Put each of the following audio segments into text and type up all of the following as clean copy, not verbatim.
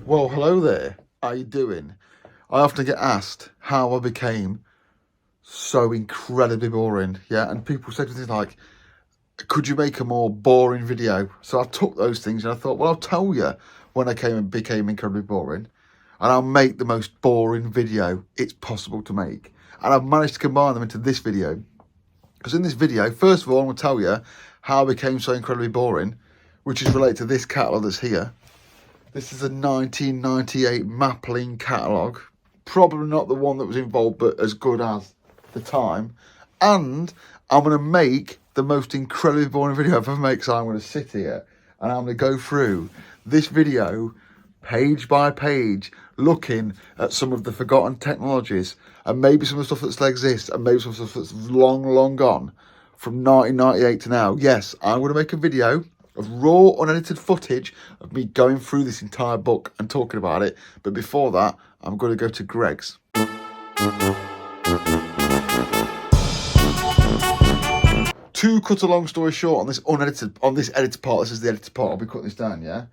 Well, hello there. How you doing? I often get asked how I became so incredibly boring. Yeah, and people say things like, could you make a more boring video? So I took those things and I thought, well, I'll tell you when I came and became incredibly boring, and I'll make the most boring video it's possible to make. And I've managed to combine them into this video. Because in this video, first of all, I'm going to tell you how I became so incredibly boring, which is related to this catalogue that's here. This is a 1998 Maplin catalogue. Probably not the one that was involved, but as good as the time. And I'm going to make the most incredibly boring video I've ever made. So I'm going to sit here and I'm going to go through this video page by page, looking at some of the forgotten technologies and maybe some of the stuff that still exists and maybe some of the stuff that's long, long gone from 1998 to now. Yes, I'm going to make a video of raw, unedited footage of me going through this entire book and talking about it. But before that, I'm going to go to Greg's. To cut a long story short, on this edited part, this is the edited part, I'll be cutting this down, yeah?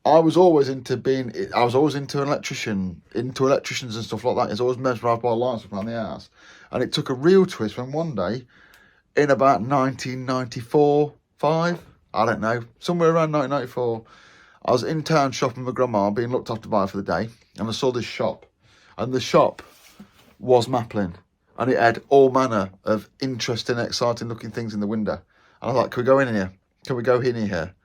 I was always into electricians and stuff like that. I was always mesmerised by lights around the house. And it took a real twist when one day, in about 1994, 5, I don't know, somewhere around 1994, I was in town shopping with my grandma, being looked after by her for the day, and I saw this shop. And the shop was Maplin. And it had all manner of interesting, exciting looking things in the window. And I was like, can we go in here? Can we go in here?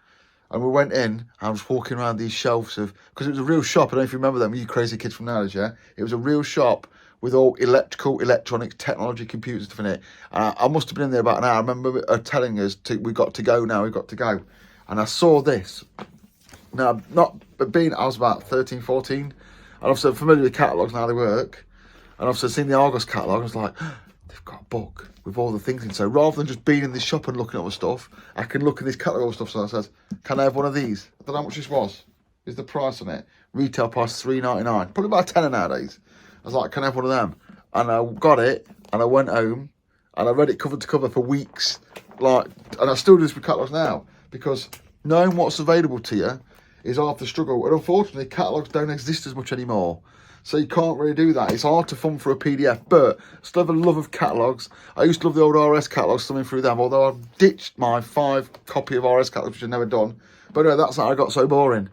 And we went in, I was walking around these shelves of, because it was a real shop, I don't know if you remember them, you crazy kids from nowadays, yeah? It was a real shop with all electrical, electronics, technology, computers, stuff in it. And I must have been in there about an hour. I remember her telling us, we've got to go now, we've got to go. And I saw this. Now, I was about 13, 14, and obviously I'm familiar with catalogues and how they work. And obviously I've seen the Argos catalogue, I was like, they've got a book with all the things in. So rather than just being in this shop and looking at all the stuff, I can look at this catalogue stuff. So I said, can I have one of these? I don't know how much this was. Is the price on it? Retail price $3.99. Probably about a tenner nowadays. I was like, can I have one of them? And I got it, and I went home, and I read it cover to cover for weeks. And I still do this with catalogues now, because knowing what's available to you is half the struggle. And unfortunately, catalogues don't exist as much anymore. So you can't really do that. It's hard to thumb for a PDF, but I still have a love of catalogues. I used to love the old RS catalogues, thumbing through them, although I've ditched my 5-copy of RS catalogues, which I've never done. But anyway, that's how I got so boring.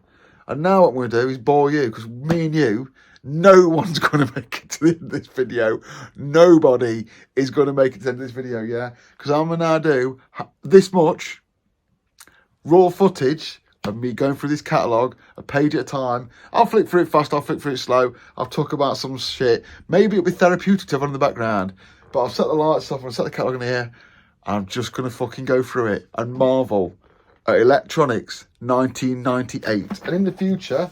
And now what I'm going to do is bore you, because me and you, no one's going to make it to the end of this video. Nobody is going to make it to the end of this video, yeah? Because I'm going to now do this much raw footage of me going through this catalogue, a page at a time. I'll flick through it fast, I'll flick through it slow. I'll talk about some shit. Maybe it'll be therapeutic to have on in the background. But I've set the lights off, I've set the catalogue in here. I'm just going to fucking go through it and marvel at electronics 1998. And in the future,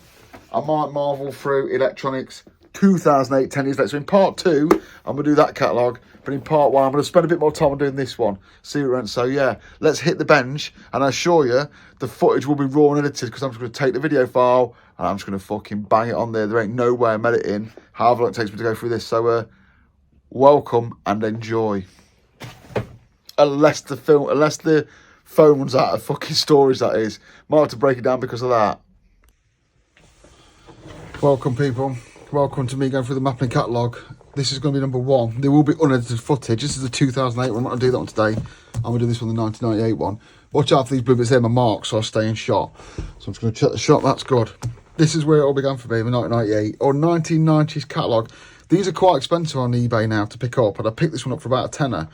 I might marvel through electronics 2008, 10 years later. So in part 2, I'm going to do that catalogue. But in part 1, I'm going to spend a bit more time on doing this one. See what it runs. So yeah, let's hit the bench. And I assure you, the footage will be raw and edited, because I'm just going to take the video file and I'm just going to fucking bang it on there. There ain't no way I'm editing however long it takes me to go through this. So welcome and enjoy. Unless the phone runs out of fucking stories, that is. Might have to break it down because of that. Welcome, people. Welcome to me going through the Maplin catalogue. This is going to be number 1. There will be unedited footage. This is the 2008 one. I'm not going to do that one today. I'm going to do this one, the 1998 one. Watch out for these blue bits here, my marks, so I'll stay in shot. So I'm just going to check the shot. That's good. This is where it all began for me, the 1998 or 1990s catalogue. These are quite expensive on eBay now to pick up, and I picked this one up for about a tenner.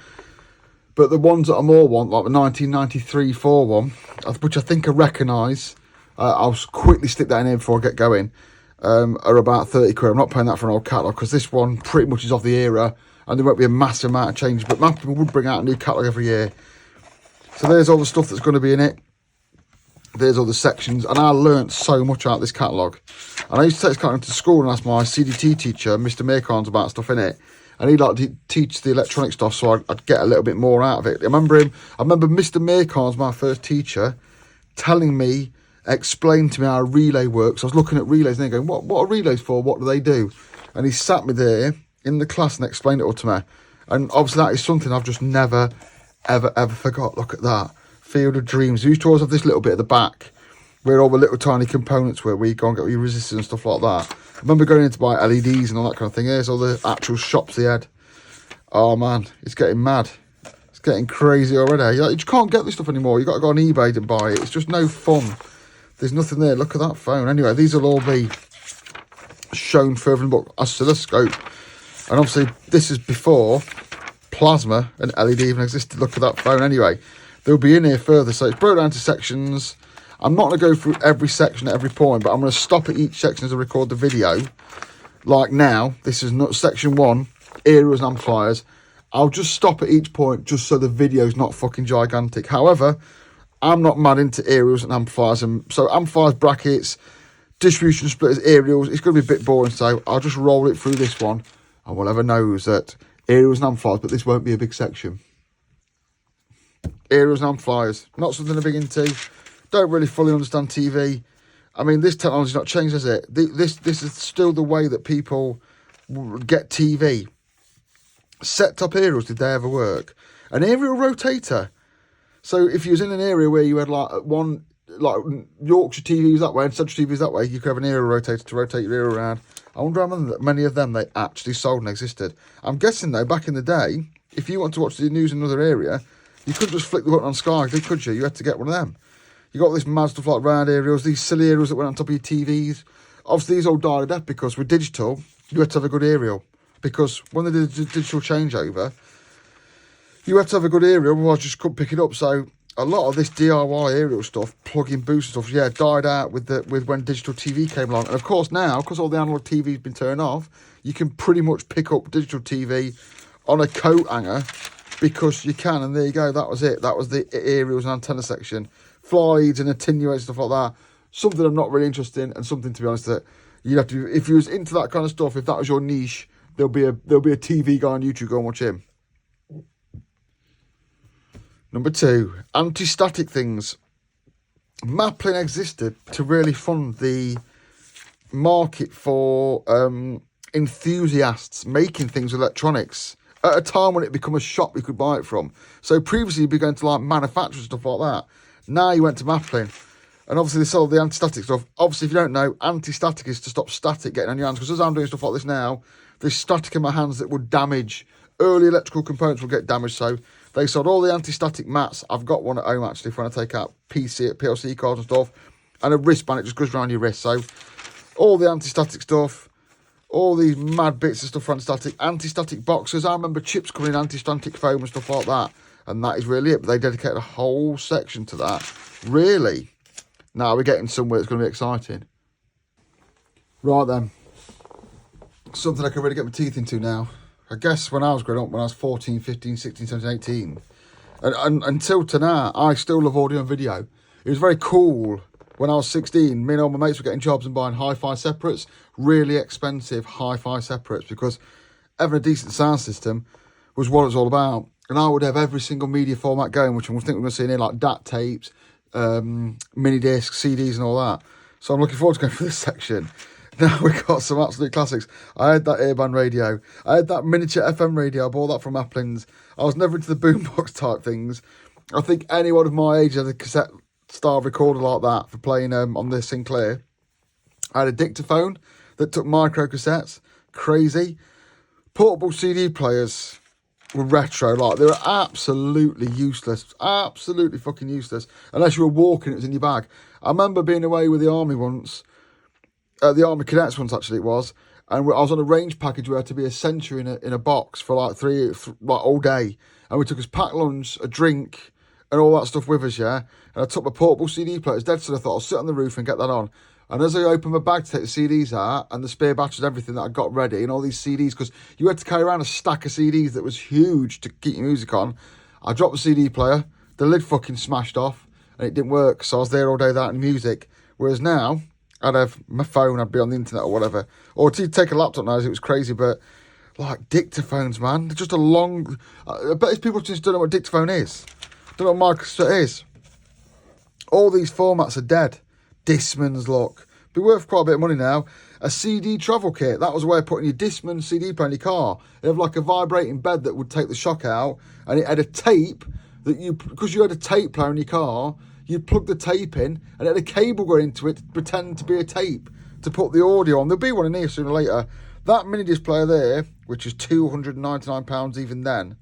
But the ones that I more want, like the 1993 4 one, which I think I recognise, I'll quickly stick that in here before I get going, are about 30 quid. I'm not paying that for an old catalogue, because this one pretty much is of the era, and there won't be a massive amount of change. But Maplin would bring out a new catalogue every year. So there's all the stuff that's going to be in it. There's all the sections, and I learnt so much out of this catalogue. And I used to take this catalogue to school and ask my CDT teacher, Mr. Maycons, about stuff in it. And he'd like to teach the electronic stuff, so I'd get a little bit more out of it. I remember Mr. Maycons, my first teacher, telling me, explain to me how a relay works. I was looking at relays and they're going, what are relays for? What do they do? And he sat me there in the class and explained it all to me. And obviously that is something I've just never, ever forgot. Look at that. Field of Dreams. We used to always have this little bit at the back where all the little tiny components were, where you go and get your resistors and stuff like that. I remember going in to buy LEDs and all that kind of thing. Here's all the actual shops they had. Oh man, it's getting mad. It's getting crazy already. You just can't get this stuff anymore. You've got to go on eBay to buy it. It's just no fun. There's nothing there. Look at that phone. Anyway, these will all be shown further in the book. Oscilloscope. And obviously, this is before plasma and LED even existed. Look at that phone. Anyway, they'll be in here further. So it's broken down to sections. I'm not going to go through every section at every point, but I'm going to stop at each section as I record the video. Like now, this is not section 1, aerials and amplifiers. I'll just stop at each point just so the video's not fucking gigantic. However, I'm not mad into aerials and amplifiers. And so amplifiers, brackets, distribution splitters, aerials, it's going to be a bit boring. So I'll just roll it through this one. And whatever knows that aerials and amplifiers, but this won't be a big section. Aerials and amplifiers, not something I'm big into. Don't really fully understand TV. I mean, this technology's not changed, has it? This is still the way that people get TV. Set-top aerials, did they ever work? An aerial rotator. So if you was in an area where you had like Yorkshire TVs that way and Central TVs that way, you could have an aerial rotator to rotate your aerial around. I wonder how many of them they actually sold and existed. I'm guessing though, back in the day, if you want to watch the news in another area, you couldn't just flick the button on Sky, could you? You had to get one of them. You got this mad stuff like round aerials, these silly aerials that went on top of your TVs. Obviously, these all died a death because with digital, you had to have a good aerial. Because when they did the digital changeover, you had to have a good aerial, otherwise you just couldn't pick it up. So a lot of this DIY aerial stuff, plug-in booster stuff, yeah, died out with when digital TV came along. And of course now, because all the analog TV's been turned off, you can pretty much pick up digital TV on a coat hanger because you can. And there you go, that was it. That was the aerials and antenna section. Flies and attenuators, stuff like that. Something I'm not really interested in, and something, to be honest, that you'd have to, if you was into that kind of stuff, if that was your niche, there'll be a TV guy on YouTube, go and watch him. Number 2, anti-static things. Maplin existed to really fund the market for enthusiasts making things with electronics at a time when it became a shop you could buy it from. So previously you'd be going to like manufacturers and stuff like that. Now you went to Maplin, and obviously they sold the anti-static stuff. Obviously, if you don't know, anti-static is to stop static getting on your hands, because as I'm doing stuff like this now, there's static in my hands that would damage. Early electrical components will get damaged, so they sold all the anti-static mats. I've got one at home, actually, for when I take out PLC cards and stuff, and a wristband, it just goes around your wrist. So all the anti-static stuff, all these mad bits of stuff for anti-static boxes. I remember chips coming in, anti-static foam and stuff like that. And that is really it. But they dedicated a whole section to that. Really? Now we're getting somewhere that's going to be exciting. Right then. Something I can really get my teeth into now. I guess when I was growing up, when I was 14, 15, 16, 17, 18. And until to now, I still love audio and video. It was very cool. When I was 16, me and all my mates were getting jobs and buying hi-fi separates. Really expensive hi-fi separates. Because having a decent sound system was what it was all about. And I would have every single media format going, which I think we're going to see in here, like DAT tapes, mini discs, CDs and all that. So I'm looking forward to going through this section. Now we've got some absolute classics. I had that airband radio. I had that miniature FM radio. I bought that from Maplin's. I was never into the boombox type things. I think anyone of my age had a cassette style recorder like that for playing on the Sinclair. I had a dictaphone that took micro cassettes. Crazy. Portable CD players were retro, like they were absolutely useless, absolutely fucking useless, unless you were walking, it was in your bag. I remember being away with the army once, the army cadets once actually it was, and I was on a range package where I had to be a sentry in a box for like all day, and we took us packed lunch, a drink, and all that stuff with us, yeah, and I took my portable CD player, it's dead, so I thought I'll sit on the roof and get that on. And as I opened my bag to take the CDs out, and the spare batteries and everything that I got ready, and all these CDs, because you had to carry around a stack of CDs that was huge to keep your music on, I dropped the CD player, the lid fucking smashed off, and it didn't work, so I was there all day without any music. Whereas now, I'd have my phone, I'd be on the internet or whatever. Or to take a laptop now, it was crazy, but like dictaphones, man, they're just a long... I bet people just don't know what dictaphone is. Don't know what microcassette is. All these formats are dead. Discmans, look. Be worth quite a bit of money now. A CD travel kit. That was a way of putting your Discman CD player in your car. It had like a vibrating bed that would take the shock out. And it had a tape that because you had a tape player in your car, you'd plug the tape in and it had a cable going into it to pretend to be a tape to put the audio on. There'll be one in here sooner or later. That mini disc player there, which is £299 even then.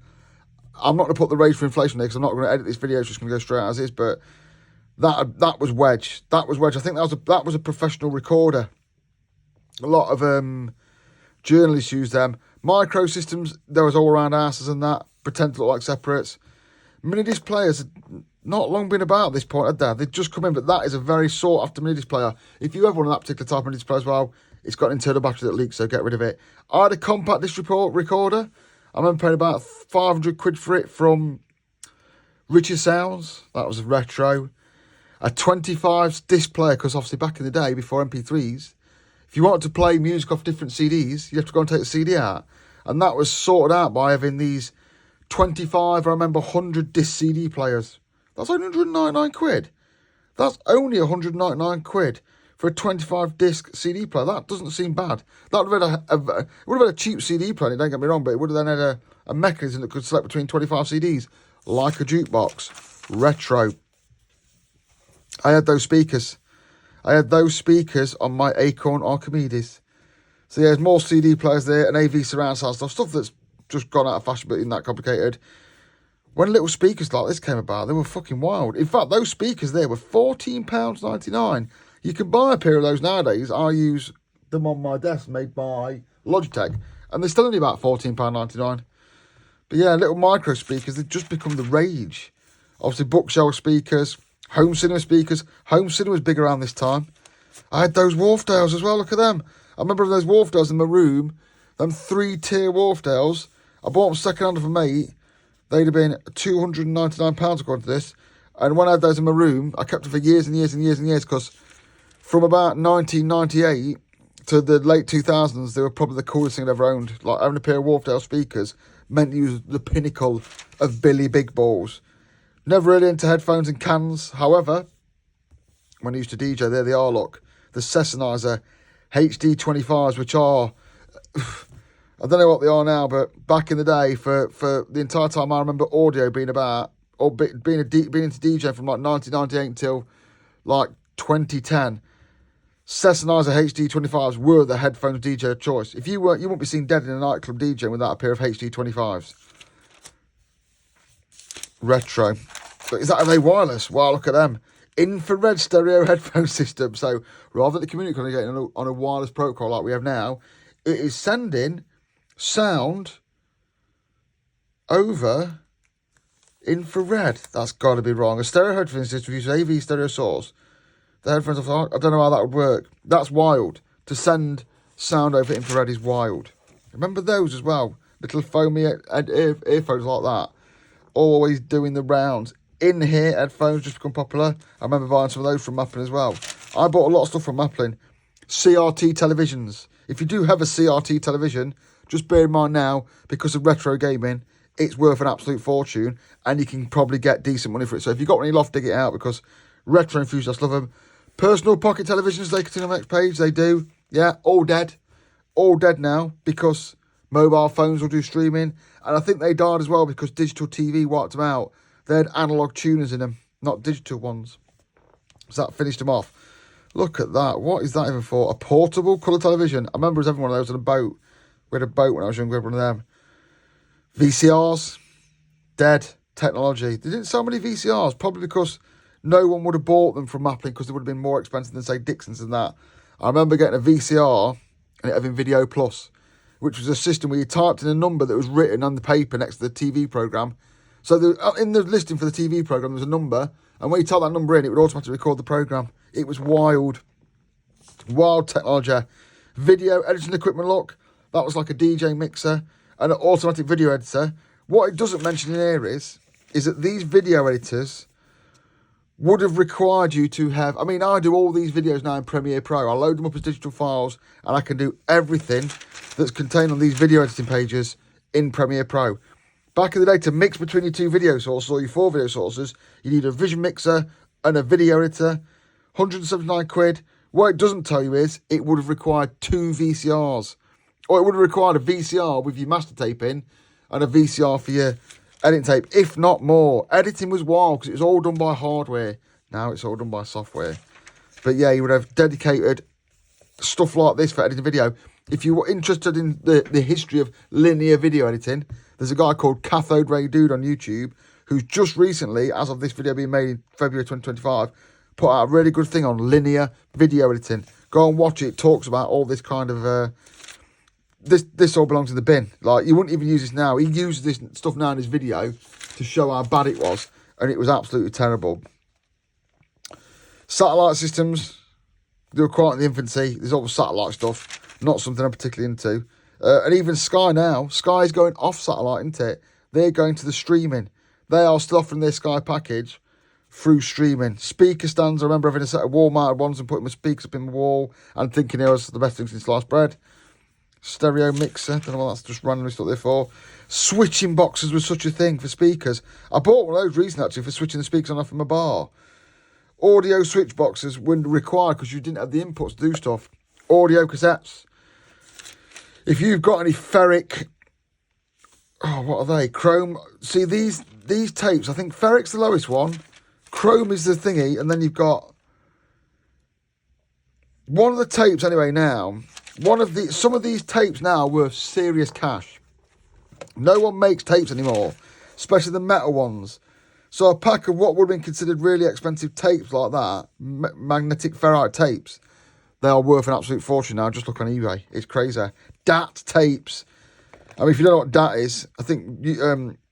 I'm not going to put the rate for inflation there because I'm not going to edit this video. It's just going to go straight as is. But that was Wedge. That was Wedge. I think that was a professional recorder. A lot of journalists use them. Micro systems, there was all around asses and that. Pretend to look like separates. Mini disc players had not long been about at this point, had they? They'd just come in, but that is a very sought after mini disc player. If you ever want that particular type of mini disc player as well, it's got an internal battery that leaks, so get rid of it. I had a compact disc recorder. I remember paying about 500 quid for it from Richard Sounds. That was retro. A 25 disc player, because obviously back in the day, before MP3s, if you wanted to play music off different CDs, you have to go and take the CD out. And that was sorted out by having these 25, I remember, 100 disc CD players. That's only 199 quid. That's only 199 quid for a 25 disc CD player. That doesn't seem bad. That would have had a cheap CD player, don't get me wrong, but it would have then had a mechanism that could select between 25 CDs, like a jukebox. Retro. I had those speakers. On my Acorn Archimedes. So yeah, there's more CD players there, and AV surround sound stuff that's just gone out of fashion, but isn't that complicated. When little speakers like this came about, they were fucking wild. In fact, those speakers there were £14.99. You can buy a pair of those nowadays. I use them on my desk, made by Logitech, and they're still only about £14.99. But yeah, little micro speakers, they've just become the rage. Obviously, bookshelf speakers, home cinema speakers. Home cinema was big around this time. I had those Wharfdales as well, look at them. I remember those Wharfdales in my room, them 3-tier Wharfdales. I bought them second hand of a mate. They'd have been £299 according to this. And when I had those in my room, I kept them for years and years and years and years, because from about 1998 to the late 2000s, they were probably the coolest thing I'd ever owned. Like, having a pair of Wharfdale speakers meant you was the pinnacle of Billy Big Balls. Never really into headphones and cans. However, when I used to DJ, there they are, look. The Sennheiser HD25s, which are... I don't know what they are now, but back in the day, for the entire time I remember audio being about, or being into DJ from like 1998 until like 2010, Sennheiser HD25s were the headphones DJ of choice. If you weren't, you wouldn't be seen dead in a nightclub DJing without a pair of HD25s. Retro. But are they wireless? Wow, look at them. Infrared stereo headphone system. So rather than the communicating on a wireless protocol like we have now, it is sending sound over infrared. That's got to be wrong. A stereo headphone system uses AV stereo source. The headphones, I don't know how that would work. That's wild. To send sound over infrared is wild. Remember those as well? Little foamy earphones like that. Always doing the rounds. In-ear headphones just become popular. I remember buying some of those from Maplin as well. I bought a lot of stuff from Maplin. CRT televisions. If you do have a CRT television, just bear in mind now, because of retro gaming, it's worth an absolute fortune, and you can probably get decent money for it. So if you've got any loft, dig it out, because retro enthusiasts love them. Personal pocket televisions, they continue on the next page. They do. Yeah, all dead. All dead now, because mobile phones will do streaming. And I think they died as well because digital TV wiped them out. They had analogue tuners in them, not digital ones. So that finished them off. Look at that. What is that even for? A portable colour television. I remember having one of those on a boat. We had a boat when I was younger, one of them. VCRs. Dead. Technology. They didn't sell many VCRs, probably because no one would have bought them from Maplin, because they would have been more expensive than, say, Dixon's and that. I remember getting a VCR and it having Video Plus, which was a system where you typed in a number that was written on the paper next to the TV programme. So in the listing for the TV programme, there was a number, and when you type that number in, it would automatically record the programme. It was wild. Wild technology. Video editing equipment, look. That was like a DJ mixer and an automatic video editor. What it doesn't mention in here is that these video editors would have required you to have... I mean, I do all these videos now in Premiere Pro. I load them up as digital files, and I can do everything that's contained on these video editing pages in Premiere Pro. Back in the day, to mix between your two video sources or your 4 video sources, you need a vision mixer and a video editor. 179 quid. What it doesn't tell you is it would have required 2 VCRs. Or it would have required a VCR with your master tape in and a VCR for your editing tape, if not more. Editing was wild because it was all done by hardware. Now it's all done by software. But yeah, you would have dedicated stuff like this for editing video. If you were interested in the history of linear video editing, there's a guy called Cathode Ray Dude on YouTube who's just recently, as of this video being made in February 2025, put out a really good thing on linear video editing. Go and watch it. It talks about all this kind of... This all belongs in the bin. Like, you wouldn't even use this now. He uses this stuff now in his video to show how bad it was. And it was absolutely terrible. Satellite systems, they were quite in the infancy. There's all the satellite stuff. Not something I'm particularly into. And even Sky now. Sky's going off satellite, isn't it? They're going to the streaming. They are still offering their Sky package through streaming. Speaker stands. I remember having a set of wall-mounted ones and putting my speakers up in the wall and thinking it was the best thing since sliced bread. Stereo mixer. Don't know what that's just randomly stuck there for. Switching boxes was such a thing for speakers. I bought one of those recently, actually, for switching the speakers on off in my bar. Audio switch boxes weren't required because you didn't have the inputs to do stuff. Audio cassettes. If you've got any ferric... Oh, what are they? Chrome. See, these tapes, I think ferric's the lowest one. Chrome is the thingy, and then you've got... One of the tapes, anyway, now... Some of these tapes now are worth serious cash. No one makes tapes anymore, especially the metal ones. So a pack of what would have been considered really expensive tapes like that, magnetic ferrite tapes, they are worth an absolute fortune now. Just look on eBay. It's crazy. DAT tapes. I mean, if you don't know what DAT is, I think YouTube,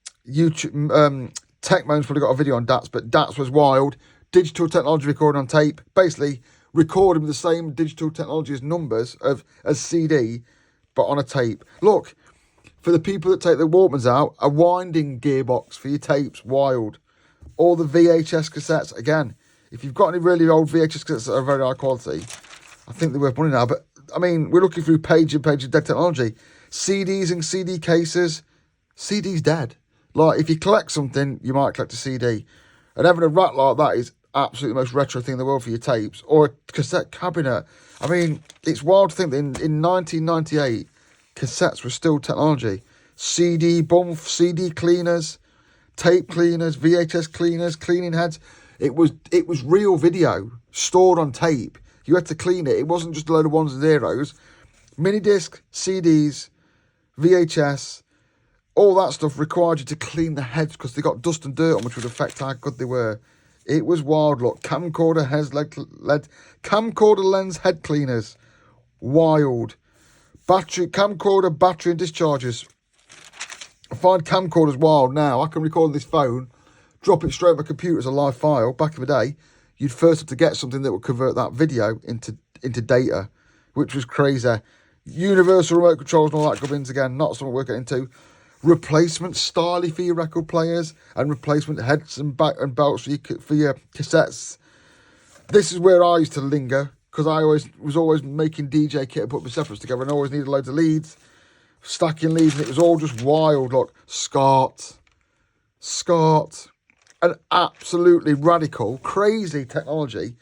Techmoan's probably got a video on DATs, but DATs was wild. Digital technology recording on tape. Basically, recording with the same digital technology as numbers as CD, but on a tape. Look, for the people that take the Walkmans out, a winding gearbox for your tapes, wild. All the VHS cassettes, again, if you've got any really old VHS cassettes that are very high quality, I think they're worth money now. But, I mean, we're looking through page and page of dead technology. CDs and CD cases, CD's dead. Like, if you collect something, you might collect a CD. And having a rack like that is absolutely the most retro thing in the world for your tapes, or a cassette cabinet. I mean, it's wild to think that in 1998, cassettes were still technology. CD bump, CD cleaners, tape cleaners, VHS cleaners, cleaning heads. It was real video stored on tape. You had to clean it. It wasn't just a load of ones and zeros. Mini disc, CDs, VHS, all that stuff required you to clean the heads because they got dust and dirt on, which would affect how good they were. It was wild. Look, camcorder lens head cleaners, wild. Camcorder battery and dischargers. I find camcorders wild now. I can record on this phone, drop it straight on my computer as a live file. Back in the day, you'd first have to get something that would convert that video into data, which was crazy. Universal remote controls and all that gubbins, again, not something we're getting into. Replacement styly for your record players and replacement heads and belts for your cassettes. This is where I used to linger because I was always making DJ kit and putting my separates together and always needed loads of leads, stacking leads, and it was all just wild. Look, SCART, an absolutely radical, crazy technology.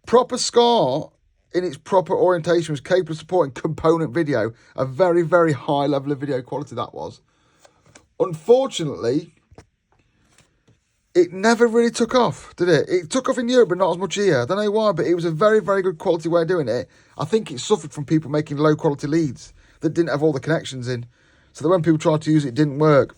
Proper SCART in its proper orientation was capable of supporting component video, a very, very high level of video quality that was. Unfortunately, it never really took off, did it? It took off in Europe, but not as much here. I don't know why, but it was a very, very good quality way of doing it. I think it suffered from people making low-quality leads that didn't have all the connections in. So that when people tried to use it, it didn't work.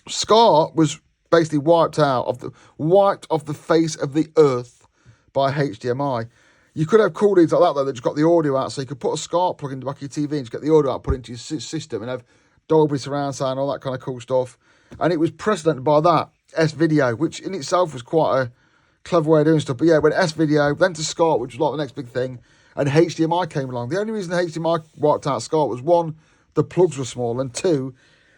SCART was basically wiped off the face of the earth by HDMI. You could have cool leads like that, though, that just got the audio out, so you could put a SCART plug in the back of your TV and just get the audio out, put it into your system, and have Dolby surround sound, all that kind of cool stuff. And it was precedented by that, S-Video, which in itself was quite a clever way of doing stuff. But yeah, when S-Video, then to SCART, which was like the next big thing, and HDMI came along. The only reason HDMI wiped out SCART was, one, the plugs were small, and two,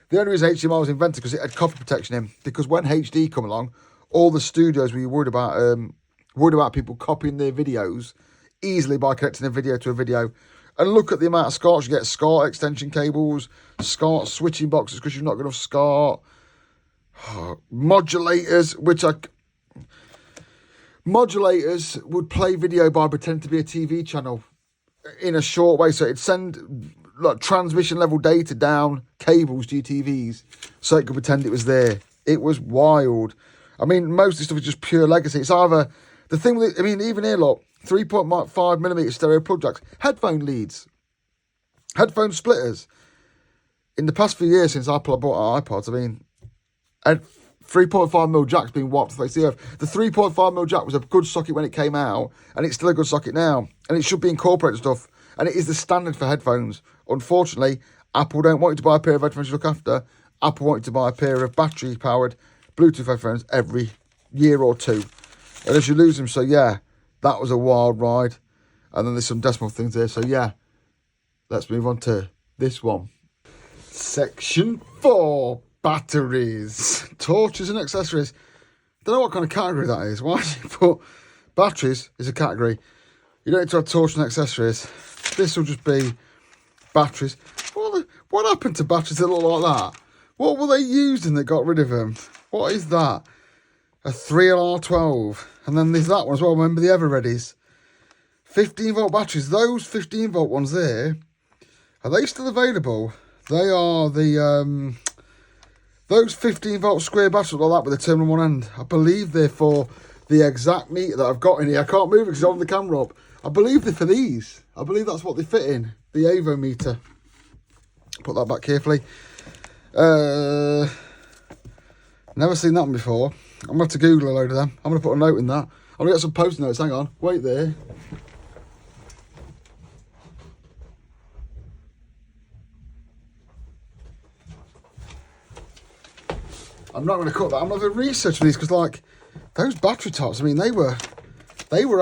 the only reason HDMI was invented because it had copy protection in. Because when HD come along, all the studios were worried about people copying their videos easily by connecting a video to a video. And look at the amount of SCARTs you get. SCART extension cables, SCART switching boxes because you've not got enough SCART. Modulators, modulators would play video by pretending to be a TV channel in a short way. So it'd send like transmission level data down cables to your TVs so it could pretend it was there. It was wild. I mean, most of the stuff is just pure legacy. It's either, the thing with it, I mean, even here, look, 3.5mm stereo plug jacks, headphone leads, headphone splitters. In the past few years since Apple bought our iPods, I mean, 3.5mm jack's been wiped to the face of the earth. The 3.5mm jack was a good socket when it came out, and it's still a good socket now. And it should be incorporated stuff, and it is the standard for headphones. Unfortunately, Apple don't want you to buy a pair of headphones you look after. Apple want you to buy a pair of battery-powered Bluetooth headphones every year or two. Unless you lose them. So, yeah, that was a wild ride. And then there's some decimal things there. So, yeah, let's move on to this one. Section 4, batteries, torches and accessories. Don't know what kind of category that is. Why did you put batteries is a category? You don't need to have torches and accessories. This will just be batteries. What happened to batteries that look like that? What were they using that got rid of them? What is that? A 3LR12. And then there's that one as well. Remember the Everreadies? 15 volt batteries. Those 15 volt ones there, are they still available? They are the, those 15 volt square batteries like that with the terminal on one end. I believe they're for the exact meter that I've got in here. I can't move it because I'm on the camera up. I believe they're for these. I believe that's what they fit in. The AVO meter. Put that back carefully. Never seen that one before. I'm going to have to Google a load of them. I'm going to put a note in that. I'm going to get some post-it notes. Hang on. Wait there. I'm not going to cut that. I'm going to research these because, like, those battery types, I mean, they were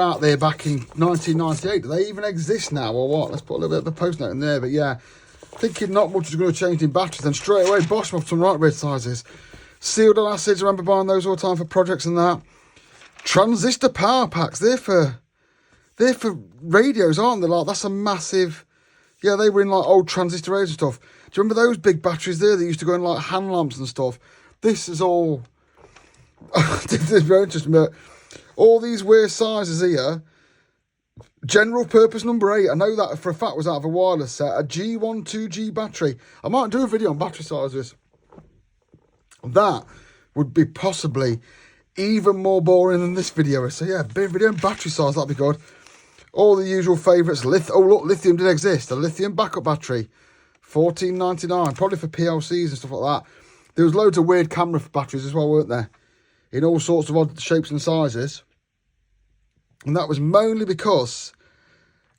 out there back in 1998. Do they even exist now or what? Let's put a little bit of a post note in there. But, yeah, thinking not much is going to change in batteries. Then straight away, Bosch up some right red sizes. Sealed acids, I remember buying those all the time for projects and that. Transistor power packs, they're for radios, aren't they? Like, that's a massive, yeah, they were in like old transistor radios and stuff. Do you remember those big batteries there that used to go in like hand lamps and stuff? This is all, this is very interesting, but all these weird sizes here, general purpose number 8, I know that for a fact was out of a wireless set, a G12G battery. I might do a video on battery sizes. That would be possibly even more boring than this video. So yeah, big video on battery size, that'd be good. All the usual favourites. Oh look, lithium did exist. A lithium backup battery, $14.99, probably for PLCs and stuff like that. There was loads of weird camera batteries as well, weren't there? In all sorts of odd shapes and sizes. And that was mainly because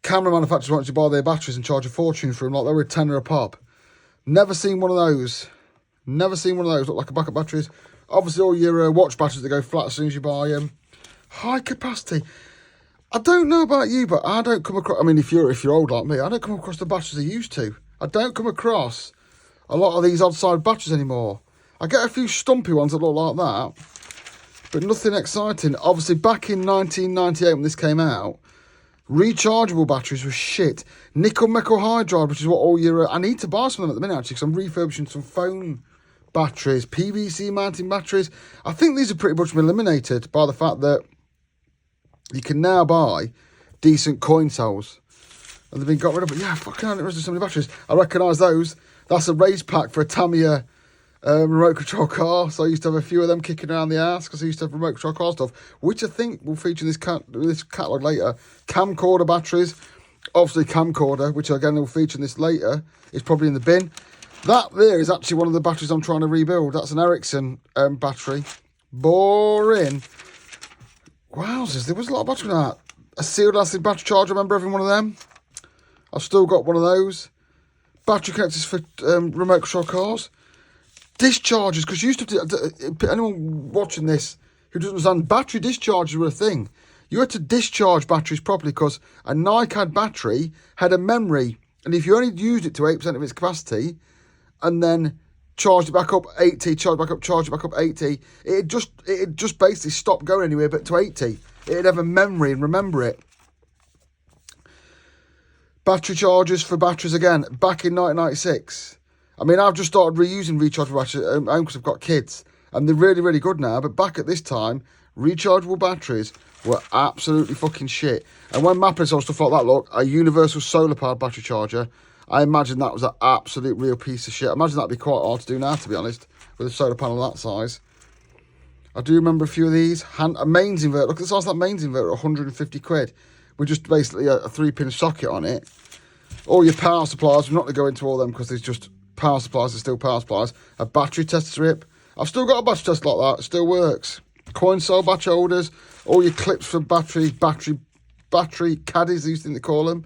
camera manufacturers wanted to buy their batteries and charge a fortune for them, like they were a tenner a pop. Never seen one of those. Never seen one of those. Look like a backup batteries. Obviously, all your watch batteries that go flat as soon as you buy them. High capacity. I don't know about you, but I don't come across. I mean, if you're old like me, I don't come across the batteries I used to. I don't come across a lot of these odd side batteries anymore. I get a few stumpy ones that look like that, but nothing exciting. Obviously, back in 1998 when this came out, rechargeable batteries were shit. Nickel metal hydride, which is what all your... I need to buy some of them at the minute, actually, because I'm refurbishing some phone batteries, PVC mounting batteries. I think these are pretty much eliminated by the fact that you can now buy decent coin cells. And they've been got rid of. But yeah, fucking hell, there's so many batteries. I recognise those. That's a race pack for a Tamiya remote control car. So I used to have a few of them kicking around the ass because I used to have remote control car stuff, which I think will feature in this catalogue later. Camcorder batteries. Obviously camcorder, which again will feature in this later, is probably in the bin. That there is actually one of the batteries I'm trying to rebuild. That's an Ericsson battery. Boring. Wowzers, there was a lot of battery in that. A sealed acid battery charger, remember having one of them? I've still got one of those. Battery connectors for remote control cars. Dischargers, because you used to, anyone watching this who doesn't understand, battery dischargers were a thing. You had to discharge batteries properly because a NiCad battery had a memory. And if you only used it to 8% of its capacity, and then charged it back up 80, charged it back up 80, it just basically stopped going anywhere but to 80. It'd have a memory and remember it. Battery chargers for batteries again, back in 1996. I mean, I've just started reusing rechargeable batteries at home because I've got kids, and they're really, really good now. But back at this time, rechargeable batteries were absolutely fucking shit. And when Maplin saw stuff like that, look, a universal solar powered battery charger, I imagine that was an absolute real piece of shit. I imagine that'd be quite hard to do now, to be honest, with a solar panel that size. I do remember a few of these. A mains inverter. Look at the size of that mains inverter, 150 quid. With just basically a 3-pin socket on it. All your power supplies, we're not going to go into all them because there's just power supplies are still power supplies. A battery test strip. I've still got a battery test like that. It still works. Coin cell battery holders. All your clips for battery caddies, they used to call them.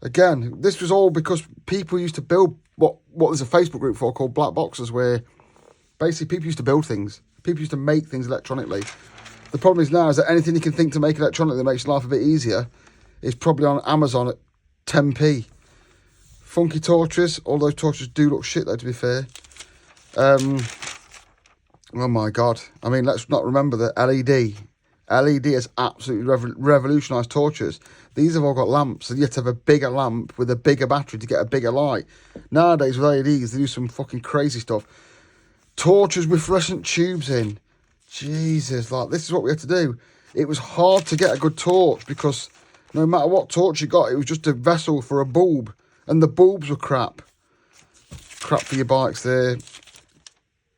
Again, this was all because people used to build what there's a Facebook group for called Black Boxes, where basically people used to build things. People used to make things electronically. The problem is now is that anything you can think to make electronically that makes life a bit easier is probably on Amazon at 10p. Funky torches. All those torches do look shit though, to be fair. Oh my God. I mean, let's not remember that LED. LED has absolutely revolutionised torches. These have all got lamps, and you have to have a bigger lamp with a bigger battery to get a bigger light. Nowadays with LEDs, they do some fucking crazy stuff. Torches with fluorescent tubes in. Jesus, like, this is what we had to do. It was hard to get a good torch because no matter what torch you got, it was just a vessel for a bulb. And the bulbs were crap. Crap for your bikes there.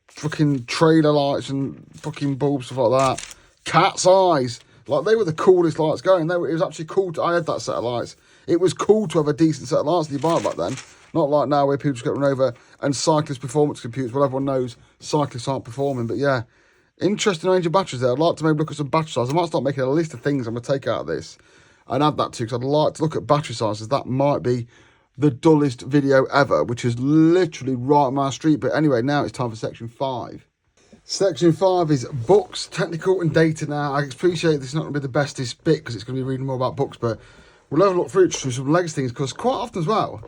Fucking trailer lights and fucking bulbs, stuff like that. Cat's eyes. Like, they were the coolest lights going. It was actually cool. I had that set of lights. It was cool to have a decent set of lights in your bike back then. Not like now where people just get run over. And cyclist performance computers. Well, everyone knows cyclists aren't performing. But yeah, interesting range of batteries there. I'd like to maybe look at some battery sizes. I might start making a list of things I'm going to take out of this and add that to, because I'd like to look at battery sizes. That might be the dullest video ever, which is literally right on my street. But anyway, now it's time for section 5. Section 5 is books, technical and data. Now, I appreciate this is not going to be the bestest bit because it's going to be reading more about books, but we'll have a look through some legacy things, because quite often as well,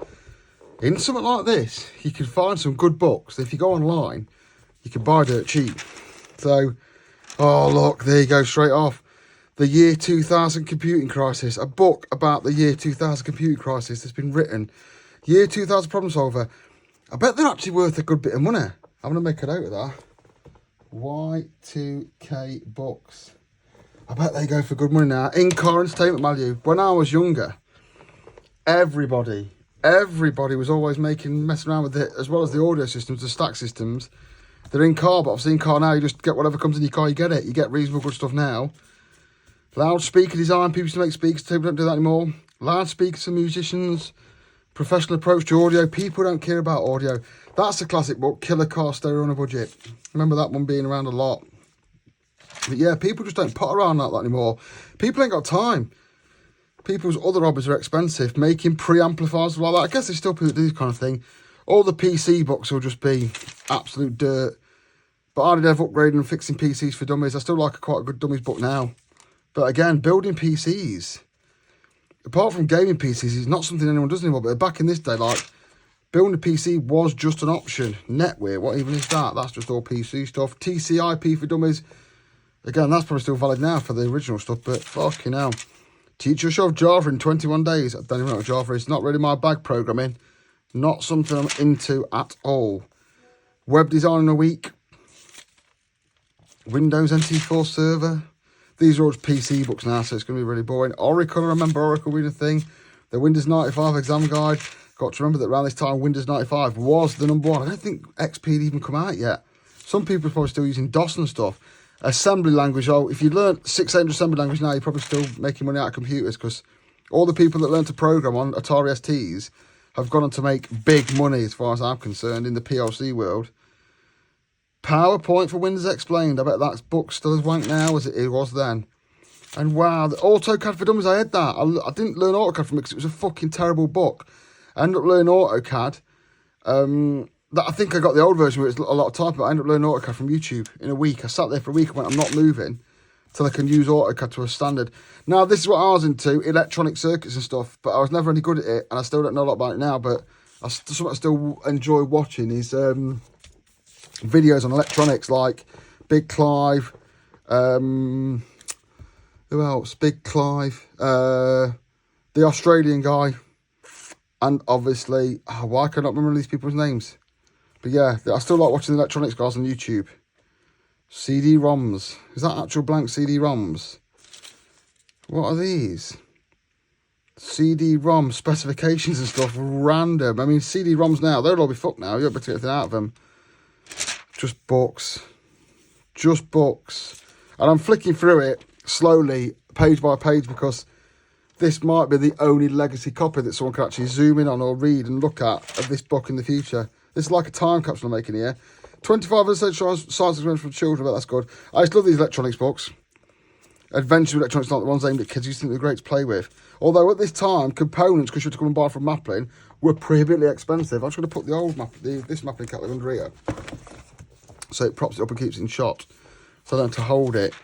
in something like this, you can find some good books. If you go online, you can buy dirt cheap. So, oh look, there you go, straight off. The Year 2000 Computing Crisis, a book about the Year 2000 Computing Crisis that's been written. Year 2000 Problem Solver. I bet they're actually worth a good bit of money. I'm going to make a note of that. Y2K books. I bet they go for good money now. In-car entertainment value. When I was younger, everybody was always messing around with it, as well as the audio systems, the stack systems. They're in-car, but obviously in-car now, you just get whatever comes in your car, you get it. You get reasonable good stuff now. Loudspeaker design, people used to make speakers, people don't do that anymore. Loudspeakers for musicians, professional approach to audio, people don't care about audio. That's a classic book, Killer Car Stereo on a Budget. Remember that one being around a lot. But yeah, people just don't pot around like that anymore. People ain't got time. People's other hobbies are expensive, making preamplifiers like that. I guess there's still people that do this kind of thing. All the PC books will just be absolute dirt. But I did have upgrading and fixing PCs for dummies. I still like quite a good dummies book now. But again, building PCs, apart from gaming PCs, is not something anyone does anymore. But back in this day, like, building a PC was just an option. Netwear, what even is that? That's just all PC stuff. TCIP for dummies. Again, that's probably still valid now for the original stuff, but fucking hell. Teach yourself Java in 21 days. I don't even know what Java is. Not really my bag, programming. Not something I'm into at all. Web design in a week. Windows NT4 server. These are all just PC books now, so it's going to be really boring. Oracle, I remember Oracle being a thing. The Windows 95 exam guide. Got to remember that around this time, Windows 95 was the number one. I don't think XP had even come out yet. Some people are probably still using DOS and stuff. Assembly language, if you learn 600 assembly language now, you're probably still making money out of computers, because all the people that learn to program on Atari STs have gone on to make big money, as far as I'm concerned, in the PLC world. PowerPoint for Windows Explained. I bet that's book still as wank now as it was then. And wow, the AutoCAD for Dummies, I had that. I didn't learn AutoCAD from it because it was a fucking terrible book. I ended up learning AutoCAD. I think I got the old version where it's a lot of typing, but I ended up learning AutoCAD from YouTube in a week. I sat there for a week and went, I'm not moving till I can use AutoCAD to a standard. Now, this is what I was into, electronic circuits and stuff, but I was never any good at it, and I still don't know a lot about it now, but something I still enjoy watching is videos on electronics, like Big Clive, who else? Big Clive, the Australian guy, and obviously, why can I not remember these people's names? But yeah, I still like watching the electronics guys on YouTube. CD-ROMs. Is that actual blank CD-ROMs? What are these? CD-ROM specifications and stuff, random. I mean, CD-ROMs now, they'll all be fucked now. You won't be able to get anything out of them. Just books. Just books. And I'm flicking through it slowly, page by page, because this might be the only legacy copy that someone can actually zoom in on or read and look at of this book in the future. This is like a time capsule I'm making here. 25 essential science experiments for children, but that's good. I just love these electronics books. Adventure electronics, like the ones aimed at kids, you think they're great to play with. Although at this time, components, because you had to come and buy from Maplin, were prohibitively expensive. I'm just going to put the old this Maplin catalog under here, so it props it up and keeps it in shot, so I don't have to hold it.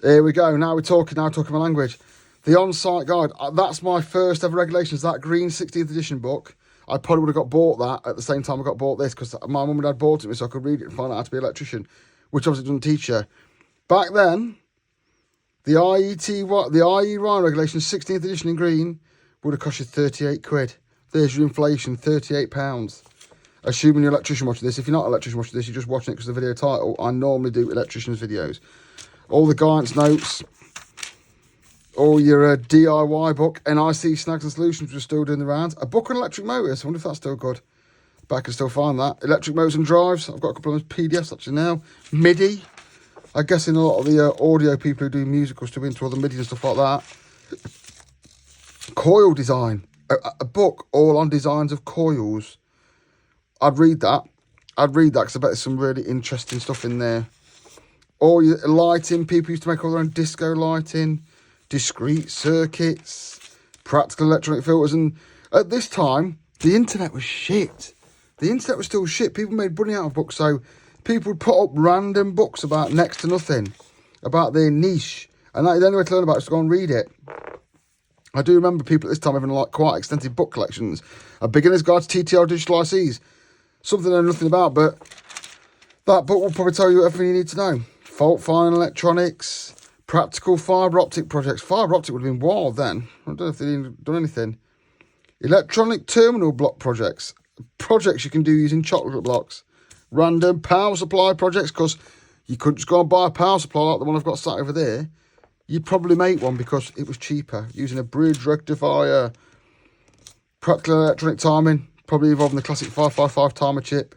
Here we go. Now we're talking my language. The on-site guide. That's my first ever regulations. That green 16th edition book. I probably would have got bought that at the same time I got bought this, because my mum and dad bought it me so I could read it and find out how to be an electrician, which obviously doesn't teach you. Back then, the IE Ryan regulations 16th edition in green would have cost you 38 quid. There's your inflation, £38. Assuming you're an electrician watching this. If you're not an electrician watching this, you're just watching it because of the video title. I normally do electricians videos. All the guidance notes, all your DIY book, NIC snags and solutions, which are still doing the rounds. A book on electric motors, I wonder if that's still good. But I can still find that. Electric motors and drives, I've got a couple of PDFs actually now. MIDI, I'm guessing a lot of the audio people who do music will still be into all the MIDI and stuff like that. Coil design, a book all on designs of coils. I'd read that because I bet there's some really interesting stuff in there. All your lighting, people used to make all their own disco lighting, discrete circuits, practical electronic filters. And at this time, the internet was shit. The internet was still shit. People made money out of books, so people would put up random books about next to nothing, about their niche. And that, the only way to learn about it is to go and read it. I do remember people at this time having like quite extensive book collections. A beginner's guide to TTL digital ICs. Something I know nothing about, but that book will probably tell you everything you need to know. Fault finding electronics, practical fibre optic projects. Fibre optic would have been wild then. I don't know if they'd even done anything. Electronic terminal block projects. Projects you can do using chocolate blocks. Random power supply projects, because you couldn't just go and buy a power supply like the one I've got sat over there. You'd probably make one because it was cheaper. Using a bridge rectifier. Practical electronic timing, probably involving the classic 555 timer chip.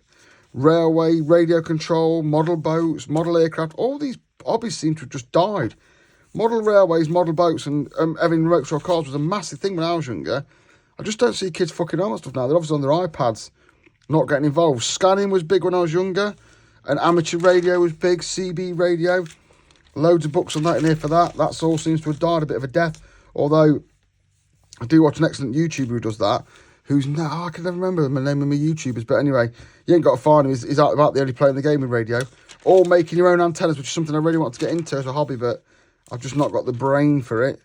Railway, radio control, model boats, model aircraft. All these hobbies seem to have just died. Model railways, model boats, and having remote control cars was a massive thing when I was younger. I just don't see kids fucking on that stuff now. They're obviously on their iPads, not getting involved. Scanning was big when I was younger, and amateur radio was big, CB radio. Loads of books on that in here for that. That's all seems to have died a bit of a death. Although, I do watch an excellent YouTuber who does that, who's now, I can never remember the name of my YouTubers, but anyway, you ain't got to find him. He's out about the only playing the game with radio. Or making your own antennas, which is something I really want to get into as a hobby, but I've just not got the brain for it.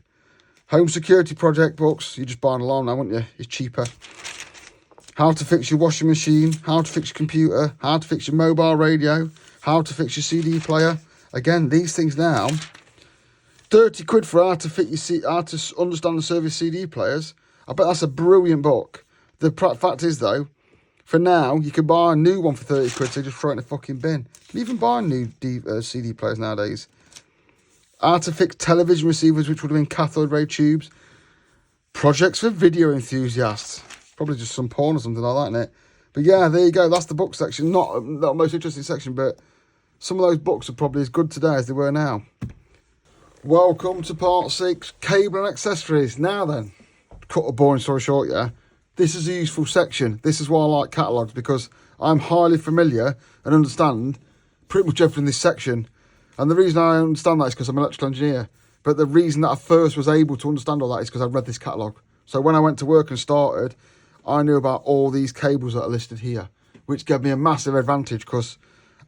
Home security project books, you just buy an alarm now, wouldn't you? It's cheaper. How to fix your washing machine, how to fix your computer, how to fix your mobile radio, how to fix your CD player. Again, these things now, 30 quid for how to understand and service CD players. I bet that's a brilliant book. The fact is, though, for now, you can buy a new one for 30 quid, so you just throw it in a fucking bin. You can even buy new CD players nowadays. How to fix television receivers, which would have been cathode ray tubes. Projects for video enthusiasts. Probably just some porn or something like that, innit? But yeah, there you go. That's the book section. Not the most interesting section, but some of those books are probably as good today as they were now. Welcome to part 6, cable and accessories. Now then, cut a boring story short, yeah? This is a useful section. This is why I like catalogues, because I'm highly familiar and understand pretty much everything in this section. And the reason I understand that is because I'm an electrical engineer. But the reason that I first was able to understand all that is because I read this catalogue. So when I went to work and started, I knew about all these cables that are listed here, which gave me a massive advantage because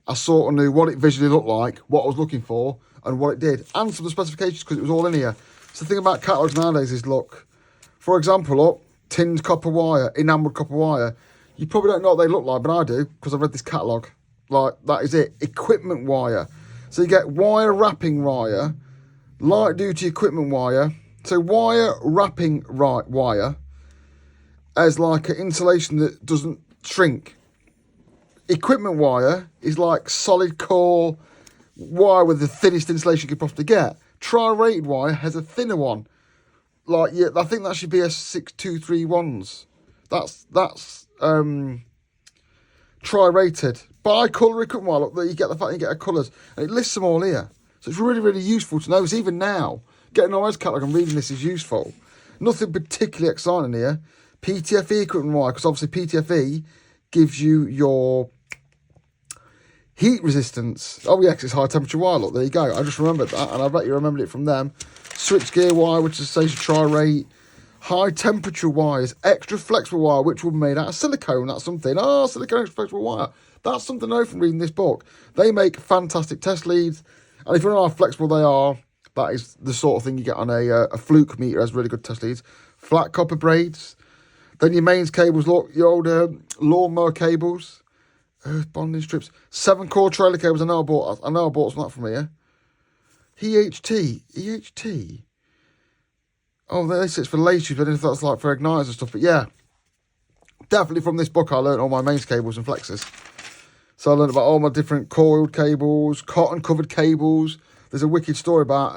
I sort of knew what it visually looked like, what I was looking for, and what it did. And some of the specifications, because it was all in here. So the thing about catalogues nowadays is, look, for example, look, tinned copper wire, enamelled copper wire. You probably don't know what they look like, but I do, because I've read this catalogue. Like, that is it. Equipment wire. So you get wire wrapping wire, light duty equipment wire. So wire wrapping wire as like an insulation that doesn't shrink. Equipment wire is like solid core wire with the thinnest insulation you could possibly get. Tri-rated wire has a thinner one. Like, yeah, I think that should be a 6231s. That's tri-rated. bi-colour equipment wire, look, that you get the fact you get a colours, and it lists them all here. So it's really, really useful to know. It's even now, getting an OS catalogue and reading this is useful. Nothing particularly exciting here. PTFE equipment wire, because obviously PTFE gives you your heat resistance. Oh yeah, 'cause it's high temperature wire, look, there you go. I just remembered that, and I bet you remembered it from them. Switchgear wire, which is station tri-rate. High temperature wires, extra flexible wire, which will be made out of silicone. That's something. Oh, silicone extra flexible wire. That's something I know from reading this book. They make fantastic test leads, and if you know how flexible they are, that is the sort of thing you get on a fluke meter. Has really good test leads. Flat copper braids. Then your mains cables, look, your old lawnmower cables, earth bonding strips, 7-core trailer cables. I know I bought some that from here. EHT. Oh, they say it's for lay tubes. I don't know if that's like for igniters and stuff. But yeah, definitely from this book I learned all my mains cables and flexes. So I learned about all my different coiled cables, cotton covered cables. There's a wicked story about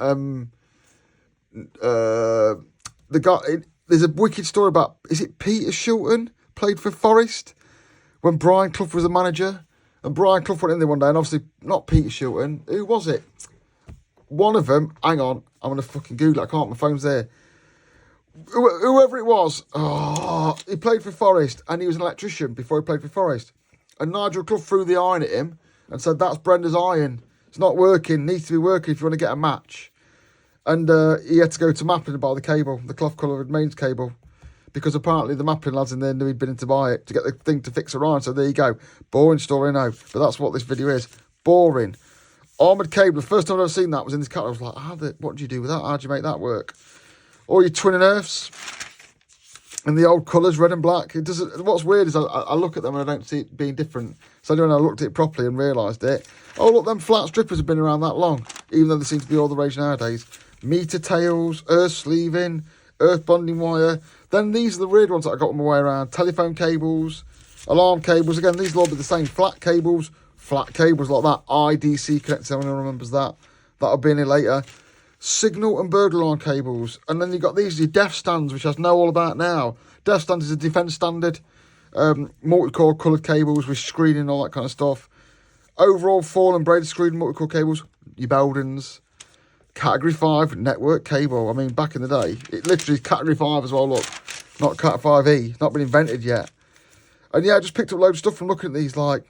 there's a wicked story about, is it Peter Shilton played for Forest when Brian Clough was the manager? And Brian Clough went in there one day, and obviously not Peter Shilton. Who was it? One of them. Hang on, I'm gonna fucking Google it. I can't. My phone's there. Whoever it was, he played for Forest, and he was an electrician before he played for Forest. And Nigel Clough threw the iron at him and said, "That's Brenda's iron. It's not working. Needs to be working if you want to get a match." And he had to go to Maplin to buy the cable, the cloth-coloured mains cable, because apparently the Maplin lads in there knew he'd been in to buy it to get the thing to fix her iron. So there you go. Boring story, no. But that's what this video is. Boring. Armoured cable. The first time I've ever seen that was in this car. I was like, what do you do with that? How do you make that work? All your twin and earths in the old colours, red and black. It doesn't. What's weird is I look at them and I don't see it being different. So anyway, I looked at it properly and realised it. Oh, look, them flat strippers have been around that long, even though they seem to be all the rage nowadays. Meter tails, earth sleeving, earth bonding wire. Then these are the weird ones that I got on my way around. Telephone cables, alarm cables. Again, these will all be the same. Flat cables like that. IDC connector, everyone remembers that. That'll be in here later. Signal and burglar alarm cables. And then you've got these, your DEF stands, which I know all about now. DEF stands is a defence standard. Multi-core coloured cables with screening and all that kind of stuff. Overall fall and braided screen multi-core cables. Your Beldens. Category 5 network cable. I mean, back in the day, it literally is Category 5 as well, look. Not Cat 5e. Not been invented yet. And yeah, I just picked up loads of stuff from looking at these. Like,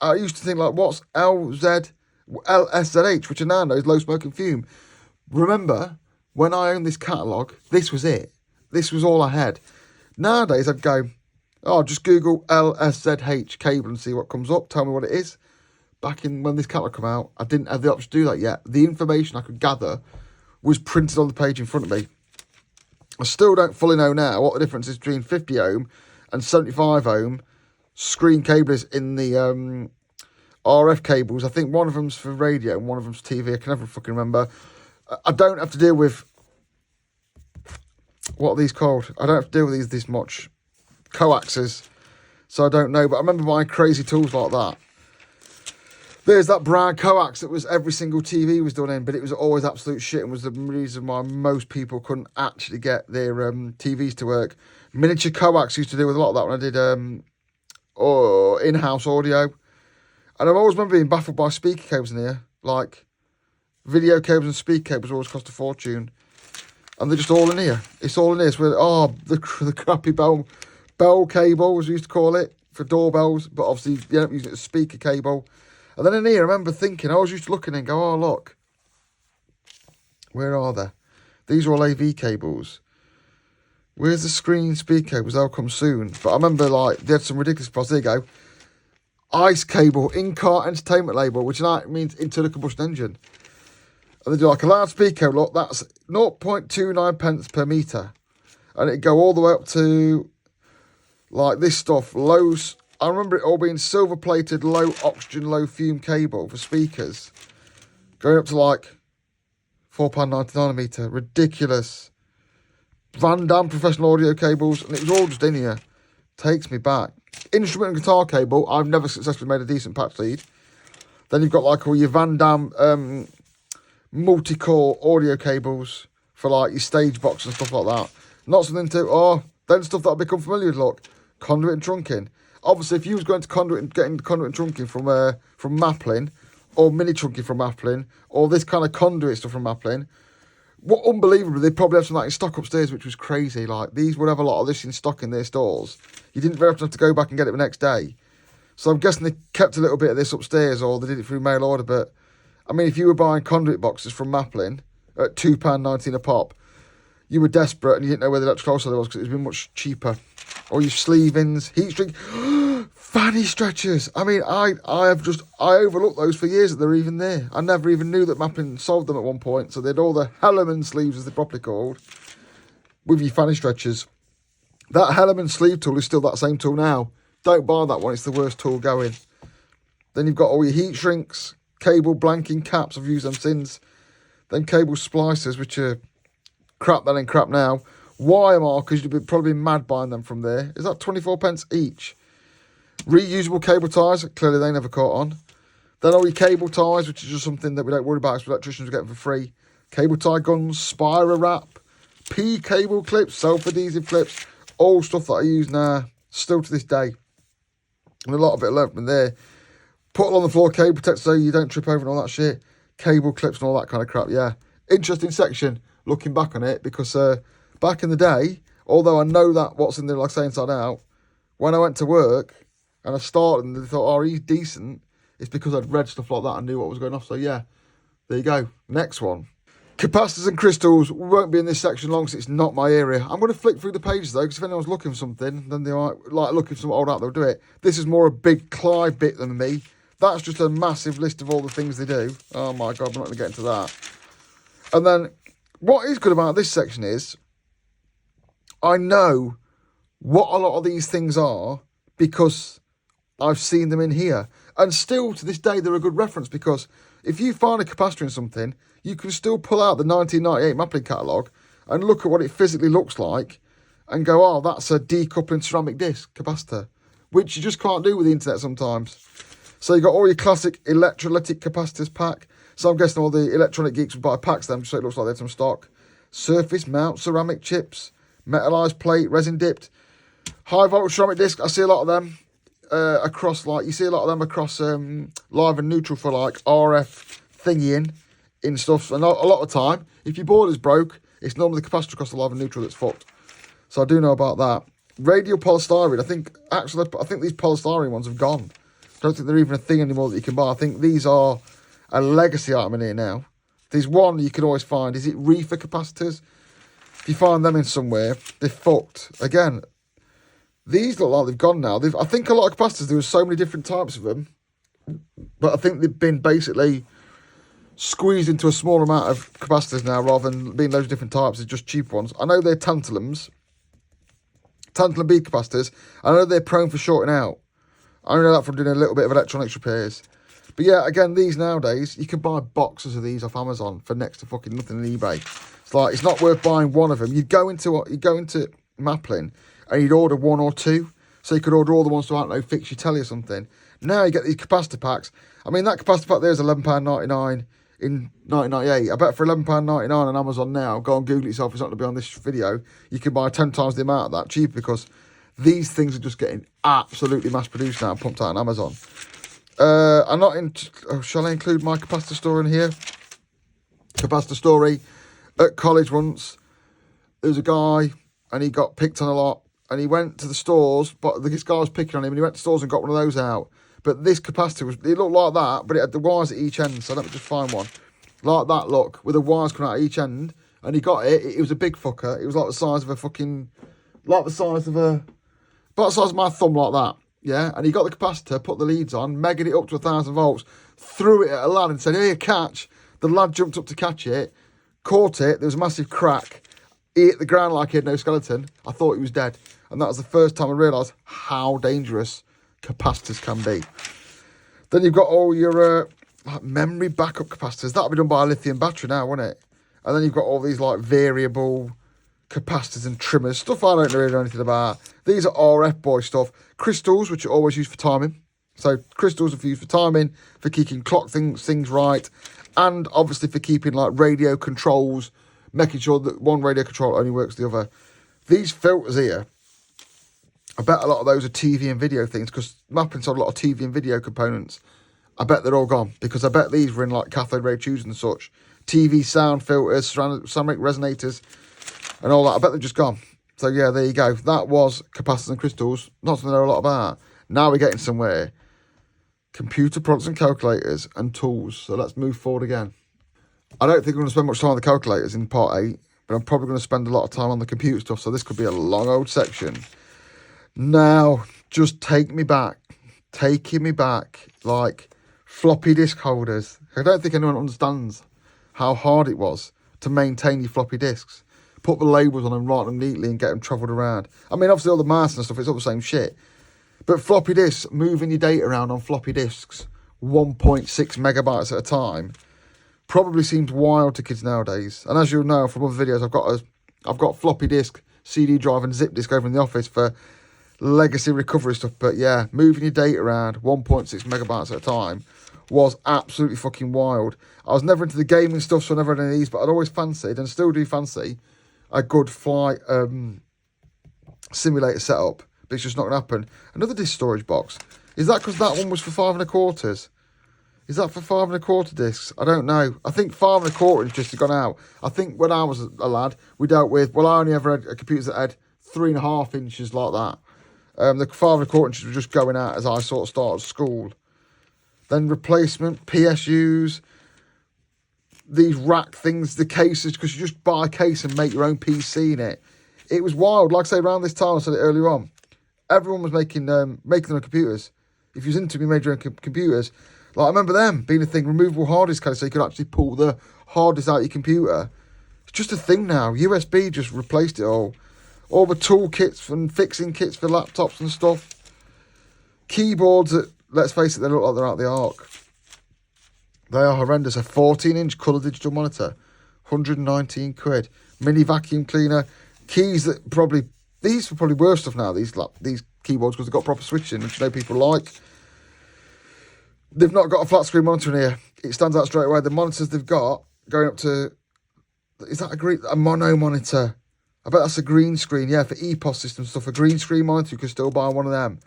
I used to think, like, what's LSZH, which I now know is low smoke and fume. Remember, when I owned this catalogue, this was it. This was all I had. Nowadays, I'd go, just Google LSZH cable and see what comes up. Tell me what it is. Back in when this catalogue came out, I didn't have the option to do that yet. The information I could gather was printed on the page in front of me. I still don't fully know now what the difference is between 50 ohm and 75 ohm screen cables in the RF cables. I think one of them's for radio and one of them's TV. I can never fucking remember. I don't have to deal with, what are these called? I don't have to deal with these this much. Coaxes. So I don't know, but I remember buying crazy tools like that. There's that brown coax that was every single TV was done in, but it was always absolute shit and was the reason why most people couldn't actually get their TVs to work. Miniature coax used to do with a lot of that when I did in-house audio. And I always remember being baffled by speaker cables in here. Like, video cables and speaker cables always cost a fortune. And they're just all in here. It's all in here. So the crappy bell cable, as we used to call it, for doorbells. But obviously, you don't use it as a speaker cable. And then in here, I remember thinking, I was used to looking and go, oh, look. Where are they? These are all AV cables. Where's the screen speaker cables? They'll come soon. But I remember, like, they had some ridiculous price. There you go. ICE cable, in-car entertainment label, which means internal combustion engine. And they do like a loudspeaker, look, that's 0.29 pence per metre. And it'd go all the way up to, like, this stuff, lows. I remember it all being silver-plated, low oxygen, low fume cable for speakers. Going up to, like, £4.99 a metre. Ridiculous. Van Damme professional audio cables. And it was all just in here. Takes me back. Instrument and guitar cable. I've never successfully made a decent patch lead. Then you've got, like, all your Van Damme multi-core audio cables for, like, your stage box and stuff like that. Not something to... then stuff that I've become familiar with, look. Conduit and trunking. Obviously, if you was going to conduit and getting conduit and trunking from Maplin, or mini trunking from Maplin, or this kind of conduit stuff from Maplin, what unbelievable, they probably have some of that in stock upstairs, which was crazy. Like, these would have a lot of this in stock in their stores. You didn't very often have to go back and get it the next day. So I'm guessing they kept a little bit of this upstairs, or they did it through mail order. But, I mean, if you were buying conduit boxes from Maplin at £2.19 a pop, you were desperate and you didn't know where the electrical wholesaler was because it was been much cheaper. Or your sleeve-ins, heat shrink, fanny stretchers. I mean, I overlooked those for years that they're even there. I never even knew that Maplin sold them at one point. So they had all the Hellerman sleeves, as they're properly called, with your fanny stretchers. That Hellerman sleeve tool is still that same tool now. Don't buy that one, it's the worst tool going. Then you've got all your heat shrinks, cable blanking caps, I've used them since. Then cable splicers, which are crap then and crap now. Wire markers, you'd probably be mad buying them from there. Is that 24 pence each? Reusable cable ties, clearly they never caught on. Then all your cable ties, which is just something that we don't worry about because electricians are getting for free. Cable tie guns, spiral wrap, P cable clips, self-adhesive clips, all stuff that I use now, still to this day. And a lot of it I learned from there. Put it on the floor, cable protector so you don't trip over and all that shit. Cable clips and all that kind of crap, yeah. Interesting section, looking back on it, because back in the day, although I know that what's in there, like I say, inside out, when I went to work and I started and they thought, oh, he's decent, it's because I'd read stuff like that and knew what was going off. So yeah, there you go. Next one. Capacitors and crystals won't be in this section long, so it's not my area. I'm going to flick through the pages though, because if anyone's looking for something, then they might like looking for some old out, they'll do it. This is more a big Clive bit than me. That's just a massive list of all the things they do. Oh my God, we're not going to get into that. And then what is good about this section is I know what a lot of these things are because I've seen them in here. And still to this day, they're a good reference because if you find a capacitor in something, you can still pull out the 1998 Maplin catalogue and look at what it physically looks like and go, oh, that's a decoupling ceramic disc capacitor, which you just can't do with the internet sometimes. So you've got all your classic electrolytic capacitors pack. So I'm guessing all the electronic geeks would buy packs then, so it looks like they had some stock. Surface mount ceramic chips, metallized plate, resin dipped. High voltage ceramic disc, I see a lot of them across, like, you see a lot of them across live and neutral for like RF thingy in stuff. And a lot of the time, if your board is broke, it's normally the capacitor across the live and neutral that's fucked. So I do know about that. Radial polystyrene, I think these polystyrene ones have gone. I don't think they're even a thing anymore that you can buy. I think these are a legacy item in here now. There's one you can always find. Is it reefer capacitors? If you find them in somewhere, they're fucked. Again, these look like they've gone now. I think a lot of capacitors, there were so many different types of them, but I think they've been basically squeezed into a small amount of capacitors now rather than being loads of different types. It's just cheap ones. I know they're tantalum bead capacitors. I know they're prone for shorting out. I know that from doing a little bit of electronics repairs. But yeah, again, these nowadays, you can buy boxes of these off Amazon for next to fucking nothing on eBay. It's like, it's not worth buying one of them. You'd go into Maplin and you'd order one or two. So you could order all the ones to, I don't know, fix your telly or something. Now you get these capacitor packs. I mean, that capacitor pack there is £11.99 in 1998. I bet for £11.99 on Amazon now, go and Google it yourself, it's not going to be on this video, you can buy 10 times the amount of that cheaper because these things are just getting absolutely mass produced now and pumped out on Amazon. I'm not in. Shall I include my capacitor store in here? Capacitor story. At college once, there was a guy and he got picked on a lot. And he went to the stores, but this guy was picking on him and he went to stores and got one of those out. But this capacitor, it looked like that, but it had the wires at each end. So let me just find one. Like that look, with the wires coming out at each end. And he got it. It was a big fucker. It was like the size of a fucking, like the size of a, about the size of my thumb like that. Yeah, and he got the capacitor, put the leads on, megged it up to 1,000 volts, threw it at a lad and said, "Here, catch." The lad jumped up to catch it, caught it, there was a massive crack. He hit the ground like he had no skeleton. I thought he was dead. And that was the first time I realised how dangerous capacitors can be. Then you've got all your memory backup capacitors. That'll be done by a lithium battery now, won't it? And then you've got all these like variable capacitors and trimmers, stuff I don't really know anything about. These are RF boy stuff. Crystals, which are always used for timing. So crystals are used for timing, for keeping clock things right, and obviously for keeping like radio controls, making sure that one radio control only works the other. These filters here, I bet a lot of those are TV and video things, because Maplin sold a lot of TV and video components. I bet they're all gone, because I bet these were in like cathode ray tubes and such. TV sound filters, ceramic resonators, and all that. I bet they're just gone. So yeah, there you go. That was capacitors and crystals. Not something I know a lot about. Now we're getting somewhere. Computer products and calculators and tools. So let's move forward again. I don't think I'm going to spend much time on the calculators in part 8, but I'm probably going to spend a lot of time on the computer stuff. So this could be a long old section. Now, just taking me back, like floppy disk holders. I don't think anyone understands how hard it was to maintain your floppy disks. Put the labels on them, write them neatly, and get them travelled around. I mean, obviously all the masks and stuff, it's all the same shit. But floppy disks, moving your data around on floppy disks, 1.6 megabytes at a time, probably seems wild to kids nowadays. And as you'll know from other videos, I've got floppy disk, CD drive, and zip disk over in the office for legacy recovery stuff. But yeah, moving your data around 1.6 megabytes at a time was absolutely fucking wild. I was never into the gaming stuff, so I never had any of these, but I'd always fancied, and still do fancy, a good flight simulator setup. But it's just not going to happen. Another disk storage box. Is that because that one was for 5 1/4? Is that for 5 1/4 discs? I don't know. I think 5 1/4 inch just gone out. I think when I was a lad, we dealt with, well, I only ever had computers that had 3.5 inches like that. The 5 1/4 inches were just going out as I sort of started school. Then replacement, PSUs, these rack things, the cases, because you just buy a case and make your own PC in it. It was wild. Like I say, around this time, I said it earlier on, everyone was making their own computers. If you was into me, made your own computers. Like, I remember them being a thing, removable hard disk kind of, so you could actually pull the hard disk out of your computer. It's just a thing now. USB just replaced it all. All the toolkits and fixing kits for laptops and stuff. Keyboards that, let's face it, they look like they're out of the arc. They are horrendous. A 14-inch colour digital monitor, 119 quid. Mini vacuum cleaner. Keys that probably, these are probably worse stuff now, these keyboards, because they've got proper switching, which you know people like. They've not got a flat screen monitor in here. It stands out straight away. The monitors they've got going up to, is that a mono monitor? I bet that's a green screen. Yeah, for EPOS system stuff, a green screen monitor, you can still buy one of them.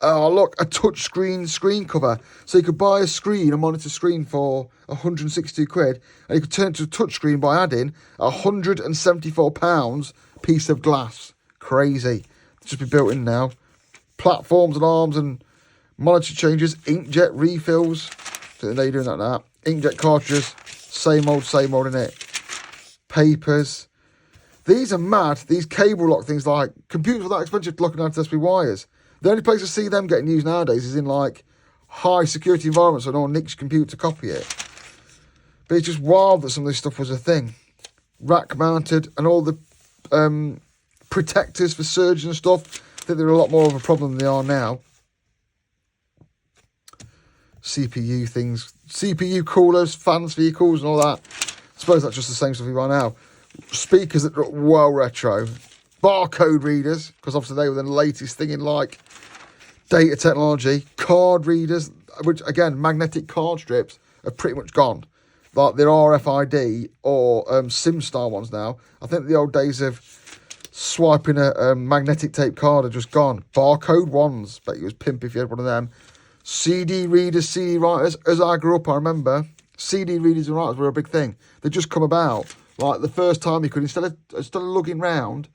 Oh, look, a touch screen cover. So you could buy a monitor screen for 162 quid, and you could turn it to a touch screen by adding a £174 piece of glass. Crazy. It's just be built in now. Platforms and arms and monitor changes, inkjet refills. So they're doing that now. Inkjet cartridges, same old in it. Papers. These are mad. These cable lock things, like computers are that expensive to lock and SB wires. The only place I see them getting used nowadays is in like high security environments, so no one nicks your computer to copy it. But it's just wild that some of this stuff was a thing. Rack mounted and all the protectors for surgeons and stuff. I think they're a lot more of a problem than they are now. CPU things, CPU coolers, fans for your cools and all that. I suppose that's just the same stuff we buy now. Speakers that look well retro. Barcode readers, because obviously they were the latest thing in like data technology. Card readers, which again, magnetic card strips are pretty much gone. Like they're RFID or SIM style ones now. I think the old days of swiping a magnetic tape card are just gone. Barcode ones, bet you was pimp if you had one of them. CD readers, CD writers. As I grew up, I remember CD readers and writers were a big thing. They just come about. Like the first time you could, instead of lugging round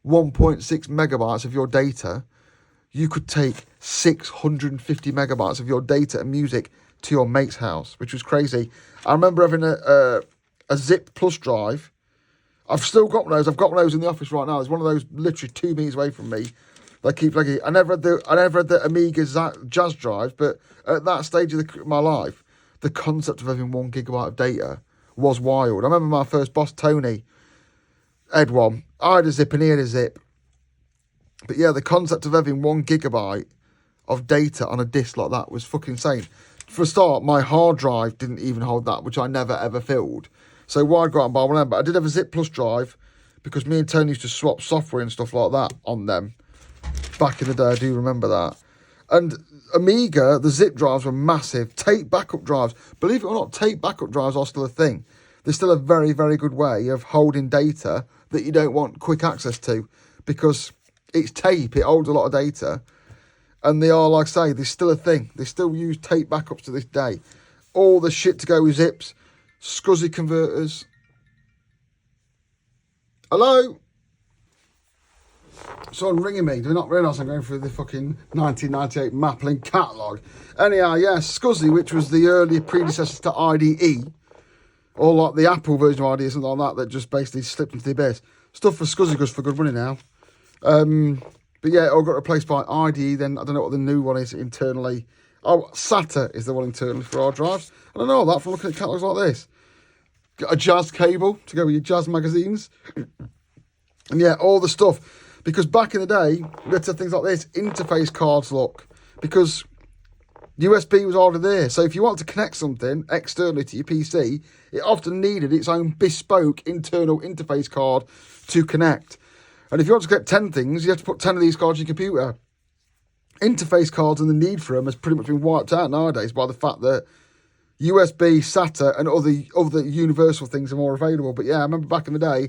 1.6 megabytes of your data, you could take 650 megabytes of your data and music to your mate's house, which was crazy. I remember having a Zip Plus drive. I've still got one of those. I've got one of those in the office right now. There's one of those literally 2 meters away from me. They keep like I never had the Amiga Jazz drive, but at that stage of my life, the concept of having 1 gigabyte of data was wild. I remember my first boss, Tony, had one. I had a zip and he had a zip. But yeah, the concept of having 1 gigabyte of data on a disk like that was fucking insane. For a start, my hard drive didn't even hold that, which I never ever filled. So why I'd go out and buy one of them? But I did have a Zip Plus drive because me and Tony used to swap software and stuff like that on them. Back in the day, I do remember that. And Amiga, the zip drives were massive. Tape backup drives. Believe it or not, tape backup drives are still a thing. They're still a very, very good way of holding data that you don't want quick access to. Because It's tape. It holds a lot of data. And they are, like I say, they're still a thing. They still use tape backups to this day. All the shit to go with zips. SCSI converters. Hello? Someone ringing me. Do they not realise I'm going through the fucking 1998 Maplin Catalouge? Anyhow, yeah, SCSI, which was the early predecessor to IDE, or like the Apple version of IDE, something like that just basically slipped into the abyss. Stuff for SCSI goes for good money now. But yeah, it all got replaced by IDE. Then I don't know what the new one is internally. Oh, SATA is the one internally for hard drives. I don't know that from looking at catalogues like this. Got a jazz cable to go with your jazz magazines. And yeah, all the stuff. Because back in the day, we had to have things like this. Interface cards, look. Because USB was already there. So if you want to connect something externally to your PC, it often needed its own bespoke internal interface card to connect. And if you want to get 10 things, you have to put 10 of these cards in your computer. Interface cards and the need for them has pretty much been wiped out nowadays by the fact that USB, SATA and other universal things are more available. But yeah, I remember back in the day,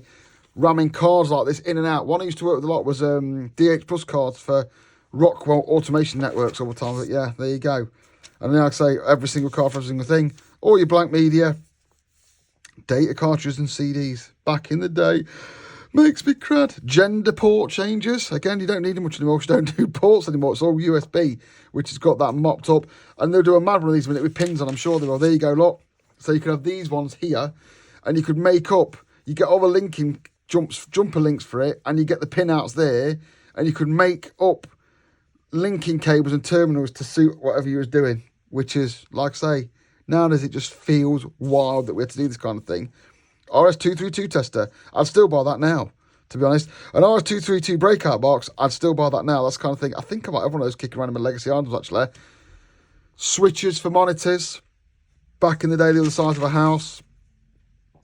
ramming cards like this in and out. One I used to work with a lot was DH Plus cards for Rockwell automation networks all the time. But yeah, there you go. And then, like I say, every single card for every single thing. All your blank media, data cartridges and CDs. Back in the day. Makes me crud. Gender port changes. Again, you don't need them much anymore because you don't do ports anymore. It's all USB, which has got that mopped up. And they'll do a mad one of these with pins on, I'm sure they will. There you go, look. So you can have these ones here, and you could make up, you get all the linking jumper links for it, and you get the pin outs there, and you could make up linking cables and terminals to suit whatever you was doing, which is, like I say, nowadays it just feels wild that we had to do this kind of thing. RS-232 tester, I'd still buy that now, to be honest. An RS-232 breakout box, I'd still buy that now. That's the kind of thing. I think I might have one of those kicking around in my legacy items, actually. Switches for monitors. Back in the day, they were the size of a house.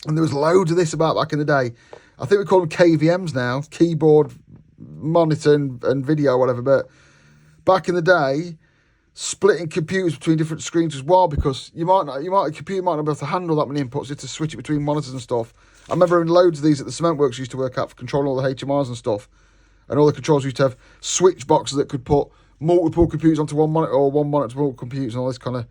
And there was loads of this about back in the day. I think we call them KVMs now, keyboard, monitor and video, whatever. But back in the day, splitting computers between different screens as well, because a computer might not be able to handle that many inputs. You have to switch it between monitors and stuff. I remember having loads of these at the cement works used to work out for controlling all the HMIs and stuff. And all the controls used to have switch boxes that could put multiple computers onto one monitor, or one monitor to multiple computers, and all this kind of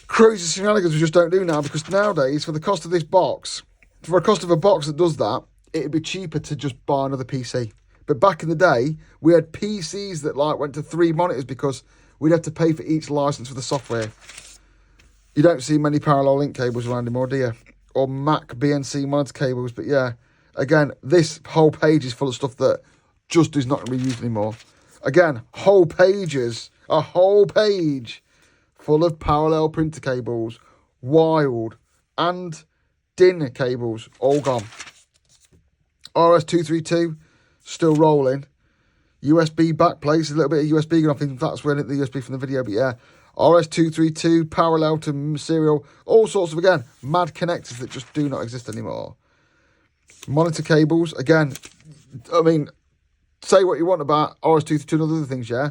crazy shenanigans we just don't do now, because nowadays, for the cost of this box, for a cost of a box that does that, it'd be cheaper to just buy another PC. But back in the day, we had PCs that like went to 3 monitors because we'd have to pay for each license for the software. You don't see many parallel link cables around anymore, do you? Or Mac BNC monitor cables. But yeah, again, this whole page is full of stuff that just is not going to be used anymore. Again, whole pages, a whole page full of parallel printer cables, wild, and DIN cables, all gone. RS-232, still rolling. USB backplates, a little bit of USB going. I think that's where the USB from the video, but yeah. RS-232, parallel to serial, all sorts of, again, mad connectors that just do not exist anymore. Monitor cables, again, I mean, say what you want about RS-232 and other things, yeah?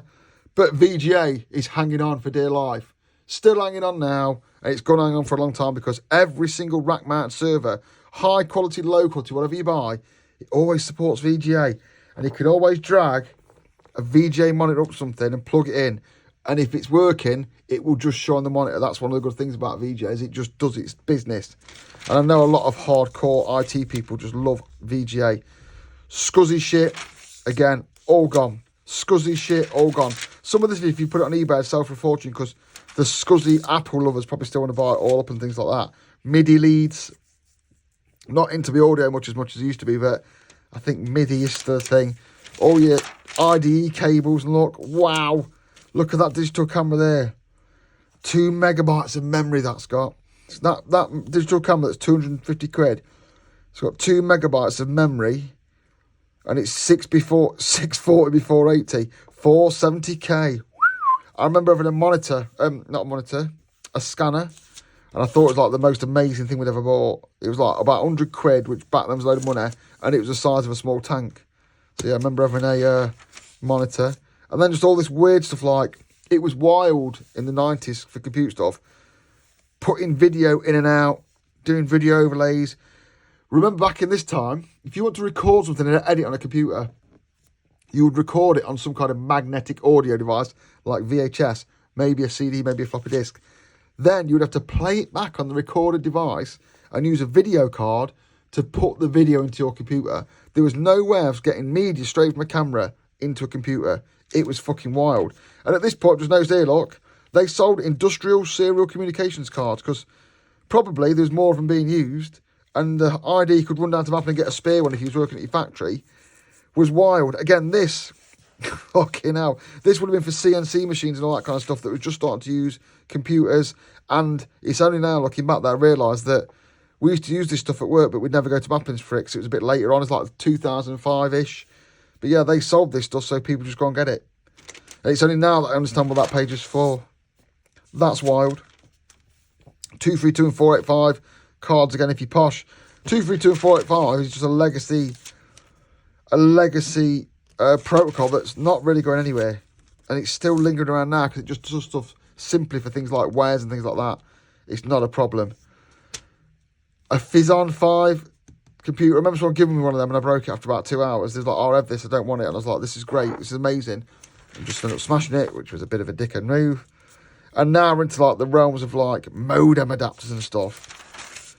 But VGA is hanging on for dear life. Still hanging on now, and it's going to hang on for a long time because every single rack-mounted server, high quality, low quality, whatever you buy, it always supports VGA. And you can always drag a VGA monitor up something and plug it in. And if it's working, it will just show on the monitor. That's one of the good things about VGA, is it just does its business. And I know a lot of hardcore IT people just love VGA. SCSI shit, again, all gone. SCSI shit, all gone. Some of this, if you put it on eBay, sell for a fortune because the SCSI Apple lovers probably still want to buy it all up and things like that. MIDI leads, not into the audio much as it used to be, but I think MIDI is the thing. All your IDE cables, and look, wow. Look at that digital camera there. 2 megabytes of memory that's got. That digital camera that's 250 quid. It's got 2 megabytes of memory. And it's 640 before 80. 470k. I remember having a monitor, not a monitor, a scanner. And I thought it was like the most amazing thing we'd ever bought. It was like about 100 quid, which back then was a load of money. And it was the size of a small tank. So yeah, I remember having a monitor. And then just all this weird stuff, like, it was wild in the 90s for computer stuff. Putting video in and out, doing video overlays. Remember back in this time, if you want to record something and edit on a computer, You would record it on some kind of magnetic audio device, like VHS, maybe a CD, maybe a floppy disk. Then you would have to play it back on the recorded device and use a video card to put the video into your computer. There was no way of getting media straight from a camera into a computer. It was fucking wild. And at this point, there's no there, look. They sold industrial serial communications cards because probably there's more of them being used, and the ID could run down to Maplin and get a spare one if he was working at your factory. Was wild. Again, this, fucking hell, this would have been for CNC machines and all that kind of stuff that was just starting to use computers. And it's only now looking back that I realised that we used to use this stuff at work, but we'd never go to Maplin's for it because it was a bit later on. It's like 2005-ish. But yeah, they sold this stuff so people just go and get it. And it's only now that I understand what that page is for. That's wild. 232 and 485 cards again if you're posh. 232 and 485 is just a legacy protocol that's not really going anywhere. And it's still lingering around now because it just does stuff simply for things like wares and things like that. It's not a problem. A Fizon 5 computer. I remember someone giving me one of them and I broke it after about 2 hours. There's like, oh, I have this, I don't want it. And I was like, this is great, this is amazing. And just ended up smashing it, which was a bit of a dickhead move. And now we're into like the realms of like modem adapters and stuff.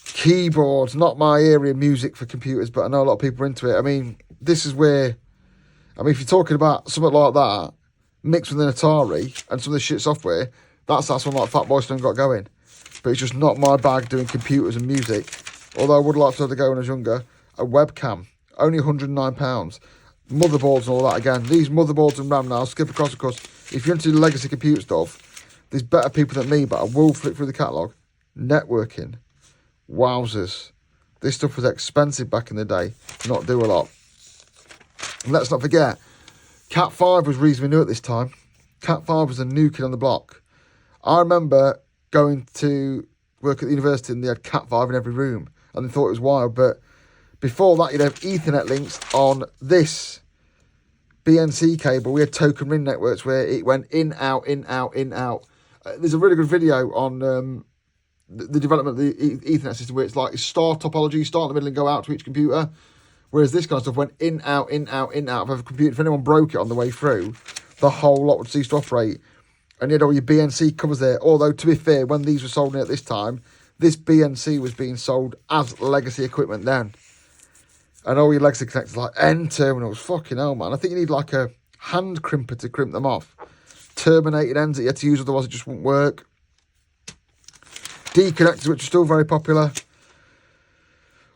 Keyboards, not my area of music for computers, but I know a lot of people are into it. I mean, this is where, I mean, if you're talking about something like that, mixed with an Atari and some of the shit software, that's one like Fatboy Slim got going. But it's just not my bag doing computers and music. Although I would like to have to go when I was younger. A webcam, only £109. Motherboards and all that again. These motherboards and RAM now, I'll skip across because if you're into the legacy computer stuff, there's better people than me, but I will flick through the catalogue. Networking. Wowzers. This stuff was expensive back in the day. Not do a lot. And let's not forget, Cat 5 was reasonably new at this time. Cat 5 was a new kid on the block. I remember going to work at the university and they had Cat 5 in every room and they thought it was wild, but before that you'd have Ethernet links on this BNC cable. We had token ring networks where it went in, out, in, out, in, out. There's a really good video on the development of the Ethernet system where it's like star topology, start in the middle and go out to each computer, whereas this kind of stuff went in, out, in, out, in, out of every computer. If anyone broke it on the way through, the whole lot would cease to operate. And you had all your BNC covers there. Although, to be fair, when these were sold in at this time, this BNC was being sold as legacy equipment then. And all your legacy connectors like N terminals. Fucking hell, man. I think you need like a hand crimper to crimp them off. Terminated ends that you had to use, otherwise it just wouldn't work. D connectors, which are still very popular.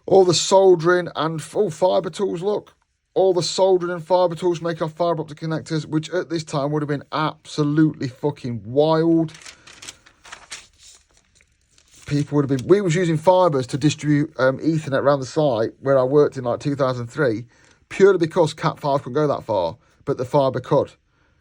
All the soldering and fibre tools, look. All the soldering and fibre tools make off fibre optic connectors, which at this time would have been absolutely fucking wild. People would have been... We was using fibres to distribute Ethernet around the site where I worked in like 2003, purely because Cat 5 couldn't go that far, but the fibre could.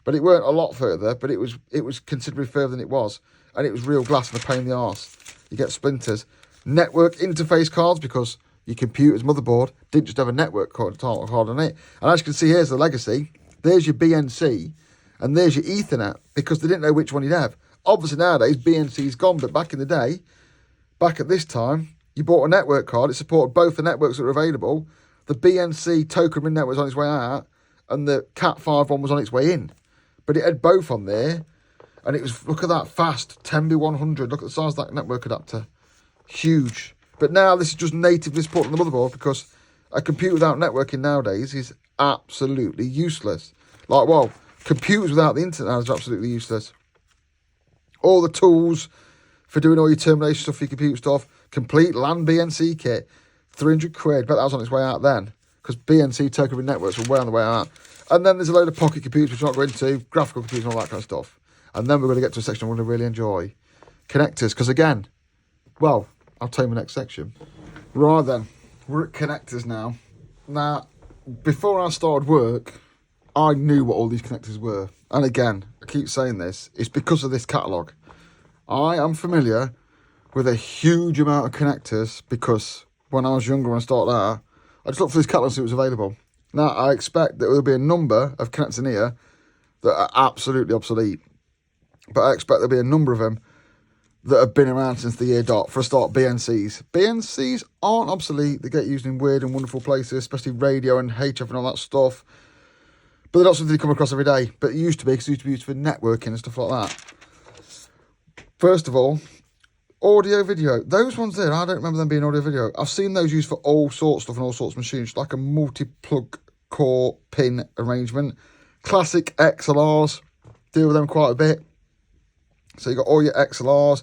But it weren't a lot further, but it was considerably further than it was. And it was real glass and a pain in the arse. You get splinters. Network interface cards, because your computer's motherboard didn't just have a network card on it. And as you can see, here's the legacy. There's your BNC, and there's your Ethernet, because they didn't know which one you'd have. Obviously nowadays, BNC's gone, but back in the day, back at this time, you bought a network card. It supported both the networks that were available. The BNC token ring network was on its way out, and the Cat 5 one was on its way in. But it had both on there, and it was, look at that, fast, 10B100. Look at the size of that network adapter. Huge. But now this is just natively supporting the motherboard, because a computer without networking nowadays is absolutely useless. Like, well, computers without the internet now is absolutely useless. All the tools for doing all your termination stuff for your computer stuff, complete LAN BNC kit, 300 quid. Bet that was on its way out then, because BNC token ring networks were way on the way out. And then there's a load of pocket computers which I'm not going into, graphical computers and all that kind of stuff. And then we're going to get to a section I'm going to really enjoy. Connectors, because again, well, I'll tell you my next section. Right then, we're at connectors now. Now, before I started work, I knew what all these connectors were. And again, I keep saying this, it's because of this catalogue. I am familiar with a huge amount of connectors because when I was younger and started out, I just looked for this catalogue to see what was available. Now, I expect that there will be a number of connectors in here that are absolutely obsolete. But I expect there'll be a number of them that have been around since the year dot. For a start, BNCs. BNCs aren't obsolete. They get used in weird and wonderful places, especially radio and HF and all that stuff. But they're not something you come across every day. But it used to be, because it used to be used for networking and stuff like that. First of all, audio video. Those ones there, I don't remember them being audio video. I've seen those used for all sorts of stuff and all sorts of machines, like a multi-plug core pin arrangement. Classic XLRs, deal with them quite a bit. So you got all your XLRs.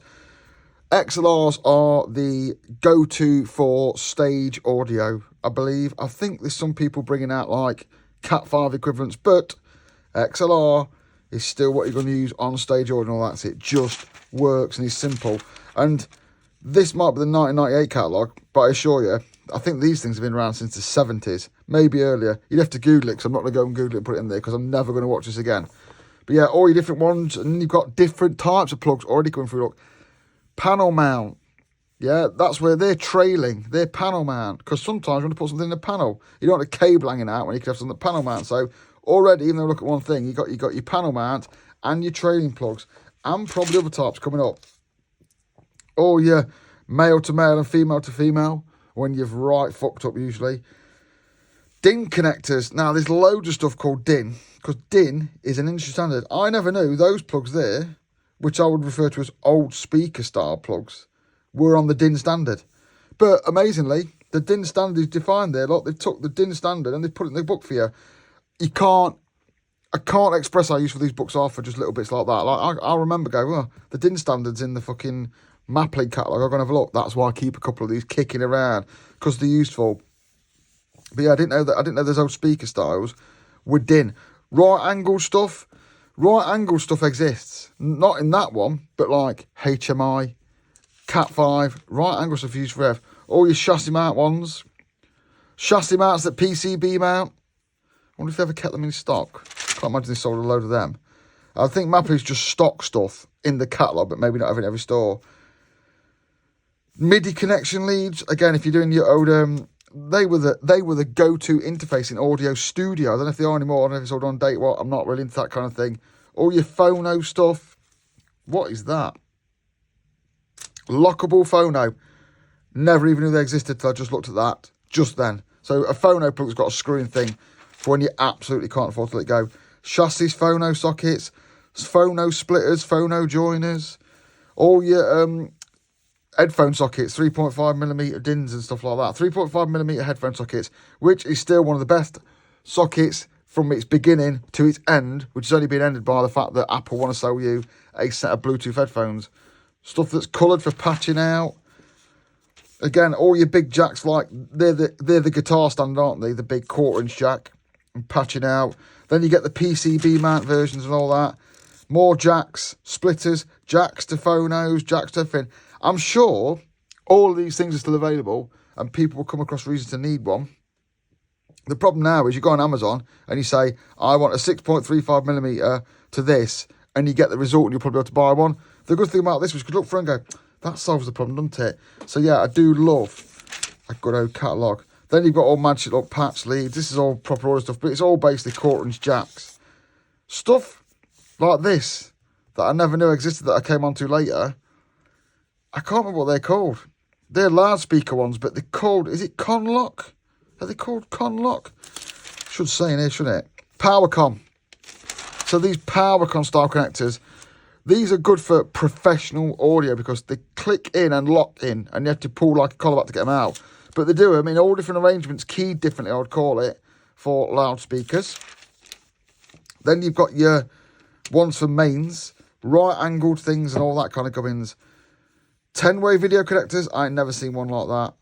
XLRs are the go-to for stage audio, I believe. I think there's some people bringing out like Cat5 equivalents, but XLR is still what you're going to use on stage audio and all that. It just works and is simple. And this might be the 1998 catalogue, but I assure you, I think these things have been around since the 70s, maybe earlier. You'd have to Google it, because I'm not going to go and Google it and put it in there, because I'm never going to watch this again. But yeah, all your different ones, and you've got different types of plugs already coming through. Look, panel mount. Yeah, that's where they're trailing. They're panel mount, because sometimes you want to put something in the panel, you don't want a cable hanging out when you could have something in the panel mount. So already, even though look at one thing, you got your panel mount and your trailing plugs, and probably other types coming up. All your male to male and female to female, when you've right fucked up usually. DIN connectors. Now there's loads of stuff called DIN, because DIN is an industry standard. I never knew those plugs there, which I would refer to as old speaker style plugs, were on the DIN standard. But amazingly, the DIN standard is defined there. Look, they've took the DIN standard and they've put it in the book for you. I can't express how useful these books are for just little bits like that. Like I remember going, well, the DIN standard's in the fucking Maplin catalogue. I'm going to have a look. That's why I keep a couple of these kicking around, because they're useful. But yeah, I didn't know those old speaker styles were DIN. Right angle stuff exists. Not in that one, but like HMI, Cat5, right angle stuff used forever. All your chassis mount ones. Chassis mounts that PCB mount. I wonder if they ever kept them in stock. Can't imagine they sold a load of them. I think Maplin's just stock stuff in the catalogue, but maybe not in every store. MIDI connection leads. Again, if you're doing your old, they were the go-to interface in audio studio. I don't know if they are anymore. I don't know if it's all on date. What? I'm not really into that kind of thing. All your phono stuff. What is that? Lockable phono. Never even knew they existed till I just looked at that just then. So a phono plug's got a screwing thing for when you absolutely can't afford to let it go. Chassis phono sockets, phono splitters, phono joiners, all your headphone sockets, 3.5mm DINs and stuff like that. 3.5mm headphone sockets, which is still one of the best sockets from its beginning to its end, which has only been ended by the fact that Apple want to sell you a set of Bluetooth headphones. Stuff that's coloured for patching out. Again, all your big jacks, like they're the guitar stand, aren't they? The big 1/4-inch jack and patching out. Then you get the PCB mount versions and all that. More jacks, splitters, jacks to phonos, jacks to everything. I'm sure all of these things are still available and people will come across reasons to need one. The problem now is you go on Amazon and you say, I want a 6.35mm to this, and you get the result and you'll probably be able to buy one. The good thing about this was you could look for it and go, that solves the problem, doesn't it? So yeah, I do love a good old catalogue. Then you've got all magic look patch leads. This is all proper order stuff, but it's all basically 1/4-inch jacks. Stuff like this that I never knew existed that I came onto later. I can't remember what they're called. They're loudspeaker ones, but they're called, is it Conlock? Are they called Conlock? Should say in here, shouldn't it? PowerCon. So these PowerCon style connectors, these are good for professional audio because they click in and lock in and you have to pull like a collar back to get them out. But they do them in all different arrangements, keyed differently, I would call it, for loudspeakers. Then you've got your ones for mains, right-angled things and all that kind of gubbins. 10-way video connectors, I ain't never seen one like that.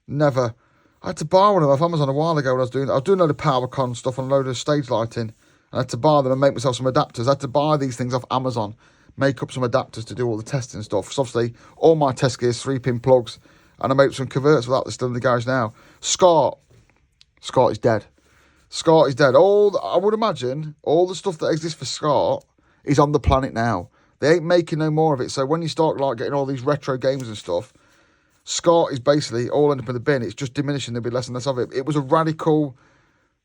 Never. I had to buy one of them off Amazon a while ago when I was doing a load of PowerCon stuff and a load of stage lighting. I had to buy them and make myself some adapters. I had to buy these things off Amazon, make up some adapters to do all the testing stuff. Because obviously, all my test gear is 3-pin plugs, and I made some converters for that. They're still in the garage now. SCART is dead. SCART is dead. I would imagine all the stuff that exists for SCART is on the planet now. They ain't making no more of it. So when you start like getting all these retro games and stuff, SCART is basically all end up in the bin. It's just diminishing. There'll be less and less of it. It was a radical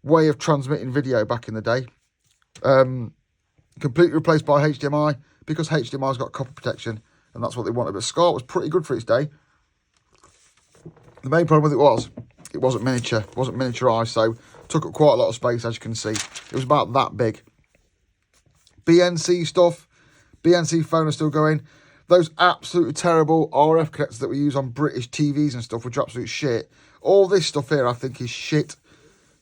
way of transmitting video back in the day. Completely replaced by HDMI because HDMI's got copper protection and that's what they wanted. But SCART was pretty good for its day. The main problem with it wasn't miniature. It wasn't miniaturized, so Took up quite a lot of space, as you can see. It was about that big. BNC stuff. BNC phone is still going. Those absolutely terrible RF connectors that we use on British TVs and stuff, which are absolute shit. All this stuff here, I think, is shit.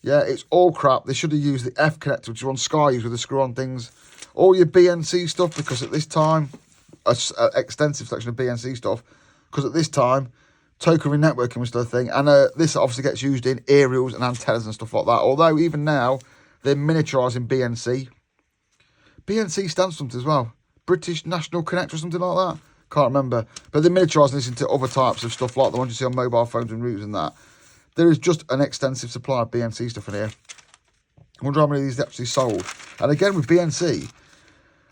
Yeah, it's all crap. They should have used the F connector, which is on Sky's with the screw-on things. All your BNC stuff, because at this time, an extensive selection of BNC stuff, because at this time, token ring networking was still a thing. And this obviously gets used in aerials and antennas and stuff like that. Although, even now, they're miniaturising BNC. BNC stands for something as well. British National Connector or something like that. Can't remember. But they're miniaturising this into other types of stuff like the ones you see on mobile phones and routers and that. There is just an extensive supply of BNC stuff in here. I wonder how many of these they actually sold. And again, with BNC,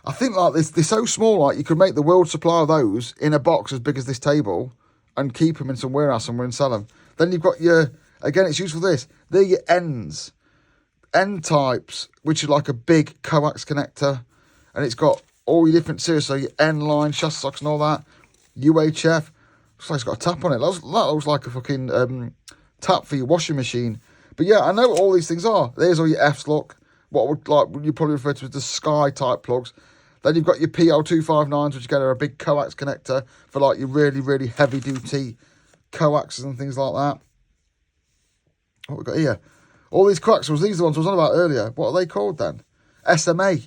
I think like this, they're so small, like you could make the world supply of those in a box as big as this table and keep them in some warehouse somewhere and sell them. Then you've got your, again, it's useful for this. They're your ends. End types, which is like a big coax connector. And it's got all your different series, so your N line, chassis socks and all that. UHF. Looks like it's got a tap on it. That looks like a fucking tap for your washing machine. But yeah, I know what all these things are. There's all your Fs, look. What would like you probably refer to as the Sky type plugs. Then you've got your PL259s, which again are a big coax connector for like your really, really heavy duty coaxes and things like that. What we got here? All these coaxials, these are the ones I was on about earlier. What are they called then? SMA.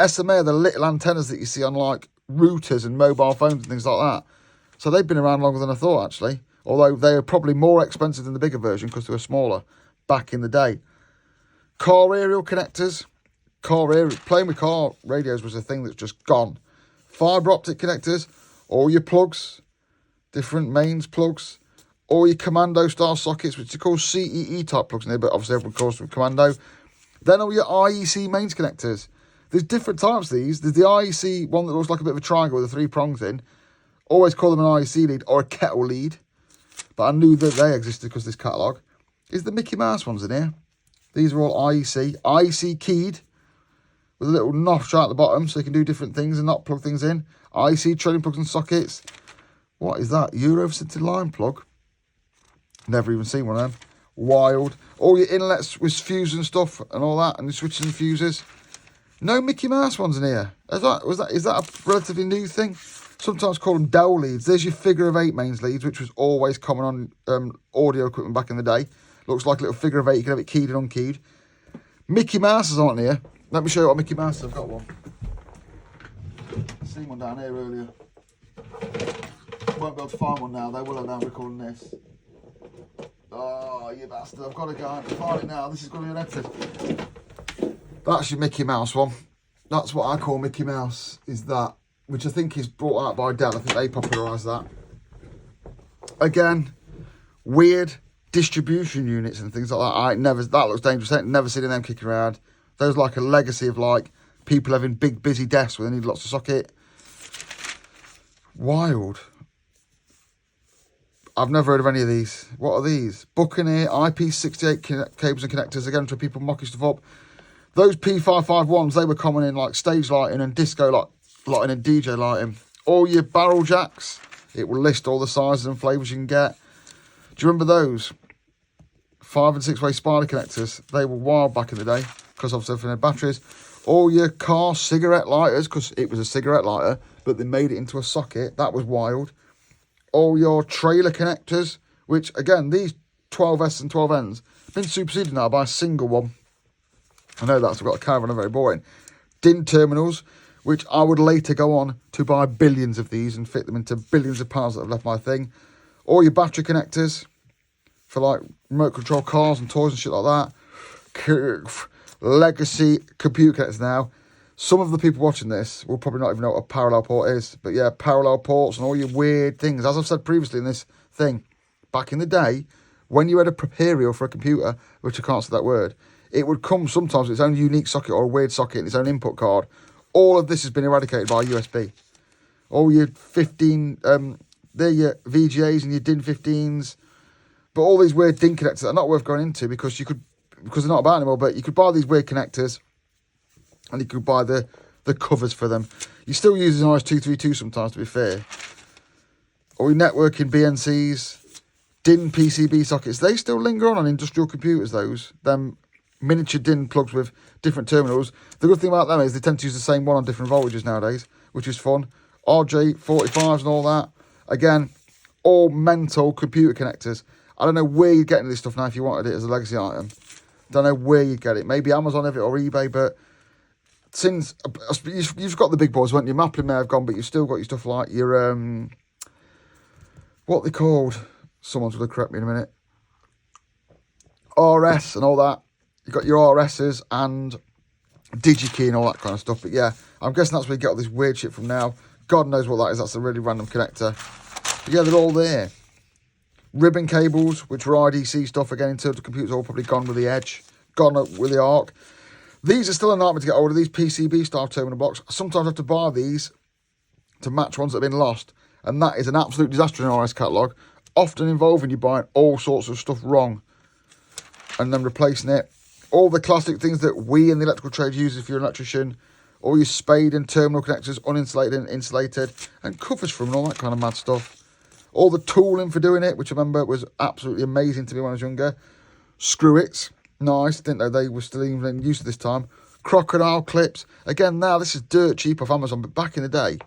SMA are the little antennas that you see on like routers and mobile phones and things like that. So they've been around longer than I thought, actually. Although they are probably more expensive than the bigger version because they were smaller back in the day. Car aerial connectors. Playing with car radios was a thing that's just gone. Fibre optic connectors. All your plugs. Different mains plugs. All your commando style sockets, which are called CEE type plugs in there, but obviously everyone calls them commando. Then all your IEC mains connectors. There's different types of these. There's the IEC one that looks like a bit of a triangle with the 3 prongs in. Always call them an IEC lead or a kettle lead. But I knew that they existed because of this catalogue. Is the Mickey Mouse ones in here? These are all IEC. IEC keyed with a little notch right at the bottom so you can do different things and not plug things in. IEC trailing plugs and sockets. What is that? Euro sintered line plug. Never even seen one of them. Wild. All your inlets with fuse and stuff and all that, and the switches and fuses. No Mickey Mouse ones in here. Is that a relatively new thing? Sometimes call them dowel leads. There's your figure of 8 mains leads, which was always common on audio equipment back in the day. Looks like a little figure of 8. You can have it keyed and unkeyed. Mickey Mouses aren't here. Let me show you what Mickey Mouse is. I've got one. Seen one down here earlier. Won't be able to find one now though, will I, now recording this? Oh, you bastard. I've got to go out and find it now. This is going to be edited. That's your Mickey Mouse one. That's what I call Mickey Mouse, is that, which I think is brought out by Dell. I think they popularised that. Again, weird distribution units and things like that. That looks dangerous. I ain't never seen them kicking around. Those like a legacy of like people having big busy desks where they need lots of socket. Wild. I've never heard of any of these. What are these? Buccaneer IP68 cables and connectors. Again, for people mocking stuff up. Those P551s, they were common in like stage lighting and disco lighting and DJ lighting. All your barrel jacks. It will list all the sizes and flavours you can get. Do you remember those? 5 and 6 way spider connectors. They were wild back in the day because obviously they had batteries. All your car cigarette lighters, because it was a cigarette lighter, but they made it into a socket. That was wild. All your trailer connectors, which again, these 12S and 12Ns have been superseded now by a single one. I know that's got a caravan, very boring. DIN terminals, which I would later go on to buy billions of these and fit them into billions of pounds that have left my thing. All your battery connectors for like remote control cars and toys and shit like that. Legacy computer connectors now. Some of the people watching this will probably not even know what a parallel port is. But yeah, parallel ports and all your weird things. As I've said previously in this thing, back in the day, when you had a properio for a computer, which I can't say that word, it would come sometimes with its own unique socket or a weird socket and its own input card. All of this has been eradicated by USB. All your 15, they're your VGAs and your DIN 15s. But all these weird DIN connectors are not worth going into because they're not about anymore, but you could buy these weird connectors and you could buy the covers for them. You still use an RS-232 sometimes, to be fair. Or your networking BNCs, DIN PCB sockets. They still linger on industrial computers, those. Them miniature DIN plugs with different terminals. The good thing about them is they tend to use the same one on different voltages nowadays, which is fun. RJ45s and all that. Again, all mental computer connectors. I don't know where you're getting this stuff now if you wanted it as a legacy item. Don't know where you'd get it. Maybe Amazon have it or eBay, but since you've got the big boys, won't you? Maplin may have gone, but you've still got your stuff like your what they called. Someone's going to correct me in a minute. RS and all that. You've got your RSs and DigiKey and all that kind of stuff. But yeah, I'm guessing that's where you get all this weird shit from now. God knows what that is. That's a really random connector. But yeah, they're all there. Ribbon cables, which are IDC stuff. Again, internal computers all probably gone with the edge. Gone with the arc. These are still a nightmare to get hold of. These PCB style terminal blocks. Sometimes I have to buy these to match ones that have been lost. And that is an absolute disaster in RS catalogue. Often involving you buying all sorts of stuff wrong and then replacing it. All the classic things that we in the electrical trade use if you're an electrician. All your spade and terminal connectors, uninsulated and insulated. And covers from and all that kind of mad stuff. All the tooling for doing it, which I remember was absolutely amazing to me when I was younger. Screw-its. Nice. Didn't know they were still even in use at this time. Crocodile clips. Again, now this is dirt cheap off Amazon. But back in the day,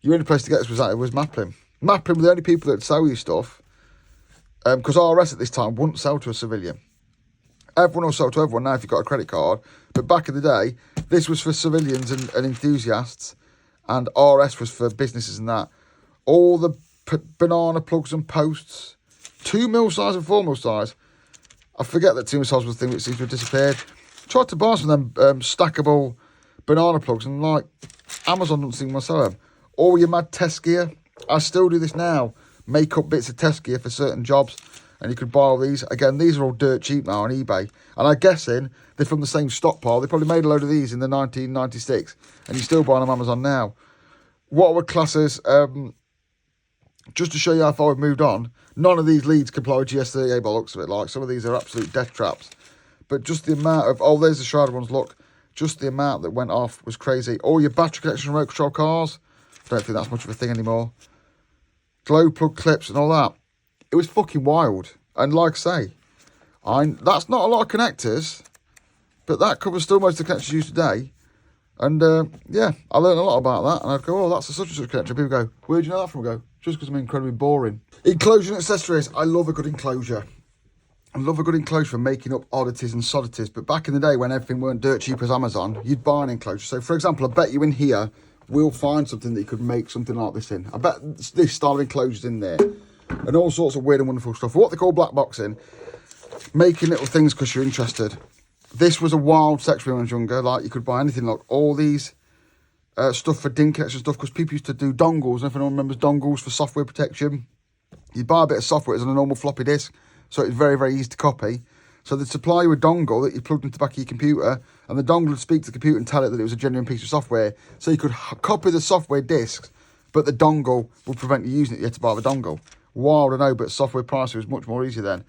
your only place to get this was Maplin. Maplin were the only people that would sell you stuff. Because RS at this time wouldn't sell to a civilian. Everyone will sell to everyone now if you've got a credit card. But back in the day, this was for civilians and enthusiasts. And RS was for businesses and that. All the banana plugs and posts. 2mm size and 4mm size. I forget that 2mm size was the thing which seems to have disappeared. Tried to buy some of them stackable banana plugs. And like, Amazon doesn't seem to sell them. All your mad test gear. I still do this now. Make up bits of test gear for certain jobs. And you could buy all these. Again, these are all dirt cheap now on eBay. And I'm guessing they're from the same stockpile. They probably made a load of these in the 1996. And you still buy them on Amazon now. What I would class as, just to show you how far we've moved on, none of these leads comply with GS38 by the looks of it. Like, some of these are absolute death traps. But just the amount of, oh, there's the shrouded ones, look. Just the amount that went off was crazy. All your battery connection remote control cars. Don't think that's much of a thing anymore. Glow plug clips and all that. It was fucking wild. And like I say, that's not a lot of connectors, but that covers still most of the connectors used today. And yeah, I learned a lot about that. And I'd go, oh, that's a such and such connector. People go, where'd you know that from? I go, just because I'm incredibly boring. Enclosure and accessories. I love a good enclosure. I love a good enclosure for making up oddities and soddities. But back in the day when everything weren't dirt cheap as Amazon, you'd buy an enclosure. So for example, I bet you in here, we'll find something that you could make something like this in. I bet this style of enclosure's in there. And all sorts of weird and wonderful stuff. What they call black boxing. Making little things because you're interested. This was a wild section when I was younger. Like, you could buy anything, like all these stuff for DIN connection stuff, because people used to do dongles. And if anyone remembers dongles for software protection, you'd buy a bit of software as on a normal floppy disk. So it's very, very easy to copy. So they'd supply you a dongle that you plugged into the back of your computer, and the dongle would speak to the computer and tell it that it was a genuine piece of software. So you could copy the software disks, but the dongle would prevent you using it. You had to buy the dongle. Wild, I know, but software pricing was much more easy then.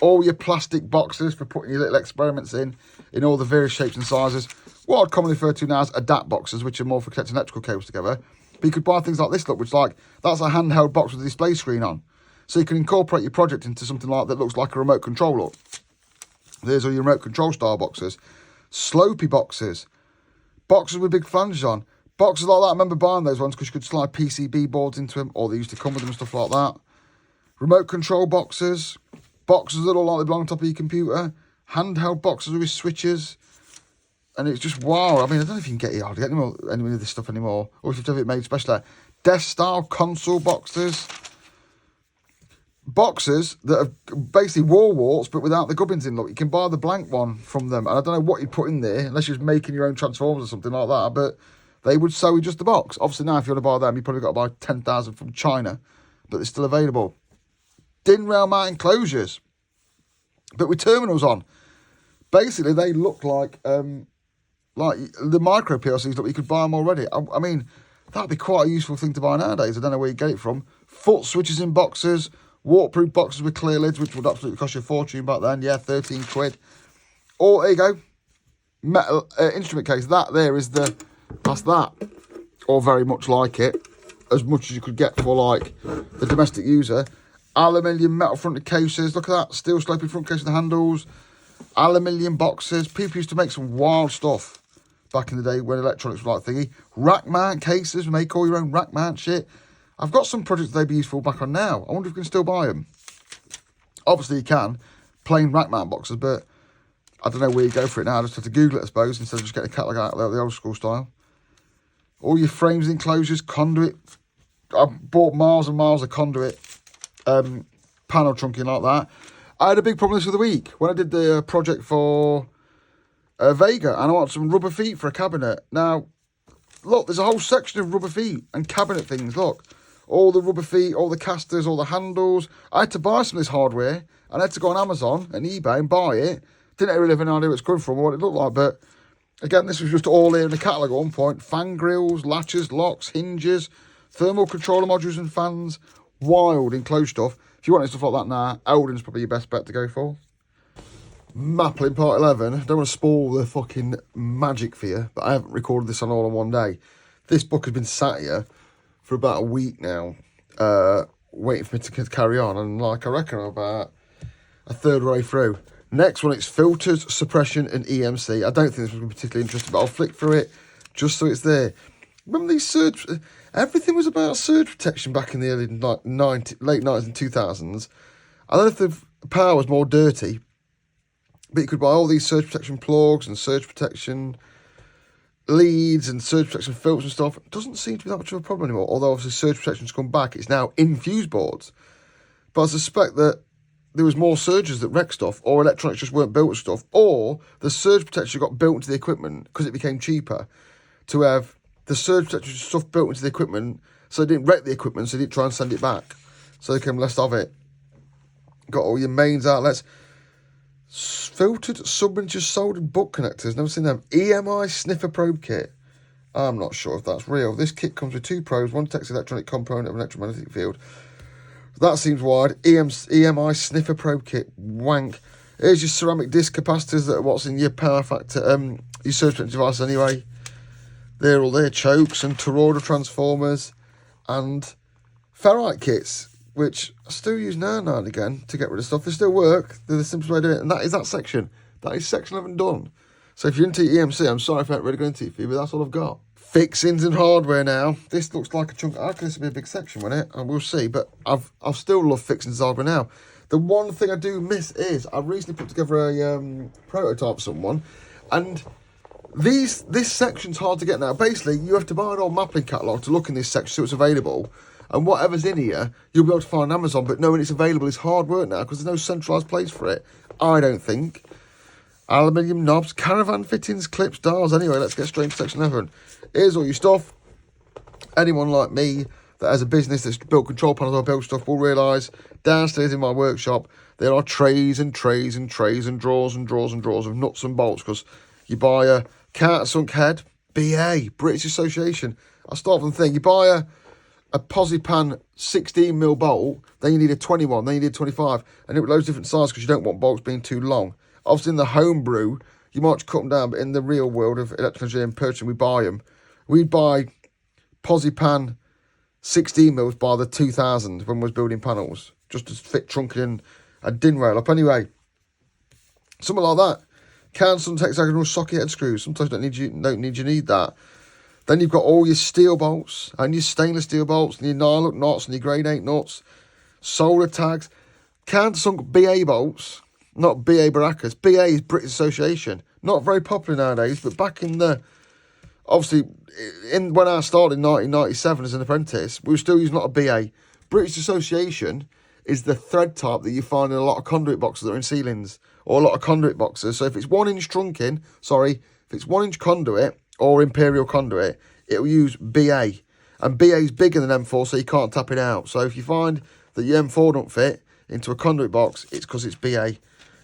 All your plastic boxes for putting your little experiments in all the various shapes and sizes. What I'd commonly refer to now as adapt boxes, which are more for connecting electrical cables together. But you could buy things like this, look, which that's a handheld box with a display screen on. So you can incorporate your project into something like that looks like a remote control look. There's all your remote control style boxes. Slopey boxes. Boxes with big flanges on. Boxes like that, I remember buying those ones because you could slide PCB boards into them, or they used to come with them and stuff like that. Remote control boxes. Boxes that all like they belong on top of your computer. Handheld boxes with switches. And it's just wow. I mean, I don't know if you can get any of this stuff anymore. Or if you have it made specially. Desk style console boxes. Boxes that are basically wall warts but without the gubbins in. Look, you can buy the blank one from them. And I don't know what you'd put in there unless you're making your own transformers or something like that. But they would sell you just the box. Obviously now if you want to buy them, you've probably got to buy 10,000 from China. But they're still available. DIN rail mount enclosures, but with terminals on. Basically, they look like the micro PLCs that you could buy them already. I mean, that'd be quite a useful thing to buy nowadays. I don't know where you get it from. Foot switches in boxes, waterproof boxes with clear lids, which would absolutely cost you a fortune back then. Yeah, 13 quid. Or there you go, metal instrument case. That there is that's that, or very much like it, as much as you could get for like the domestic user. Aluminium metal fronted cases. Look at that. Steel sloping front case with the handles. aluminium boxes. People used to make some wild stuff back in the day when electronics were like thingy. Rack mount cases, make all your own rack mount shit. I've got some projects they'd be useful back on now. I wonder if you can still buy them. Obviously you can, plain rack mount boxes, but I don't know where you go for it now. I just have to Google it, I suppose, instead of just getting a catalogue out there, the old school style. All your frames, enclosures, conduit. I bought miles and miles of conduit, panel trunking like that. I had a big problem this other week when I did the project for Vega, and I wanted some rubber feet for a cabinet. Now, look, there's a whole section of rubber feet and cabinet things. Look, all the rubber feet, all the casters, all the handles. I had to buy some of this hardware, and I had to go on Amazon and eBay and buy it. Didn't really have any idea where it's coming from or what it looked like, but again, this was just all here in the catalogue at one point. Fan grills, latches, locks, hinges, thermal controller modules and fans. Wild enclosed stuff. If you want stuff like that now, Eldon's probably your best bet to go for. Maplin Part 11. Don't want to spoil the fucking magic for you, but I haven't recorded this on all in one day. This book has been sat here for about a week now, waiting for me to carry on, and like I reckon I'm about a third way through. Next one, it's filters, suppression, and EMC. I don't think this was particularly interesting, but I'll flick through it just so it's there. Remember these surge... Everything was about surge protection back in the early late 90s and 2000s. I don't know if the power was more dirty, but you could buy all these surge protection plugs and surge protection leads and surge protection filters and stuff. It doesn't seem to be that much of a problem anymore, although obviously surge protection's come back. It's now in fuse boards. But I suspect that there was more surges that wrecked stuff, or electronics just weren't built with stuff, or the surge protection got built into the equipment because it became cheaper to have the surge protection stuff built into the equipment, so they didn't wreck the equipment, so they didn't try and send it back. So they became less of it. Got all your mains outlets. Filtered sub-inches soldered butt connectors. Never seen them. EMI sniffer probe kit. I'm not sure if that's real. This kit comes with 2 probes. One detects the electronic component of an electromagnetic field. That seems wide. EMI sniffer probe kit. Wank. Here's your ceramic disc capacitors that are what's in your power factor, your surge protection device anyway. They're all there. Chokes and toroidal transformers and ferrite kits, which I still use now and again to get rid of stuff. They still work. They're the simplest way to do it. And that is that section. That is section 11 done. So if you're into EMC, I'm sorry if I haven't really gone into it for you, but that's all I've got. Fixings and hardware now. This looks like a chunk. I reckon this will be a big section, won't it? And we'll see. But I've still love fixings and hardware now. The one thing I do miss is I recently put together a prototype for someone, and this section's hard to get now. Basically, you have to buy an old Maplin catalogue to look in this section so it's available. And whatever's in here, you'll be able to find on Amazon. But knowing it's available is hard work now because there's no centralised place for it. I don't think. Aluminium knobs, caravan fittings, clips, dials. Anyway, let's get straight into section 11. Here's all your stuff. Anyone like me that has a business that's built control panels or built stuff will realise downstairs in my workshop there are trays and trays and trays and drawers and drawers and drawers of nuts and bolts because you buy a countersunk head, BA, British Association. I start from the thing. You buy a Posipan 16mm bolt, then you need a 21, then you need a 25, and it loads of different sizes because you don't want bolts being too long. Obviously, in the home brew, you might cut them down, but in the real world of electrical engineering purchasing, we buy them. We'd buy Posipan 16mm by the 2000 when we was building panels, just to fit trunking and din rail up. Anyway, something like that. Countersunk hexagonal socket head screws. Sometimes you don't need that. Then you've got all your steel bolts and your stainless steel bolts and your nylock nuts and your grade 8 nuts, solder tags, countersunk BA bolts, not BA Baracus. BA is British Association. Not very popular nowadays, but back in the, obviously, when I started in 1997 as an apprentice, we were still using a lot of BA. British Association is the thread type that you find in a lot of conduit boxes that are in ceilings, or a lot of conduit boxes. So if it's 1 inch trunking, if it's 1 inch conduit, or imperial conduit, it will use BA. And BA is bigger than M4, so you can't tap it out. So if you find that your M4 don't fit into a conduit box, it's because it's BA.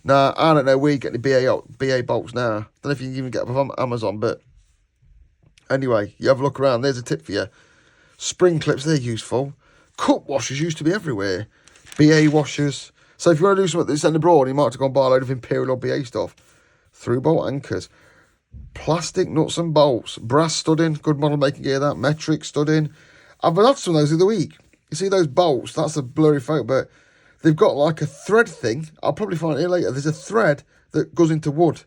Now, I don't know where you get the BA bolts now. I don't know if you can even get them on Amazon, but anyway, you have a look around. There's a tip for you. Spring clips, they're useful. Cup washers used to be everywhere. BA washers. So if you want to do something that's sent abroad, you might have to go and buy a load of imperial or BA stuff. Through bolt anchors. Plastic nuts and bolts, brass studding, good model making gear that, metric studding. I've had some of those the other week. You see those bolts, that's a blurry photo, but they've got like a thread thing. I'll probably find it here later. There's a thread that goes into wood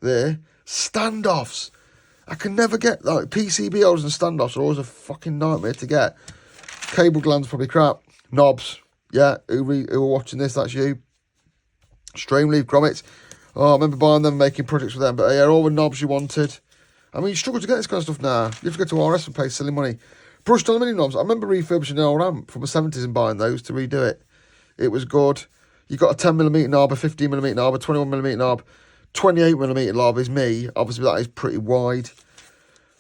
there. Standoffs. I can never get, like, PCB holders and standoffs are always a fucking nightmare to get. Cable glands probably crap. Knobs. Yeah, who are watching this, that's you. Stream leaf grommets. Oh, I remember buying them, making projects with them. But yeah, all the knobs you wanted. I mean, you struggle to get this kind of stuff now. You have to go to RS and pay silly money. Brushed aluminium knobs. I remember refurbishing an old amp from the 70s and buying those to redo it. It was good. You got a 10mm knob, a 15mm knob, a 21mm knob. 28mm knob is me. Obviously, that is pretty wide.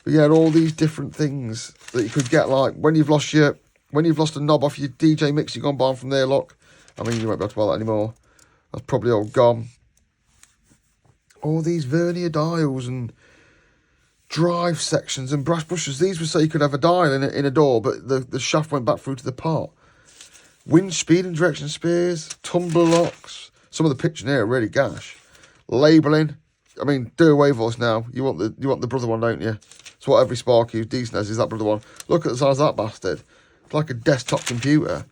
But yeah, all these different things that you could get, like when you've lost a knob off your DJ mix, you've gone buy from there, look. I mean, you won't be able to buy that anymore. That's probably all gone. All these vernier dials and drive sections and brass brushes. These were so you could have a dial in a door, but the shaft went back through to the part. Winch speed and direction spears, tumbler locks. Some of the picture here are really gash. Labelling. I mean, do away with us now. You want the brother one, don't you? It's what every Sparky who's decent has, is that brother one. Look at the size of that bastard. It's like a desktop computer.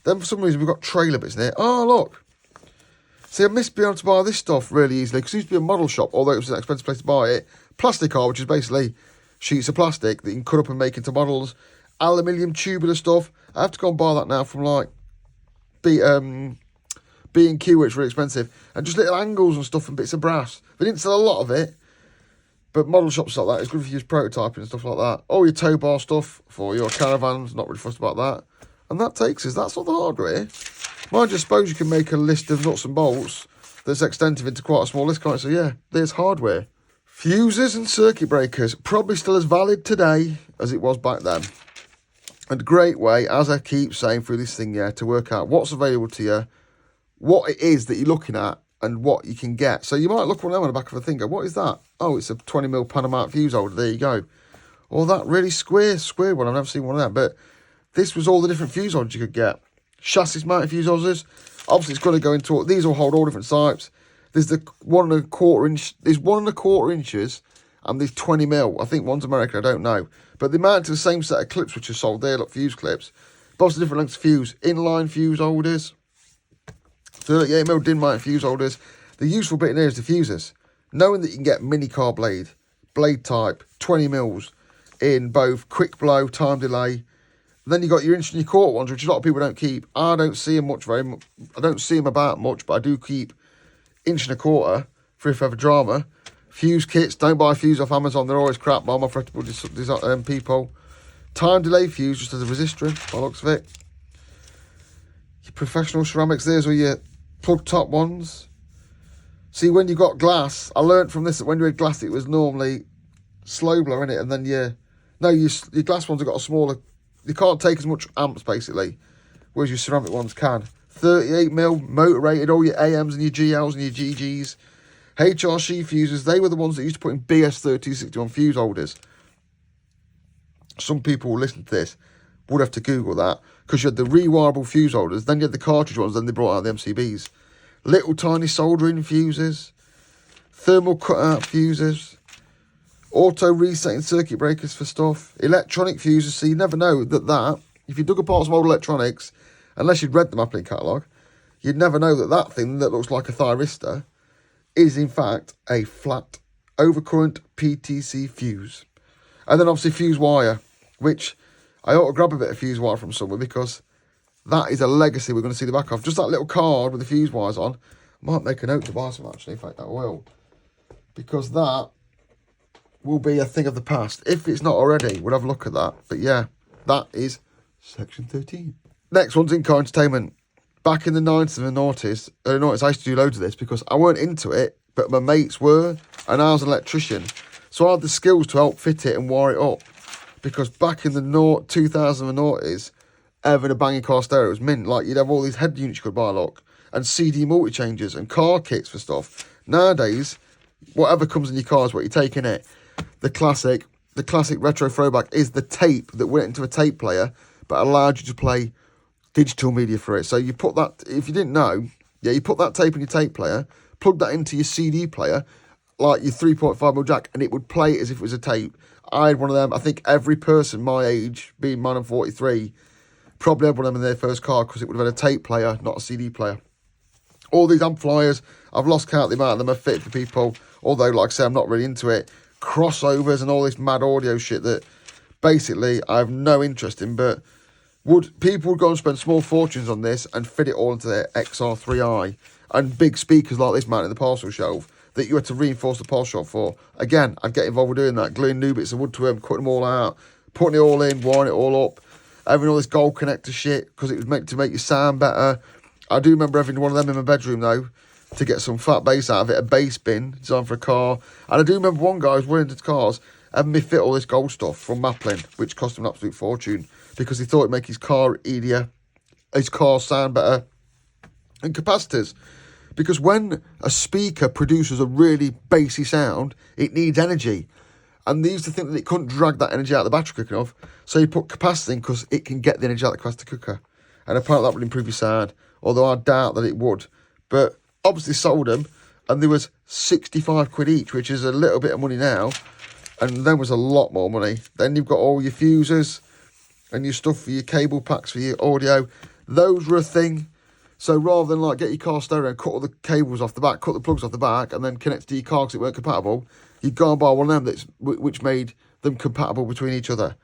Then for some reason we've got trailer bits in here. Oh, look. See, I missed being able to buy this stuff really easily because it used to be a model shop, although it was an expensive place to buy it. Plastic car, which is basically sheets of plastic that you can cut up and make into models. Aluminium tubular stuff. I have to go and buy that now from like B&Q, which is really expensive. And just little angles and stuff and bits of brass. They didn't sell a lot of it, but model shops like that. It's good if you use prototyping and stuff like that. All your tow bar stuff for your caravans. Not really fussed about that. And that takes us. That's all the hardware. Mind you, I suppose you can make a list of nuts and bolts that's extensive into quite a small list, can't you? So yeah, there's hardware. Fuses and circuit breakers, probably still as valid today as it was back then. And a great way, as I keep saying through this thing, yeah, to work out what's available to you, what it is that you're looking at, and what you can get. So you might look one of them on the back of a thing, go, what is that? Oh, it's a 20mm Panama fuse holder, there you go. Or that really square one, I've never seen one of them, but this was all the different fuse holders you could get. Chassis mounted fuse holders, obviously it's got to go into, these will hold all different types. There's the 1¼ inch, there's 1¼ inches, and there's 20mm. I think one's American, I don't know. But they mount to the same set of clips which are sold there, look, fuse clips. But obviously different lengths of fuse. Inline fuse holders, 38mm DIN mounted fuse holders. The useful bit in here is the fuses. Knowing that you can get mini car blade type, 20mm in both quick blow, time delay. Then you got your inch and your quarter ones, which a lot of people don't keep. I don't see them I don't see them about much, but I do keep inch and a quarter for if I have a drama. Fuse kits, don't buy fuse off Amazon, they're always crap, by my fretable people. Time delay fuse, just as a resistor, by the looks of it. Your professional ceramics, there's all your plug top ones. See, when you've got glass, I learnt from this that when you had glass, it was normally slow blow, innit? And then your glass ones have got a smaller, they can't take as much amps, basically, whereas your ceramic ones can. 38mm motor rated, all your AMs and your GLs and your GGs. HRC fuses, they were the ones that used to put in BS3261 fuse holders. Some people will listen to this, would have to Google that, because you had the rewirable fuse holders, then you had the cartridge ones, then they brought out the MCBs. Little tiny soldering fuses, thermal cutout fuses, auto resetting circuit breakers for stuff, electronic fuses, so you never know that, if you dug apart some old electronics, unless you'd read the Maplin catalogue, you'd never know that thing that looks like a thyristor is in fact a flat overcurrent PTC fuse. And then obviously fuse wire, which I ought to grab a bit of fuse wire from somewhere because that is a legacy we're going to see the back of. Just that little card with the fuse wires on. I might make a note to buy some actually, in fact I will. Because that will be a thing of the past. If it's not already, we'll have a look at that. But yeah, that is section 13. Next one's in-car entertainment. Back in the 90s and the noughties, I used to do loads of this because I weren't into it, but my mates were, and I was an electrician. So I had the skills to help fit it and wire it up. Because back in the 2000s and noughties, having a banging car stereo was mint. Like, you'd have all these head units you could buy, look, and CD multi-changers and car kits for stuff. Nowadays, whatever comes in your car is what you're taking it. The classic retro throwback is the tape that went into a tape player, but allowed you to play digital media for it. So you put that, if you didn't know, yeah, you put that tape in your tape player, plug that into your CD player, like your 3.5mm jack, and it would play it as if it was a tape. I had one of them. I think every person my age, being mine, I'm 43, probably had one of them in their first car because it would have had a tape player, not a CD player. All these amplifiers, I've lost count the amount of them are fit for people, although, like I say, I'm not really into it. Crossovers and all this mad audio shit that basically I have no interest in, but people would go and spend small fortunes on this and fit it all into their XR3i and big speakers like this mounted in the parcel shelf that you had to reinforce the parcel shelf for. Again, I'd get involved with doing that, gluing new bits of wood to them, cutting them all out, putting it all in, wiring it all up, having all this gold connector shit because it was meant to make you sound better. I do remember having one of them in my bedroom though to get some fat bass out of it, a bass bin designed for a car. And I do remember one guy who was running into cars having me fit all this gold stuff from Maplin, which cost him an absolute fortune because he thought it'd make his car easier, his car sound better. And capacitors, because when a speaker produces a really bassy sound, it needs energy. And they used to think that it couldn't drag that energy out of the battery quick enough, so you put capacitor in because it can get the energy out of the capacitor quicker. And apparently that would improve your sound, although I doubt that it would. But obviously sold them, and there was 65 quid each, which is a little bit of money now, and then was a lot more money. Then you've got all your fuses and your stuff for your cable packs for your audio. Those were a thing. So rather than like get your car stereo and cut all the cables off the back, cut the plugs off the back, and then connect it to your car because it weren't compatible, you'd go and buy one of them which made them compatible between each other.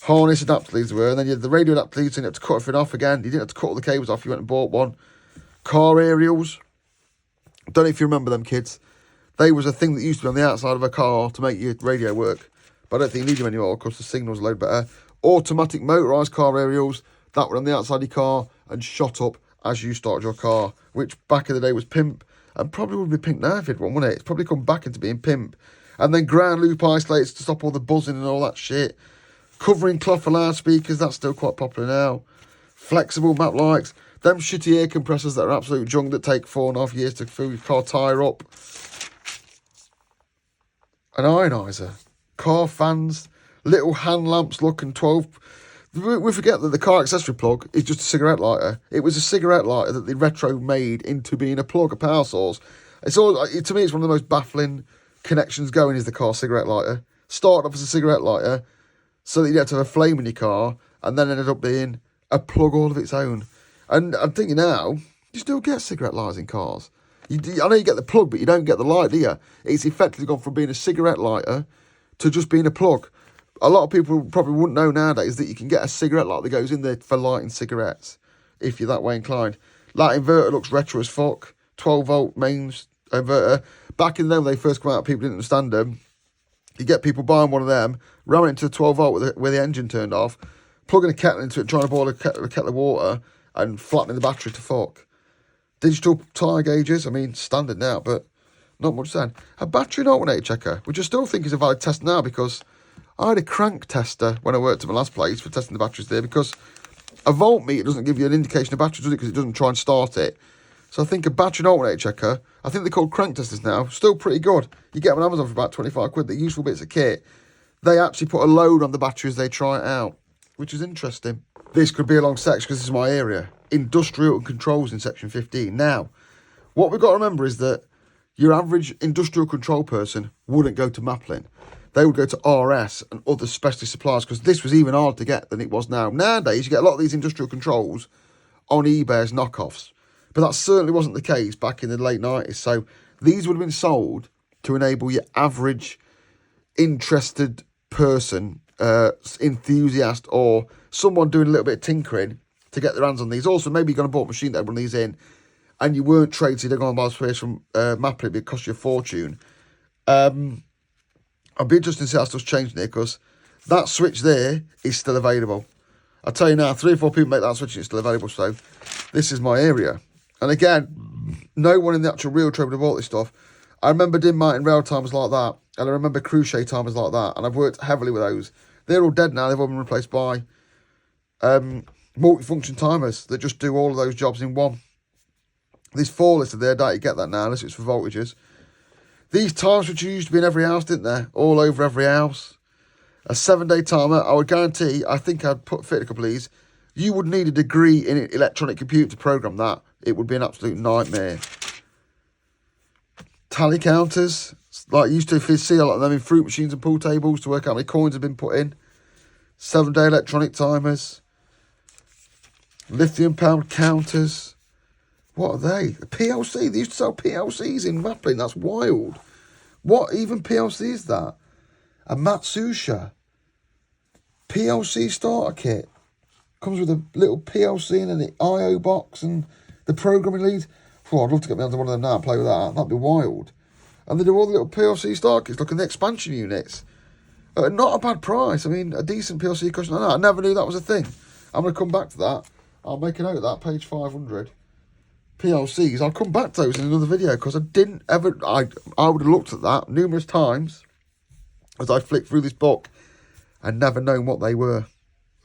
Harness adapter leads were, and then you had the radio adapter leads, and you had to cut everything off again. You didn't have to cut all the cables off, you went and bought one. Car aerials. Don't know if you remember them, kids. They was a thing that used to be on the outside of a car to make your radio work. But I don't think you need them anymore because the signal's a load better. Automatic motorised car aerials. That were on the outside of your car and shot up as you started your car, which back in the day was pimp, and probably would be pimp now if you'd one, wouldn't it? It's probably come back into being pimp. And then ground loop isolators to stop all the buzzing and all that shit. Covering cloth for loudspeakers, that's still quite popular now. Flexible map lights. Them shitty air compressors that are absolute junk that take 4.5 years to fill your car tyre up. An ioniser. Car fans. Little hand lamps looking 12... We forget that the car accessory plug is just a cigarette lighter. It was a cigarette lighter that they retro made into being a plug, a power source. It's all, to me, it's one of the most baffling connections going is the car cigarette lighter. Started off as a cigarette lighter so that you had to have a flame in your car, and then ended up being a plug all of its own. And I'm thinking now, you still get cigarette lighters in cars. I know you get the plug, but you don't get the light, do you? It's effectively gone from being a cigarette lighter to just being a plug. A lot of people probably wouldn't know nowadays that you can get a cigarette light that goes in there for lighting cigarettes, if you're that way inclined. That inverter looks retro as fuck. 12-volt mains inverter. Back in the day when they first came out, people didn't understand them. You get people buying one of them, ramming it into the 12-volt with the engine turned off, plugging a kettle into it, trying to boil a kettle of water, and flattening the battery to fuck. Digital tyre gauges, I mean, standard now, but not much then. A battery and alternator checker, which I still think is a valid test now because I had a crank tester when I worked at my last place for testing the batteries there because a voltmeter doesn't give you an indication of battery, does it? Because it doesn't try and start it. So I think a battery and alternator checker, I think they're called crank testers now, still pretty good. You get them on Amazon for about 25 quid. They're useful bits of kit. They actually put a load on the battery as they try it out, which is interesting. This could be a long section because this is my area. Industrial and controls in section 15. Now, what we've got to remember is that your average industrial control person wouldn't go to Maplin. They would go to RS and other specialty suppliers because this was even harder to get than it was now. Nowadays, you get a lot of these industrial controls on eBay as knockoffs. But that certainly wasn't the case back in the late 90s. So these would have been sold to enable your average interested person, enthusiast, or someone doing a little bit of tinkering to get their hands on these. Also, maybe you're going to bought a machine that had one of these in and you weren't trained, so you're going to buy space from Maplin, it cost you a fortune. I'll be interested to see how stuff's changing there because that switch there is still available. I'll tell you now, 3 or 4 people make that switch and it's still available. So this is my area. And again, no one in the actual real trade would have bought this stuff. I remember doing mountain rail timers like that. And I remember crochet timers like that. And I've worked heavily with those. They're all dead now. They've all been replaced by multifunction timers that just do all of those jobs in one. There's 4 listed there. I doubt you get that now unless it's for voltages. These timers which used to be in every house, didn't they? All over every house. A 7-day timer, I would guarantee, I think I'd fit a couple of these. You would need a degree in electronic computer to program that. It would be an absolute nightmare. Tally counters, like you used to see a lot of them in fruit machines and pool tables to work out how many coins have been put in. 7-day electronic timers. Lithium powered counters. What are they? A PLC. They used to sell PLCs in Maplin. That's wild. What even PLC is that? A Matsusha PLC starter kit. Comes with a little PLC and an I/O box and the programming lead. Oh, I'd love to get me onto one of them now and play with that. That'd be wild. And they do all the little PLC starter kits, look at the expansion units. Not a bad price. I mean, a decent PLC cushion. I never knew that was a thing. I'm going to come back to that. I'll make a note of that, page 500. PLCs. I'll come back to those in another video because I didn't ever... I would have looked at that numerous times as I flicked through this book and never known what they were.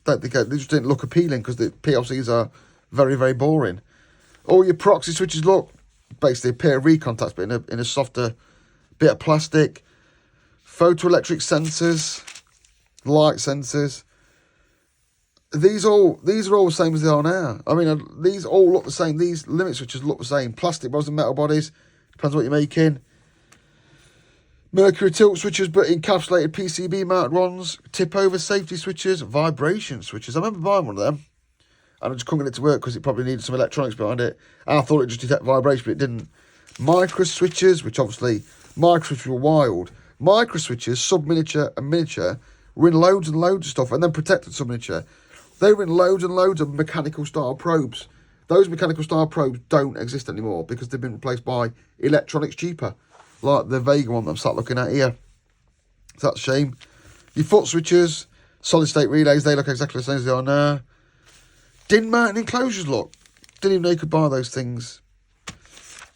They just didn't look appealing because the PLCs are very, very boring. All your proxy switches look basically a pair of recontacts, but in a softer bit of plastic. Photoelectric sensors, light sensors. These are all the same as they are now. I mean, these all look the same. These limit switches look the same. Plastic bodies and metal bodies. Depends what you're making. Mercury tilt switches, but encapsulated PCB mounted ones. Tip over safety switches. Vibration switches. I remember buying one of them. And I just couldn't get it to work because it probably needed some electronics behind it. And I thought it just detected vibration, but it didn't. Micro switches, which obviously, micro switches were wild. Micro switches, sub-miniature and miniature, were in loads and loads of stuff, and then protected sub-miniature. They were in loads and loads of mechanical style probes. Those mechanical style probes don't exist anymore because they've been replaced by electronics cheaper, like the Vega one that I'm sat looking at here. So that's a shame. Your foot switches, solid state relays, they look exactly the same as they are now. DIN mounting enclosures, look. Didn't even know you could buy those things.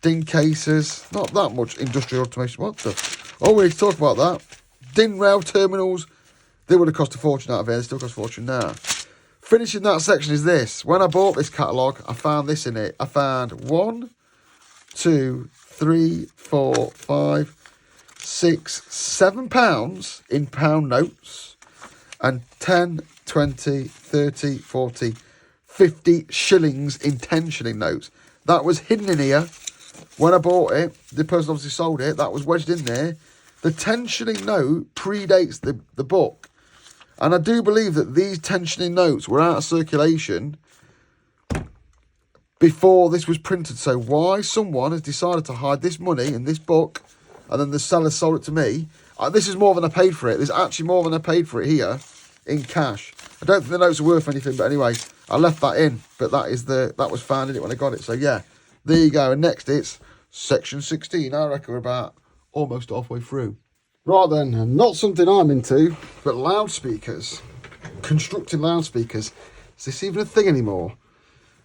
DIN cases, not that much industrial automation. What the? Oh, we need to talk about that. DIN rail terminals, they would have cost a fortune out of here. They still cost a fortune now. Finishing that section is this. When I bought this catalogue, I found this in it. I found 1, 2, 3, 4, 5, 6, 7 pounds in pound notes and 10, 20, 30, 40, 50 shillings in 10 shilling notes. That was hidden in here when I bought it. The person obviously sold it. That was wedged in there. The 10 shilling note predates the book. And I do believe that these 10 shilling notes were out of circulation before this was printed. So why someone has decided to hide this money in this book and then the seller sold it to me. This is more than I paid for it. There's actually more than I paid for it here in cash. I don't think the notes are worth anything, but anyway, I left that in. But that was found in it when I got it. So yeah, there you go. And next it's section 16. I reckon we're about almost halfway through. Right then, not something I'm into, but loudspeakers. Constructing loudspeakers. Is this even a thing anymore?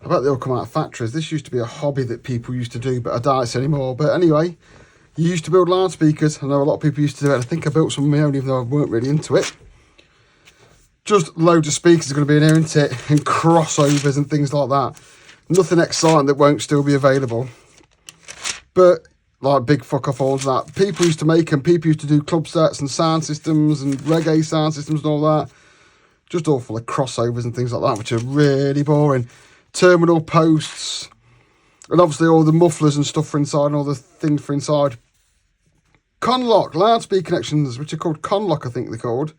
I bet they all come out of factories. This used to be a hobby that people used to do, but I doubt it's anymore. But anyway, you used to build loudspeakers. I know a lot of people used to do it. I think I built some of my own, even though I weren't really into it. Just loads of speakers are going to be in here, isn't it? And crossovers and things like that. Nothing exciting that won't still be available. But like big fuck off horns and that. People used to make them. People used to do club sets and sound systems and reggae sound systems and all that. Just all full of crossovers and things like that, which are really boring. Terminal posts. And obviously all the mufflers and stuff for inside and all the things for inside. Conlock, loudspeaker connections, which are called Conlock, I think they're called.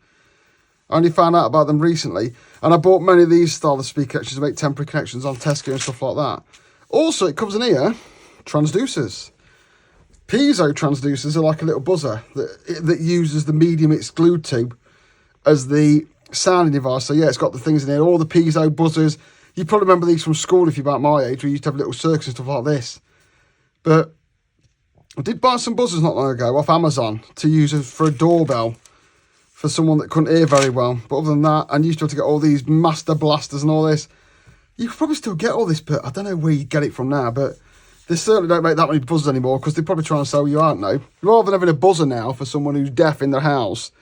I only found out about them recently. And I bought many of these style of speaker connections to make temporary connections on Tesco and stuff like that. Also, it comes in here, transducers. Piezo transducers are like a little buzzer that uses the medium it's glued to as the sounding device. So yeah, it's got the things in here, all the piezo buzzers. You probably remember these from school if you're about my age. We used to have little circuits and stuff like this. But I did buy some buzzers not long ago off Amazon to use for a doorbell for someone that couldn't hear very well. But other than that, I used to have to get all these master blasters and all this. You could probably still get all this, but I don't know where you get it from now. But they certainly don't make that many buzzers anymore because they're probably trying to sell you out now. Rather than having a buzzer now for someone who's deaf in their house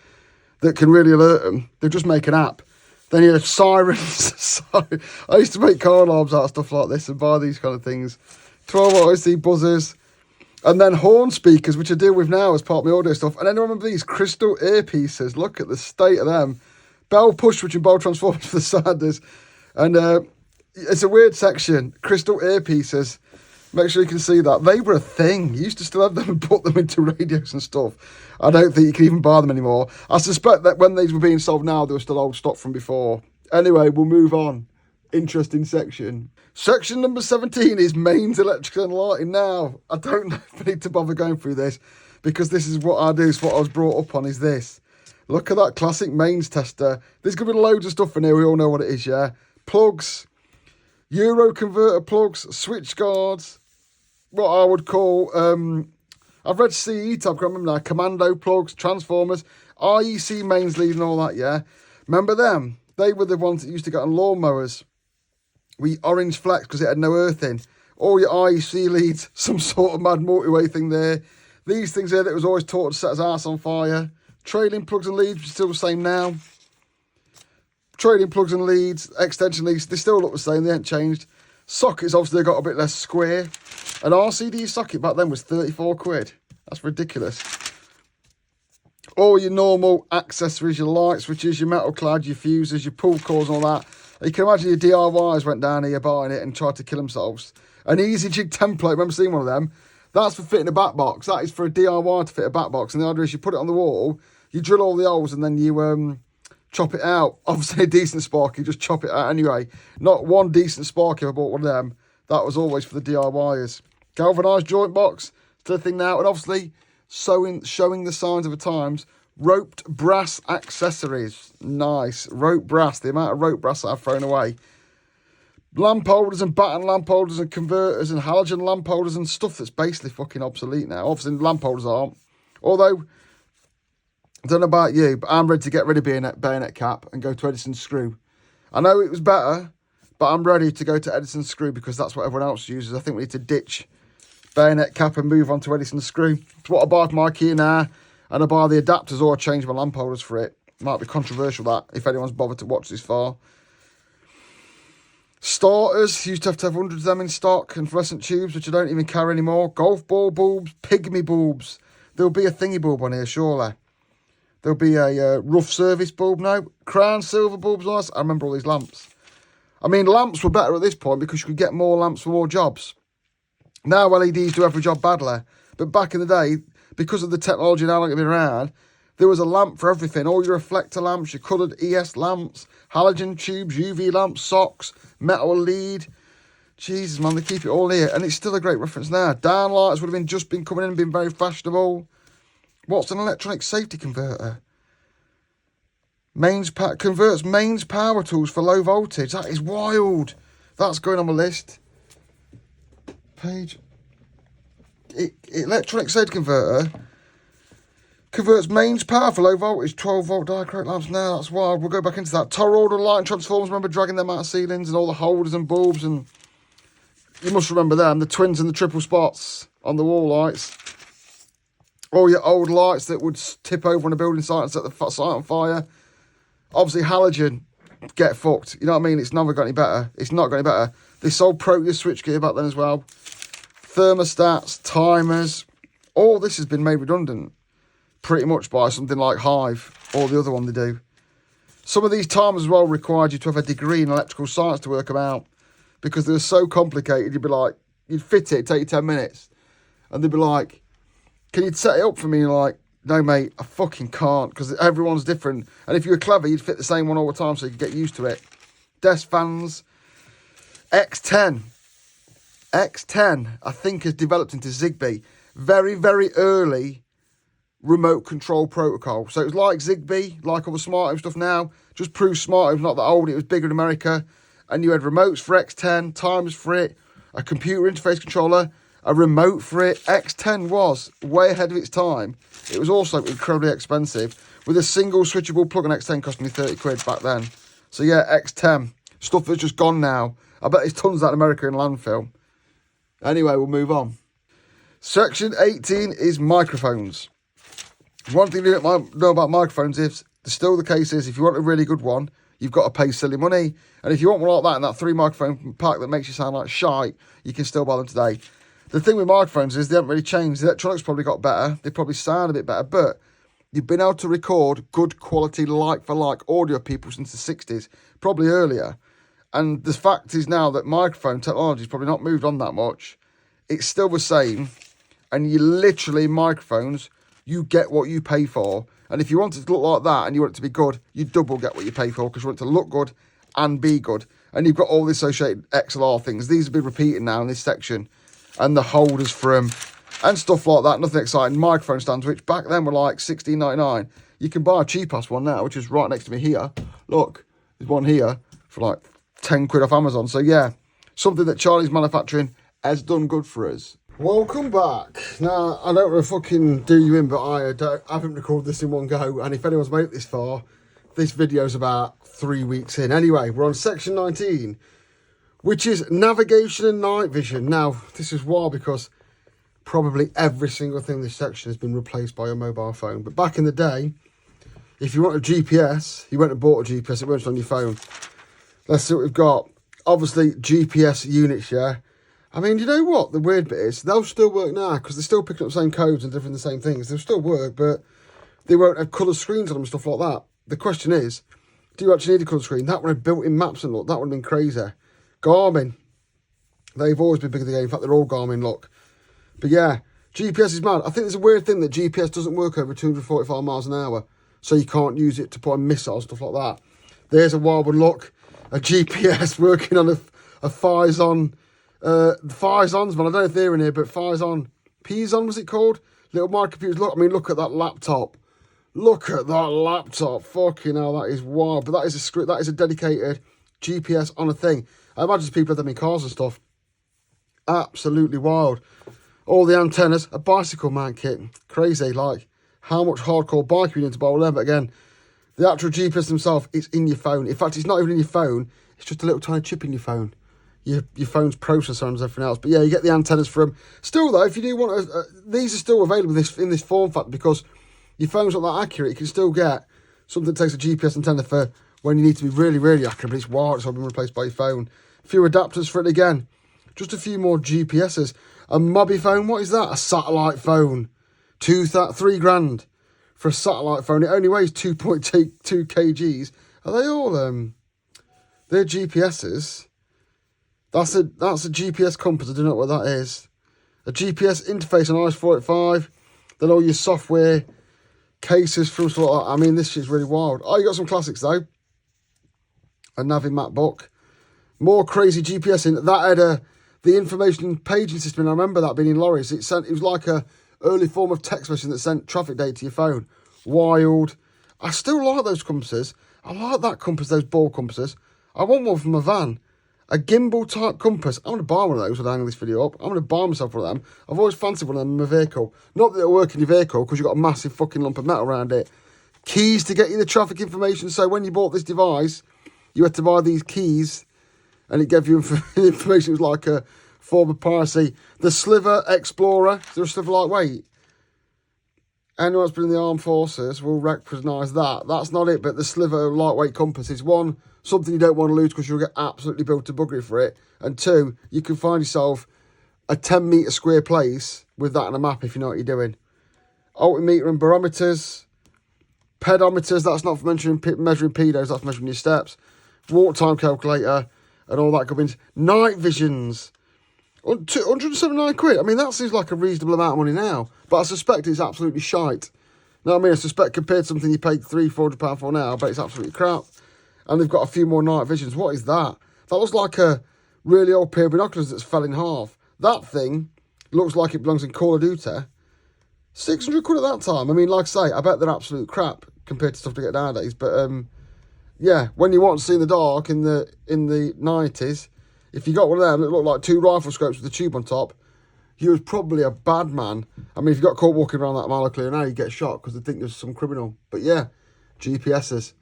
that can really alert them, they just make an app. Then you have sirens. I used to make car alarms out of stuff like this and buy these kind of things. 12 IC buzzers. And then horn speakers, which I deal with now as part of my audio stuff. And then I remember these crystal earpieces. Look at the state of them. Bell push switch and bell transformers for the sounders. And it's a weird section. Crystal earpieces. Make sure you can see that. They were a thing. You used to still have them and put them into radios and stuff. I don't think you can even buy them anymore. I suspect that when these were being sold now, they were still old stock from before. Anyway, we'll move on. interesting section. Section number 17 is mains, electrical and lighting. Now, I don't know if I need to bother going through this because this is what I do, it's what I was brought up on is this. Look at that classic mains tester. There's going to be loads of stuff in here, we all know what it is, yeah? Plugs, Euro converter plugs, switch guards, what I would call, I've read CE tab, I can't remember now, commando plugs, transformers, IEC mains lead and all that, yeah? Remember them? They were the ones that used to get on lawnmowers. We orange flex because it had no earthing. All your IEC leads, some sort of mad multi-way thing there. These things here that was always taught to set his arse on fire. Trailing plugs and leads, which is still the same now. Trailing plugs and leads, extension leads, they still look the same, they ain't changed. Sockets, obviously, they got a bit less square. An RCD socket back then was 34 quid. That's ridiculous. All your normal accessories, your light switches, your metal clad, your fuses, your pull cords and all that. You can imagine your DIYs went down here buying it and tried to kill themselves. An easy jig template, remember seeing one of them? That's for fitting a back box. That is for a DIY to fit a back box. And the idea is you put it on the wall, you drill all the holes and then you chop it out. Obviously a decent sparky, just chop it out anyway. Not one decent sparky if I bought one of them. That was always for the DIYers. Galvanised joint box, still a thing now. And obviously showing the signs of the times. Roped brass accessories. Nice. Rope brass. The amount of rope brass that I've thrown away. Lamp holders and batten lamp holders and converters and halogen lamp holders and stuff that's basically fucking obsolete now. Obviously lamp holders aren't. Although, I don't know about you, but I'm ready to get rid of bayonet cap and go to Edison screw. I know it was better, but I'm ready to go to Edison screw because that's what everyone else uses. I think we need to ditch bayonet cap and move on to Edison screw. It's what I buy for my Kia now. And I buy the adapters or I change my lamp holders for it. Might be controversial that, if anyone's bothered to watch this far. Starters, used to have hundreds of them in stock. And fluorescent tubes, which I don't even carry anymore. Golf ball bulbs, pygmy bulbs. There'll be a thingy bulb on here, surely. There'll be a rough service bulb now. Crown silver bulbs, nice. I remember all these lamps. I mean, lamps were better at this point because you could get more lamps for more jobs. Now LEDs do every job badly. But back in the day, because of the technology now that have been around, there was a lamp for everything. All your reflector lamps, your coloured ES lamps, halogen tubes, UV lamps, socks, metal lead. Jesus, man, they keep it all here. And it's still a great reference now. Downlights would have just been coming in and been very fashionable. What's an electronic safety converter? Converts mains power tools for low voltage. That is wild. That's going on my list. Page... electronic safety converter converts mains power for low voltage 12 volt diachronic lamps. Now that's wild. We'll go back into that. Toroidal light and transformers, remember dragging them out of ceilings and all the holders and bulbs, and you must remember them, the twins and the triple spots on the wall lights. All your old lights that would tip over on a building site and set the site on fire. Obviously halogen, get fucked, you know what I mean? It's never got any better. It's not got any better. They sold Proteus switchgear back then as well. Thermostats, timers, all this has been made redundant pretty much by something like Hive or the other one they do. Some of these timers as well required you to have a degree in electrical science to work them out because they were so complicated. You'd be like, you'd fit it, it'd take you 10 minutes. And they'd be like, can you set it up for me? And you're like, no, mate, I fucking can't because everyone's different. And if you were clever, you'd fit the same one all the time so you could get used to it. Desk fans, X10, I think, has developed into Zigbee. Very, very early remote control protocol. So it was like Zigbee, like all the smart home stuff now. Just proves smart home's not that old. It was bigger in America. And you had remotes for X10, timers for it, a computer interface controller, a remote for it. X10 was way ahead of its time. It was also incredibly expensive. With a single switchable plug, an X10 cost me 30 quid back then. So yeah, X10. Stuff that's just gone now. I bet there's tons of that in America in landfill. Anyway, we'll move on. Section 18 is microphones. One thing you don't know about microphones is, still the case is, if you want a really good one, you've got to pay silly money. And if you want one like that in that 3 microphone pack that makes you sound like shite, you can still buy them today. The thing with microphones is they haven't really changed. The electronics probably got better. They probably sound a bit better, but you've been able to record good quality like-for-like audio people since the 60s, probably earlier. And the fact is now that microphone technology has probably not moved on that much. It's still the same. And you literally, microphones, you get what you pay for. And if you want it to look like that and you want it to be good, you double get what you pay for because you want it to look good and be good. And you've got all the associated XLR things. These have been repeated now in this section. And the holders for them and stuff like that. Nothing exciting. Microphone stands, which back then were like $16.99. You can buy a cheap-ass one now, which is right next to me here. Look, there's one here for like 10 quid off Amazon. So yeah, something that Charlie's Manufacturing has done good for us. Welcome back. Now, I don't want to fucking do you in, but I haven't recorded this in one go. And if anyone's made it this far, this video's about 3 weeks in. Anyway, we're on section 19, which is navigation and night vision. Now, this is wild because probably every single thing in this section has been replaced by a mobile phone. But back in the day, if you want a GPS, you went and bought a GPS, it weren't on your phone. Let's see what we've got. Obviously, GPS units, yeah. I mean, you know what the weird bit is? They'll still work now because they're still picking up the same codes and delivering the same things. They'll still work, but they won't have colour screens on them and stuff like that. The question is, do you actually need a colour screen? That would have built-in maps and look. That would have been crazy. Garmin. They've always been big in the game. In fact, they're all Garmin, look. But yeah, GPS is mad. I think there's a weird thing that GPS doesn't work over 245 miles an hour. So you can't use it to put on missiles, stuff like that. There's a wild one, look. A GPS working on a Phison. Phisons, man, I don't know if they're in here, but Phison, Pison was it called? Little microcomputers. Look, I mean, look at that laptop. Look at that laptop. Fucking hell, that is wild. But that is a script. That is a dedicated GPS on a thing. I imagine people have them in cars and stuff. Absolutely wild. All the antennas, a bicycle mount kit. Crazy. Like, how much hardcore bike you need to buy with them? But again, the actual GPS themselves, it's in your phone. In fact, it's not even in your phone. It's just a little tiny chip in your phone. Your phone's processor and everything else. But yeah, you get the antennas from. Still though, if you do want these are still available in this form factor because your phone's not that accurate. You can still get something that takes a GPS antenna for when you need to be really, really accurate. But it's wild. It's all been replaced by your phone. A few adapters for it again. Just a few more GPSs. A mobby phone. What is that? A satellite phone. $3 grand for a satellite phone. It only weighs 2.2 kgs. Are they all they're GPSs? That's a GPS compass. I don't know what that is. A GPS interface on ice-45. Then all your software cases from stuff like that. I mean, this shit's really wild. Oh, you got some classics though. A Navi map book. More crazy GPS in. That had the information paging system. And I remember that being in lorries. It was like a early form of text messaging that sent traffic data to your phone. Wild. I still like those compasses. I like that compass, those ball compasses. I want one from a van. A gimbal type compass. I'm going to buy one of those when I hang this video up. I'm going to buy myself one of them. I've always fancied one of them in my vehicle. Not that it'll work in your vehicle because you've got a massive fucking lump of metal around it. Keys to get you the traffic information. So when you bought this device, you had to buy these keys and it gave you information. It was like a form of piracy. The Sliver Explorer. Is there a Sliver lightweight? Anyone that's been in the armed forces will recognise that. That's not it, but the Sliver lightweight compass is one, something you don't want to lose because you'll get absolutely built to buggery for it. And two, you can find yourself a 10 metre square place with that on a map if you know what you're doing. Altimeter and barometers. Pedometers, that's not for measuring pedos, that's for measuring your steps. Walk time calculator and all that good things. Night visions. 179 quid. I mean, that seems like a reasonable amount of money now. But I suspect it's absolutely shite. Now, I mean, I suspect compared to something you paid £300-400 for now, I bet it's absolutely crap. And they've got a few more night visions. What is that? That looks like a really old pair of binoculars that's fell in half. That thing looks like it belongs in Call of Duty. 600 quid at that time. I mean, like I say, I bet they're absolute crap compared to stuff to get nowadays. But, yeah, when you want to see in the dark in the 90s, if you got one of them that looked like two rifle scopes with a tube on top, you was probably a bad man. I mean, if you got caught walking around that mile clear now, you get shot because they think there's some criminal. But yeah, GPSs.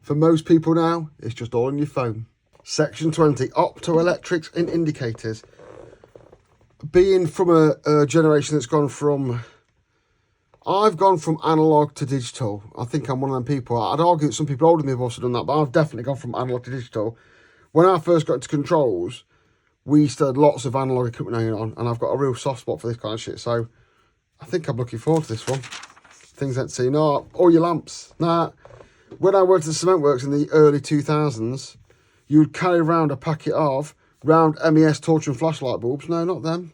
For most people now, it's just all on your phone. Section 20, optoelectronics and indicators. Being from a generation that's gone from... I've gone from analogue to digital. I think I'm one of them people. I'd argue that some people older than me have also done that, but I've definitely gone from analogue to digital. When I first got into controls, we used to have lots of analogue equipment hanging on, and I've got a real soft spot for this kind of shit, so I think I'm looking forward to this one. Things that see, no, all your lamps. Nah, when I worked at the cement works in the early 2000s, you would carry around a packet of round MES torch and flashlight bulbs. No, not them.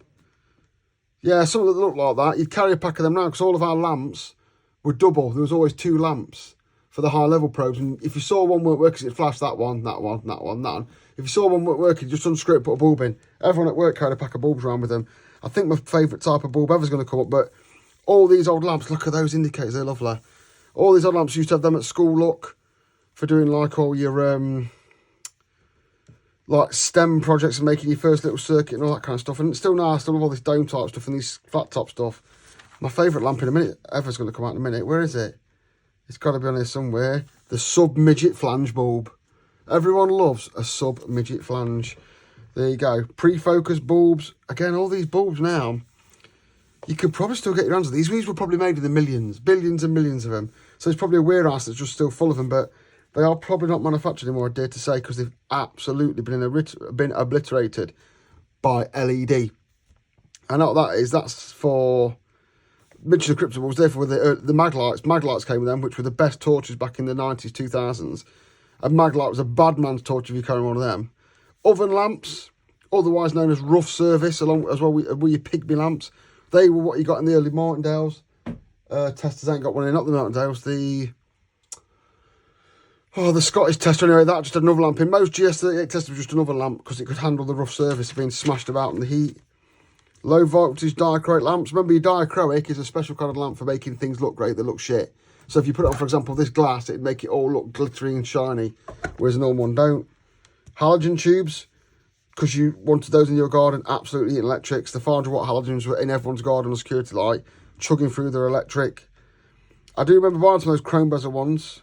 Yeah, some that looked like that. You'd carry a pack of them now because all of our lamps were double. There was always two lamps. for the high level probes. And if you saw one weren't working, it'd flash that one, that one, that one, that one. If you saw one weren't working, just unscrew it, put a bulb in. Everyone at work carried a pack of bulbs around with them. I think my favourite type of bulb ever is going to come up, but all these old lamps, look at those indicators, they're lovely. All these old lamps, used to have them at school, look, for doing like all your like STEM projects and making your first little circuit and all that kind of stuff. And it's still nice, I still love all this dome type stuff and these flat top stuff. My favourite lamp in a minute, ever's going to come out in a minute. Where is it? It's got to be on here somewhere. The sub-midget flange bulb. Everyone loves a sub-midget flange. There you go. Pre-focus bulbs. Again, all these bulbs now, you could probably still get your hands on these. These were probably made in the millions, billions and millions of them. So it's probably a warehouse that's just still full of them, but they are probably not manufactured anymore, I dare to say, because they've absolutely been obliterated by LED. I know what that is. That's for mention of crypto bulbs. Therefore, the mag lights. Mag lights came with them, which were the best torches back in the 90s, 2000s. A mag light was a bad man's torch if you carry one of them. Oven lamps, otherwise known as rough service, along as well with your Pygmy lamps. They were what you got in the early Martindales. Testers ain't got one in, not the Martindales. The Scottish tester, anyway, that just had another lamp in. Most GS38 testers were just another lamp because it could handle the rough surface of being smashed about in the heat. Low voltage diachroic lamps. Remember, your diachroic is a special kind of lamp for making things look great that look shit. So if you put it on, for example, this glass, it'd make it all look glittery and shiny, whereas a normal one don't. Halogen tubes, because you wanted those in your garden, absolutely electrics. The 500-watt halogens were in everyone's garden on security light, chugging through their electric. I do remember buying some of those chrome bezel ones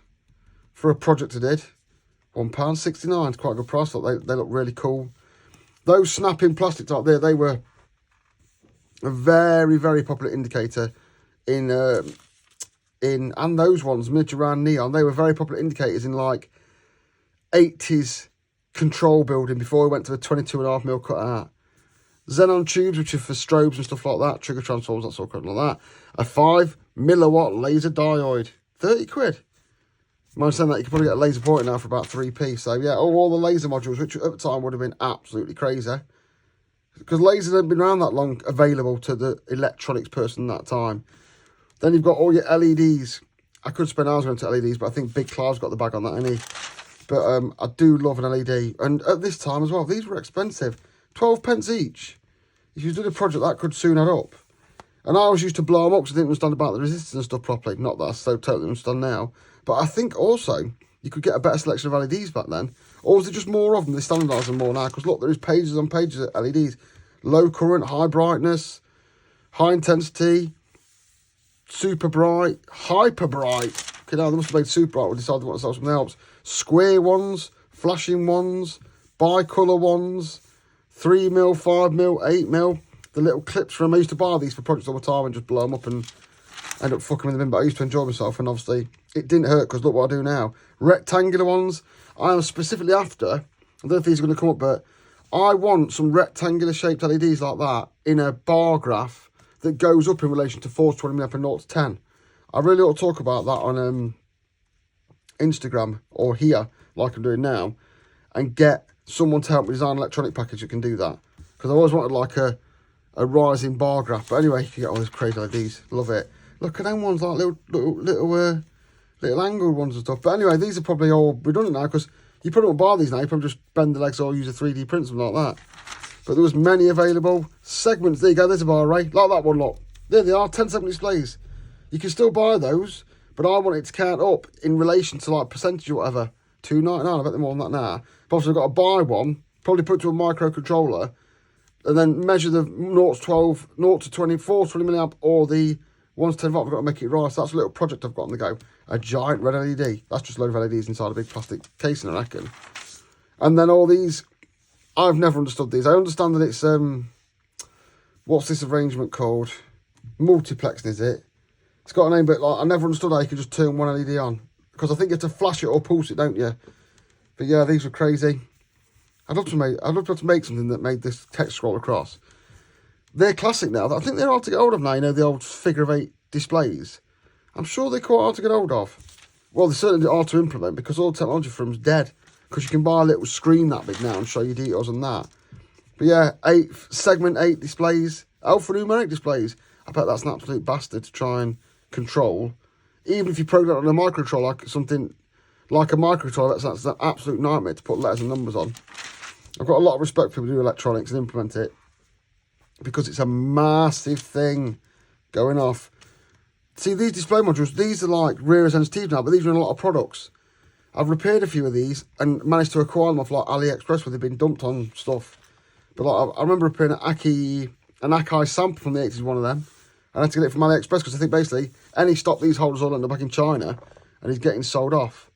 for a project I did. £1.69, it's quite a good price. They look really cool. Those snapping plastics out there, they were a very, very popular indicator in and those ones, miniature round neon, they were very popular indicators in like 80s control building before we went to the 22.5mm cutout. Xenon tubes, which are for strobes and stuff like that, trigger transformers, that sort of crap like that. A 5 milliwatt laser diode, 30 quid. Mind saying that, you can probably get a laser pointer now for about 3p. So yeah, all the laser modules, which at the time would have been absolutely crazy, because lasers hadn't been around that long, available to the electronics person at that time. Then you've got all your LEDs. I could spend hours going to LEDs, but I think Big Clive's got the bag on that, ain't he? But I do love an LED. And at this time as well, these were expensive. 12 pence each. If you did a project, that could soon add up. And I always used to blow them up because I didn't understand about the resistors and stuff properly. Not that I so totally understand now. But I think also you could get a better selection of LEDs back then. Or was there just more of them? They standardise them more now. Because look, there is pages on pages of LEDs. Low current, high brightness, high intensity, super bright, hyper bright. Okay, now they must have made super bright. We decided they want to sell something else. Square ones, flashing ones, bicolour ones, 3mm, 5mm, 8mm. The little clips from, I used to buy these for projects all the time and just blow them up and end up fucking with them in. But I used to enjoy myself, and obviously it didn't hurt because look what I do now. Rectangular ones, I am specifically after, I don't know if these are going to come up, but I want some rectangular shaped LEDs like that in a bar graph that goes up in relation to 420 mAh and 0 to 10. I really ought to talk about that on Instagram or here, like I'm doing now, and get someone to help me design an electronic package that can do that. Because I always wanted like a rising bar graph. But anyway, you can get all these crazy LEDs. Love it. Look at them ones, like little angled ones and stuff. But anyway, these are probably all redundant now because you probably won't buy these now. You probably just bend the legs or use a 3D print, something like that. But there was many available. Segments, there you go, there's a bar array. Like that one, look. There they are, 10-segment displays. You can still buy those, but I want it to count up in relation to like percentage or whatever. $2.99, I bet they're more than that now. But obviously I've got to buy one, probably put it to a microcontroller, and then measure the 0 to 12, 0 to 24, 20 milliamp, or the 1 to 10 volt. I've got to make it right. So that's a little project I've got on the go. A giant red LED. That's just a load of LEDs inside a big plastic casing, I reckon. And then all these, I've never understood these. I understand that it's, what's this arrangement called? Multiplexing, is it? It's got a name, but like, I never understood how you could just turn one LED on. Because I think you have to flash it or pulse it, don't you? But yeah, these were crazy. I'd love to make something that made this text scroll across. They're classic now. I think they're hard to get hold of now, you know, the old figure of 8 displays. I'm sure they're quite hard to get hold of. Well, they're certainly hard to implement because all the technology for them's dead. Because you can buy a little screen that big now and show you details on that. But yeah, 8 displays, alphanumeric displays. I bet that's an absolute bastard to try and control even if you program it on a microcontroller, like something like a microcontroller, that's an absolute nightmare to put letters and numbers on. I've got a lot of respect for people who do electronics and implement it, because it's a massive thing going off. See, these display modules, these are like rear sensitive now, but these are in a lot of products. I've repaired a few of these and managed to acquire them off like AliExpress, where they've been dumped on stuff. But like, I remember repairing an Akai sample from the 80s, one of them. I had to get it from AliExpress because I think basically any stop these holders all end up back in China and he's getting sold off.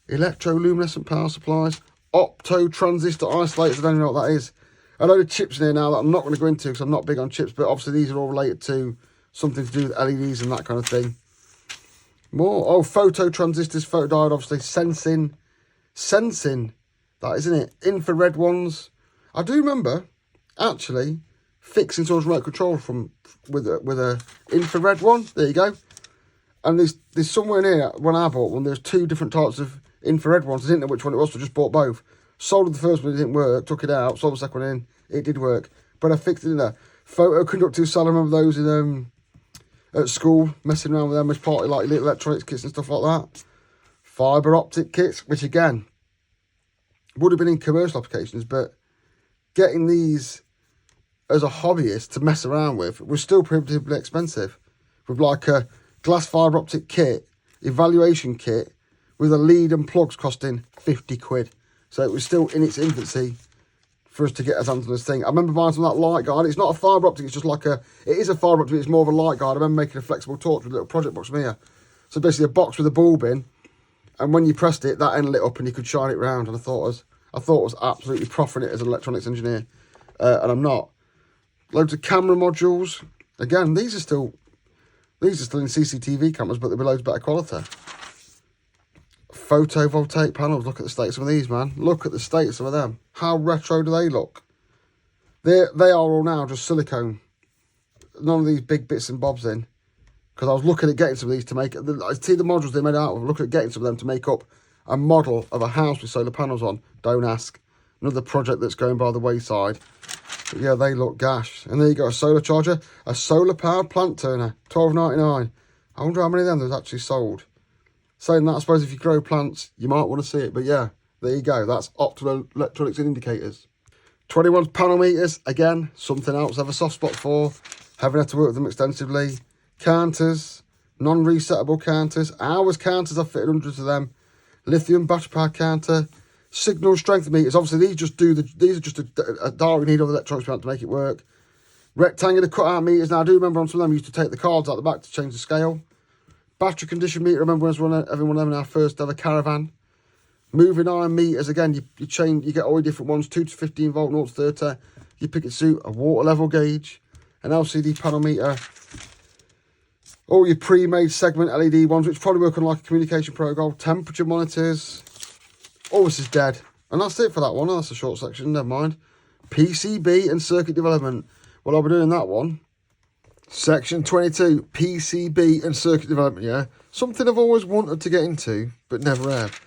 Electroluminescent power supplies, opto transistor isolators, I don't even know what that is. A load of chips in here now that I'm not going to go into because I'm not big on chips, but obviously these are all related to something to do with LEDs and that kind of thing. More, oh, photo transistors, photodiode, obviously, sensing, that isn't it, infrared ones. I do remember, actually, fixing someone's remote control with a infrared one, there you go. And there's somewhere in here, when I bought one, there's two different types of infrared ones. I didn't know which one it was, so I just bought both. Soldered the first one, it didn't work, took it out, sold the second one in, it did work. But I fixed it in there. Photoconductive cell, I remember those in at school, messing around with them as part of like little electronics kits and stuff like that. Fibre optic kits, which again, would have been in commercial applications, but getting these as a hobbyist to mess around with was still prohibitively expensive. With like a glass fibre optic kit, evaluation kit, with a lead and plugs costing 50 quid. So it was still in its infancy for us to get us onto this thing. I remember buying some of that light guard. It's not a fibre optic, it's just like it is a fibre optic, it's more of a light guard. I remember making a flexible torch with a little project box from here. So basically a box with a bulb in, and when you pressed it, that end lit up and you could shine it round. And I thought it was absolutely proffering it as an electronics engineer. And I'm not. Loads of camera modules. Again, these are still in CCTV cameras, but they'll be loads better quality. Photovoltaic panels. Look at the state of some of these, man. Look at the state of some of them. How retro do they look? They are all now just silicone. None of these big bits and bobs in. Because I was looking at getting some of these to make it. I see the modules they made out of. I'm looking at getting some of them to make up a model of a house with solar panels on. Don't ask. Another project that's going by the wayside. But yeah, they look gash. And there you go, a solar charger. A solar powered plant turner. $12.99. I wonder how many of them there's actually sold. Saying that, I suppose if you grow plants, you might want to see it. But yeah, there you go. That's optoelectronics and indicators. 21 panel meters. Again, something else I have a soft spot for. Having had to work with them extensively. Counters. Non-resettable counters. Hours counters. I've fitted hundreds of them. Lithium battery power counter. Signal strength meters. Obviously, these are just a dial we need all the electronics to make it work. Rectangular cut-out meters. Now, I do remember on some of them, you used to take the cards out the back to change the scale. Battery condition meter, I remember when I was having one of them in our first ever caravan. Moving iron meters, again, you get all your different ones, 2 to 15 volt, 0 to 30. You pick it suit, a water level gauge, an LCD panel meter, all your pre-made segment LED ones, which probably work on like a communication protocol, temperature monitors. Oh, this is dead. And that's it for that one. That's a short section, never mind. PCB and circuit development. Well, I'll be doing that one. Section 22, PCB and circuit development, yeah. Something I've always wanted to get into, but never have.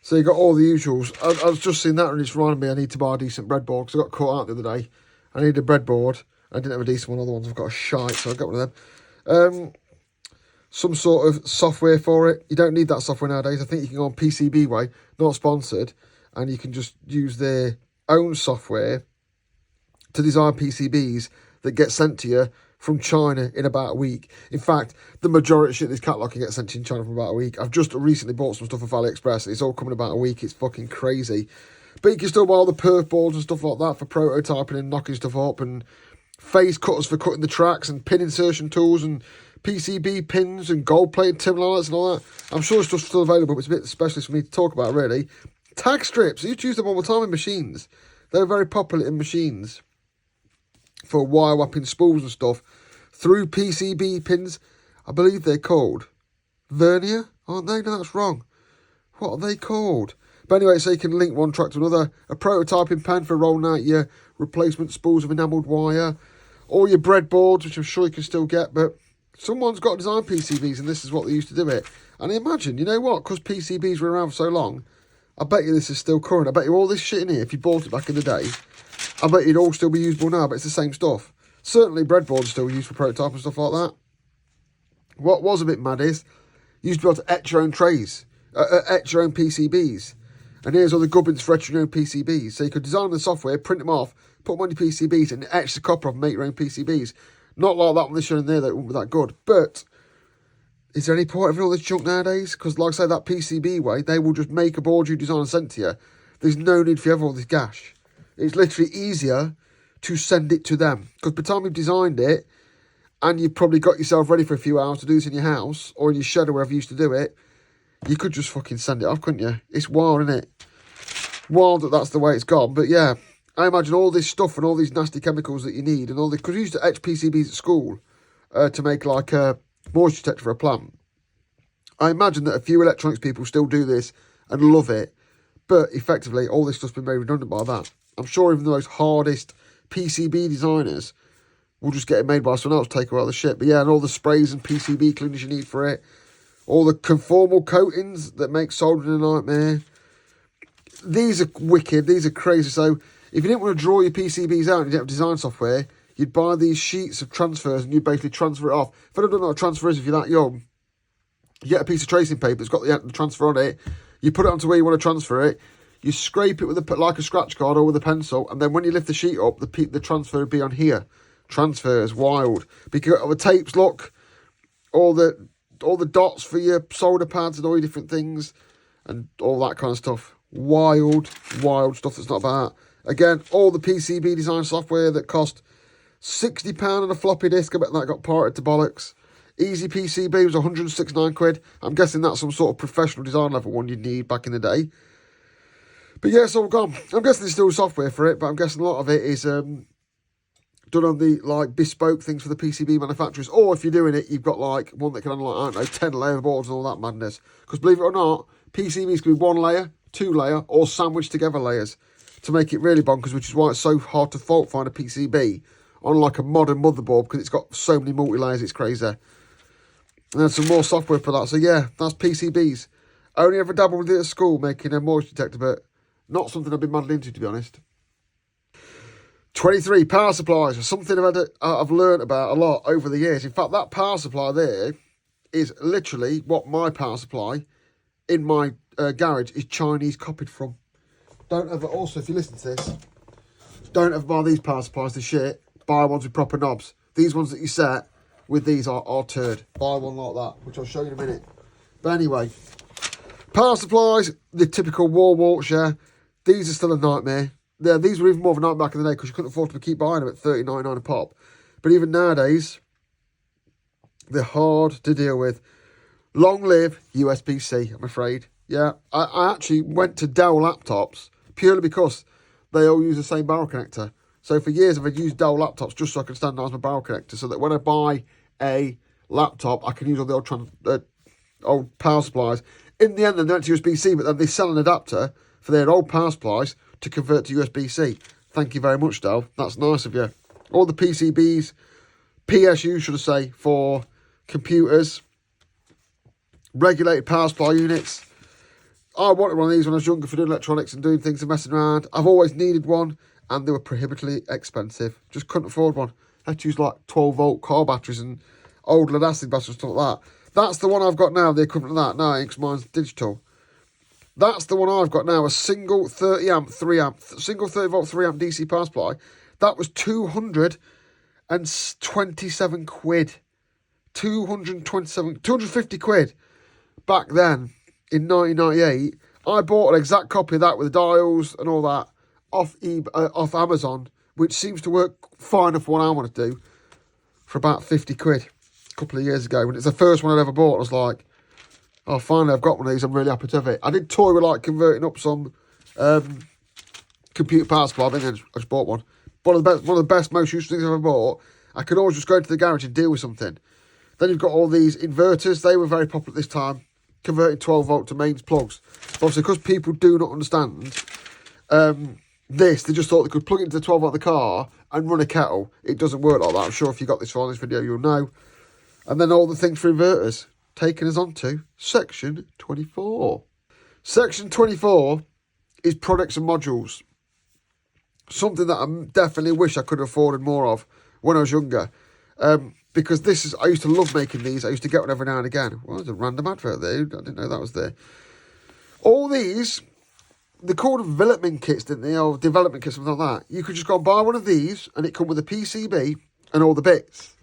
So you got all the usuals. I was just seeing that and it's reminded me I need to buy a decent breadboard because I got caught out the other day. I needed a breadboard. I didn't have a decent one. Other ones I've got a shite, so I got one of them. Some sort of software for it. You don't need that software nowadays. I think you can go on PCB Way, not sponsored, and you can just use their own software to design PCBs that get sent to you from China in about a week. In fact, the majority of shit this catalog can get sent to you in China from about a week. I've just recently bought some stuff off AliExpress. It's all coming about a week. It's fucking crazy. But you can still buy all the perf boards and stuff like that for prototyping and knocking stuff up, and phase cutters for cutting the tracks, and pin insertion tools, and PCB pins, and gold-plated tin lights and all that. I'm sure stuff's still available, but it's a bit specialist for me to talk about, really. Tag strips. I used to use them all the time in machines. They're very popular in machines for wire wrapping spools and stuff through PCB pins. I believe they're called vernier, aren't they? No, that's wrong. What are they called? But anyway, so you can link one track to another. A prototyping pan for rolling out your replacement spools of enamelled wire. All your breadboards, which I'm sure you can still get, but someone's got to design PCBs, and this is what they used to do it. And I imagine, you know what, because PCBs were around for so long, I bet you this is still current. I bet you all this shit in here, if you bought it back in the day, I bet it'd all still be usable now, but it's the same stuff. Certainly breadboards are still used for prototype and stuff like that. What was a bit mad is, You used to be able to etch your own trays, etch your own PCBs. And here's all the gubbins for etching your own PCBs. So you could design the software, print them off, put them on your PCBs and etch the copper off and make your own PCBs. Not like that one this year and there, that wouldn't be that good. But is there any point of all this junk nowadays? Because like I say, that PCB way, they will just make a board you design and send to you. There's no need for all this gash. It's literally easier to send it to them. Because by the time you've designed it, and you've probably got yourself ready for a few hours to do this in your house, or in your shed or wherever you used to do it, you could just fucking send it off, couldn't you? It's wild, isn't it? Wild that that's the way it's gone. But yeah, I imagine all this stuff and all these nasty chemicals that you need, and all the, because we used to etch PCBs at school to make like a moisture detector for a plant. I imagine that a few electronics people still do this and love it, but effectively all this stuff's been made redundant by that. I'm sure even the most hardest PCB designers will just get it made by someone else, take away all the shit. But yeah, and all the sprays and PCB cleaners you need for it, all the conformal coatings that make soldering a nightmare. These are wicked, these are crazy. So if you didn't want to draw your PCBs out and you didn't have design software, you'd buy these sheets of transfers and you basically transfer it off. If I don't know what a transfer is, if you're that young, you get a piece of tracing paper that's got the transfer on it, you put it onto where you want to transfer it, you scrape it with like a scratch card or with a pencil, and then when you lift the sheet up, the transfer would be on here. Transfers, wild. Because the tapes, look, all the dots for your solder pads and all your different things, and all that kind of stuff. Wild stuff that's not about. Again, all the PCB design software that cost £60 on a floppy disk, I bet that got parted to bollocks. Easy PCB was 169 quid. I'm guessing that's some sort of professional design level one you'd need back in the day. But yeah, it's all gone. I'm guessing there's still software for it, but I'm guessing a lot of it is done on the like bespoke things for the PCB manufacturers. Or if you're doing it, you've got like one that can handle, like, I don't know, 10 layer boards and all that madness. Because believe it or not, PCBs can be 1 layer, 2 layer, or sandwiched together layers to make it really bonkers, which is why it's so hard to fault find a PCB on like a modern motherboard, because it's got so many multi-layers, it's crazy. And then some more software for that. So yeah, that's PCBs. Only ever dabbled with it at school, making a moisture detector, but not something I've been muddled into, to be honest. 23, power supplies are something I've learned about a lot over the years. In fact, that power supply there is literally what my power supply in my garage is Chinese copied from. Don't ever, also if you listen to this, don't ever buy these power supplies to shit. Buy ones with proper knobs. These ones that you set with these are turd. Buy one like that, which I'll show you in a minute. But anyway, power supplies, the typical wall warts, yeah. These are still a nightmare. These were even more of a nightmare back in the day because you couldn't afford to keep buying them at $30.99 a pop. But even nowadays, they're hard to deal with. Long live USB-C, I'm afraid. Yeah, I actually went to Dell laptops purely because they all use the same barrel connector. So for years I've used Dell laptops just so I can standardise my barrel connector, so that when I buy a laptop, I can use all the old power supplies. In the end, they went to USB-C, but then they sell an adapter for their old power supplies to convert to USB-C. Thank you very much, Dell. That's nice of you. All the PCBs, PSU, should I say, for computers, regulated power supply units. I wanted one of these when I was younger for doing electronics and doing things and messing around. I've always needed one, and they were prohibitively expensive. Just couldn't afford one. I had to use like 12-volt car batteries and old lead-acid batteries and stuff like that. That's the one I've got now, the equivalent of that. No, because mine's digital. That's the one I've got now, a single 30-volt 3-amp DC power supply. That was 227 quid. 250 quid. Back then, in 1998, I bought an exact copy of that with the dials and all that off Amazon, which seems to work fine for what I want to do, for about 50 quid a couple of years ago. When it's the first one I'd ever bought, I was like, oh, finally I've got one of these, I'm really happy to have it. I did toy with like converting up some computer power supply, but then I just bought one. One of the best, most useful things I've ever bought. I could always just go into the garage and deal with something. Then you've got all these inverters. They were very popular at this time, converting 12-volt to mains plugs. Obviously, because people do not understand this, they just thought they could plug it into the 12-volt of the car and run a kettle. It doesn't work like that. I'm sure if you got this far in this video, you'll know. And then all the things for inverters, taking us on to section 24. Section 24 is products and modules. Something that I definitely wish I could have afforded more of when I was younger. because this is, I used to love making these. I used to get one every now and again. Well, there's a random advert there. I didn't know that was there. All these, they called them development kits, didn't they? Or development kits, something like that. You could just go and buy one of these, and it come with a PCB and all the bits.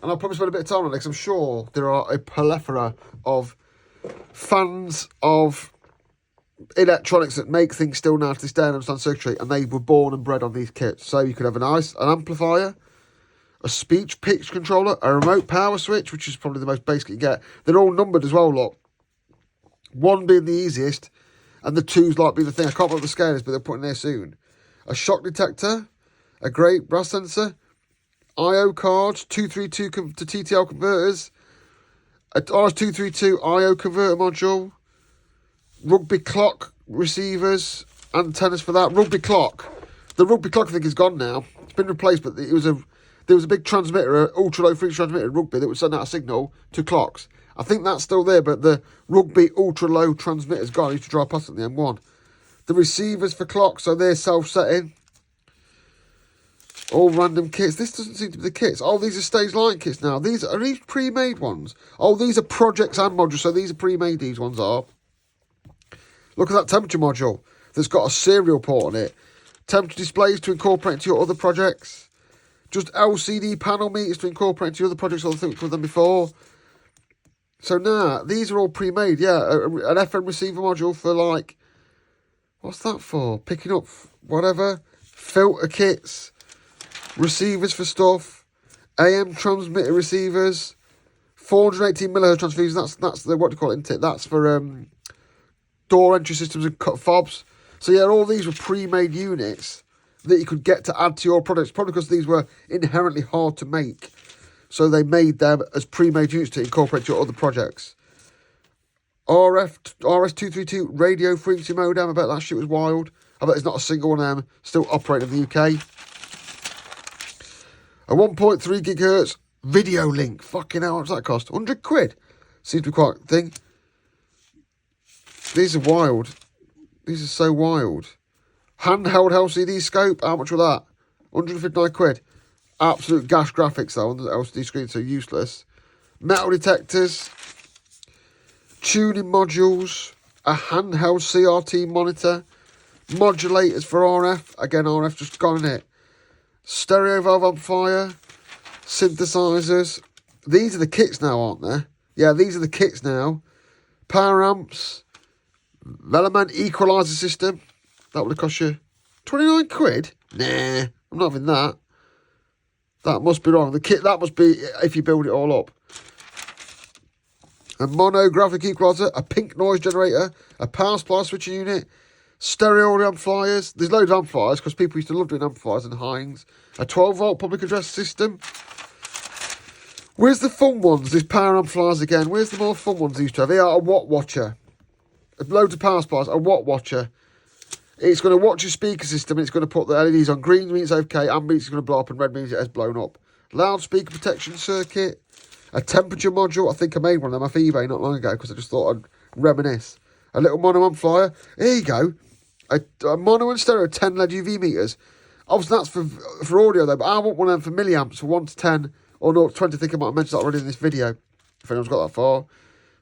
And I'll probably spend a bit of time on it, because I'm sure there are a plethora of fans of electronics that make things still now to this day and understand circuitry, and they were born and bred on these kits. So you could have an amplifier, a speech pitch controller, a remote power switch, which is probably the most basic you get. They're all numbered as well, look. One being the easiest, and the two's like being the thing. I can't remember what the scale is, but they're putting there soon. A shock detector, a grey brass sensor, I/O cards, 232 to TTL converters, a RS-232 I/O converter module, rugby clock receivers, antennas for that. Rugby clock. The rugby clock, I think, is gone now. It's been replaced, but there was a big transmitter, an ultra-low frequency transmitter in rugby that would send out a signal to clocks. I think that's still there, but the rugby ultra-low transmitter's gone. I used to drive past it on the M1. The receivers for clocks, so they're self-setting. All random kits. This doesn't seem to be the kits. Oh, these are stage line kits now. Are these pre-made ones? Oh, these are projects and modules, so these are pre-made, these ones are. Look at that temperature module that's got a serial port on it. Temperature displays to incorporate into your other projects. Just LCD panel meters to incorporate into your other projects, I think we've done before. So now, these are all pre-made, yeah. An FM receiver module for, like, what's that for? Picking up whatever. Filter kits. Receivers for stuff. AM transmitter receivers. 418 millihertz transceivers. That's the, what do you call it, isn't it? That's for door entry systems and cut fobs. So yeah, all these were pre-made units that you could get to add to your products, probably because these were inherently hard to make. So they made them as pre-made units to incorporate your other projects. RS-232 radio frequency modem. I bet that shit was wild. I bet there's not a single one of them still operating in the UK. A 1.3 gigahertz video link. Fucking hell, what's that cost? 100 quid. Seems to be quite a thing. These are wild. These are so wild. Handheld LCD scope. How much was that? 159 quid. Absolute gas graphics though on the LCD screen, so useless. Metal detectors. Tuning modules. A handheld CRT monitor. Modulators for RF. Again, RF just gone in it. Stereo valve amplifier. Synthesizers. These are the kits now, aren't they? Yeah, these are the kits now. Power amps. Velleman equalizer system. That would have cost you 29 quid? Nah, I'm not having that. That must be wrong. The kit, that must be if you build it all up. A mono graphic equalizer, a pink noise generator, a power supply switching unit, stereo audio amplifiers. There's loads of amplifiers because people used to love doing amplifiers and Heinz. A 12-volt public address system. Where's the fun ones? There's power amplifiers again. Where's the more fun ones they used to have? Here, a watt watcher. Loads of power supplies. A watt watcher. It's going to watch your speaker system and it's going to put the LEDs on. Green means okay, amber means it's going to blow up, and red means it has blown up. Loudspeaker protection circuit. A temperature module. I think I made one of them off eBay not long ago because I just thought I'd reminisce. A little mono amplifier. Here you go. A mono and stereo 10 LED UV meters. Obviously that's for audio though, but I want one of them for milliamps for 1 to 10 or 0 to 20. I think I might have mentioned that already in this video, if anyone's got that far.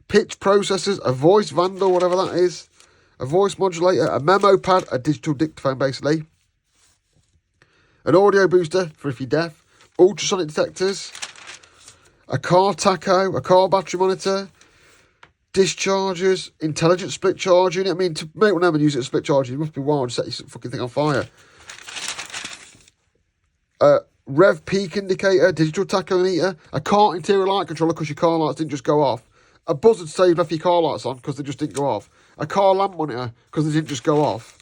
Pitch processors, a voice vandal, whatever that is. A voice modulator, a memo pad, a digital dictaphone basically. An audio booster for if you're deaf. Ultrasonic detectors. A car tacho, a car battery monitor. Dischargers, intelligent split charge unit. I mean, to make one of them and use it as a split charge, you must be wild to set your fucking thing on fire. Rev peak indicator, digital tachometer, a car interior light controller because your car lights didn't just go off. A buzzer to say you've left your car lights on because they just didn't go off. A car lamp monitor because they didn't just go off.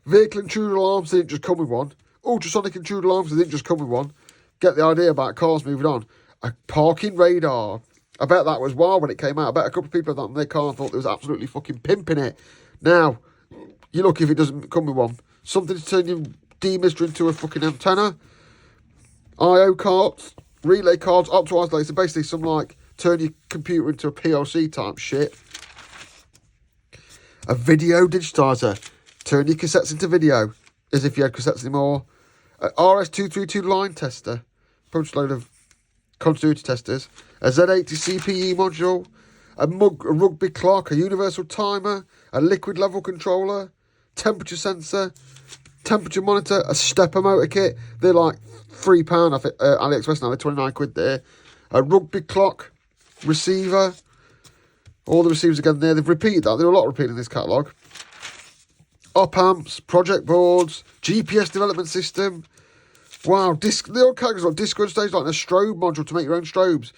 Vehicle intruder alarms, they didn't just come with one. Ultrasonic intruder alarms, they didn't just come with one. Get the idea about cars moving on. A parking radar. I bet that was wild when it came out. I bet a couple of people had that in their car and thought they was absolutely fucking pimping it. Now, you look if it doesn't come with one. Something to turn your demister into a fucking antenna. I/O cards, relay cards, optimized laser. Basically some like turn your computer into a PLC type shit. A video digitizer. Turn your cassettes into video. As if you had cassettes anymore. A RS-232 line tester. Probably just a load of continuity testers, a Z80 CPE module, a rugby clock, a universal timer, a liquid level controller, temperature sensor, temperature monitor, a stepper motor kit. They're like £3 off AliExpress now, they're 29 quid there. A rugby clock receiver. All the receivers again there. They've repeated that. There are a lot of repeating in this catalogue. Op amps, project boards, GPS development system. Wow, the old categories like disco stage, like a strobe module to make your own strobes.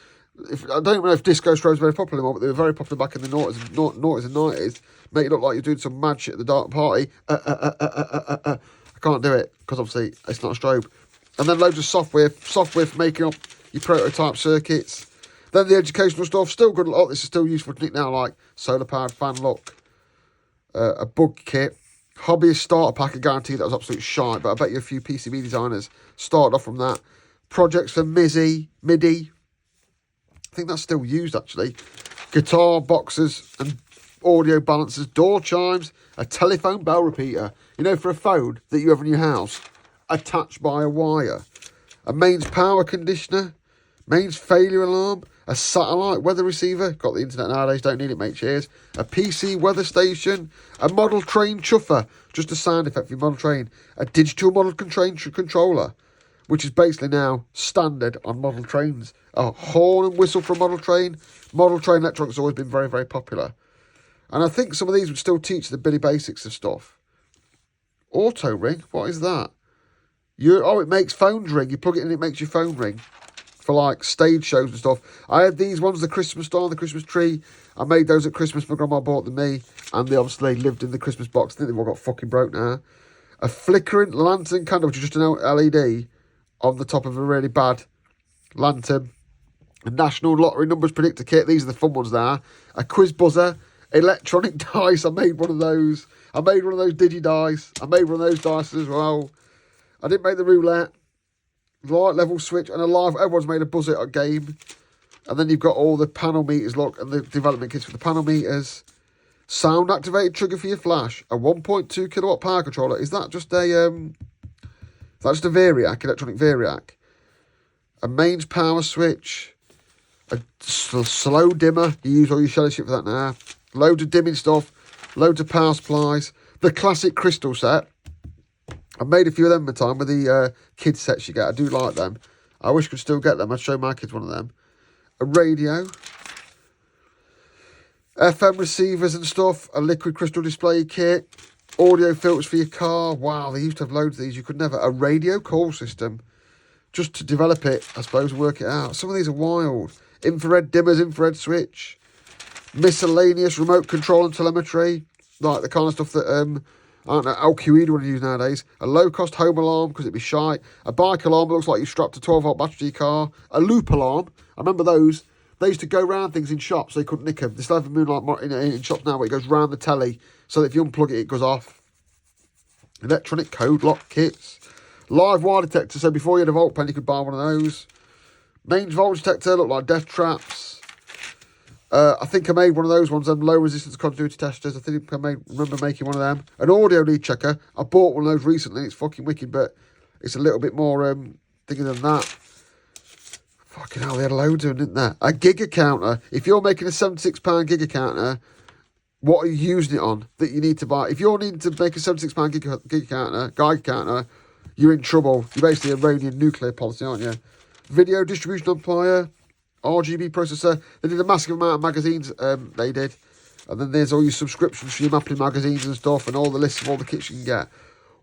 I don't know if disco strobes are very popular anymore, but they were very popular back in the noughties and 90s. Make it look like you're doing some mad shit at the dark party. I can't do it, because obviously it's not a strobe. And then loads of software for making up your prototype circuits. Then the educational stuff, still good. A lot of this is still useful to now, like solar-powered fan lock, a bug kit, hobbyist starter pack. I guarantee that was absolute shite, but I bet you a few PCB designers started off from that. Projects for MIDI. I think that's still used, actually. Guitar boxes and audio balancers, door chimes, a telephone bell repeater. You know, for a phone that you have in your house, attached by a wire. A mains power conditioner, mains failure alarm, a satellite weather receiver. Got the internet nowadays, don't need it, mate, cheers. A PC weather station, a model train chuffer, just a sound effect for your model train. A digital model controller, which is basically now standard on model trains. A horn and whistle for a model train. Model train electronics has always been very, very popular. And I think some of these would still teach the Billy basics of stuff. Auto ring, what is that? It makes phones ring. You plug it in, it makes your phone ring. For like stage shows and stuff. I had these ones, the Christmas star and the Christmas tree. I made those at Christmas. My grandma bought them me. And they obviously lived in the Christmas box. I think they've all got fucking broke now. A flickering lantern candle, which is just an LED on the top of a really bad lantern. A national lottery numbers predictor kit. These are the fun ones there. A quiz buzzer. Electronic dice. I made one of those. I made one of those digi dice. I made one of those dice as well. I didn't make the roulette. Light level switch and a live. Everyone's made a buzzer game. And then you've got all the panel meters, look, and the development kits for the panel meters. Sound activated trigger for your flash. A 1.2 kilowatt power controller. Is that just a variac, electronic variac? A mains power switch. A slow dimmer. You use all your Shelly shit for that now. Loads of dimming stuff. Loads of power supplies. The classic crystal set. I made a few of them at the time with the kids sets you get. I do like them. I wish I could still get them. I'd show my kids one of them. A radio. FM receivers and stuff. A liquid crystal display kit. Audio filters for your car. Wow, they used to have loads of these. You could never. A radio call system. Just to develop it, I suppose, work it out. Some of these are wild. Infrared dimmers, infrared switch. Miscellaneous remote control and telemetry. Like the kind of stuff that I don't know, LQE would use nowadays. A low-cost home alarm, because it'd be shite. A bike alarm that looks like you strapped a 12-volt battery to your car. A loop alarm. I remember those. They used to go round things in shops, so they couldn't nick them. They still have a moonlight in shops now where it goes round the telly, so that if you unplug it, it goes off. Electronic code lock kits. Live wire detector, so before you had a volt pen, you could buy one of those. Mains voltage detector, look like death traps. I think I made one of those ones, them low resistance continuity testers. I think I remember making one of them. An audio lead checker. I bought one of those recently. It's fucking wicked, but it's a little bit more thingy than that. Fucking hell, they had loads of them, didn't they? A Giga counter. If you're making a £76 Giga counter, what are you using it on that you need to buy? If you're needing to make a £76 Giga counter, you're in trouble. You're basically Iranian nuclear policy, aren't you? Video distribution amplifier. RGB processor. They did a massive amount of magazines, they did. And then there's all your subscriptions for your Maplin magazines and stuff, and all the lists of all the kits you can get.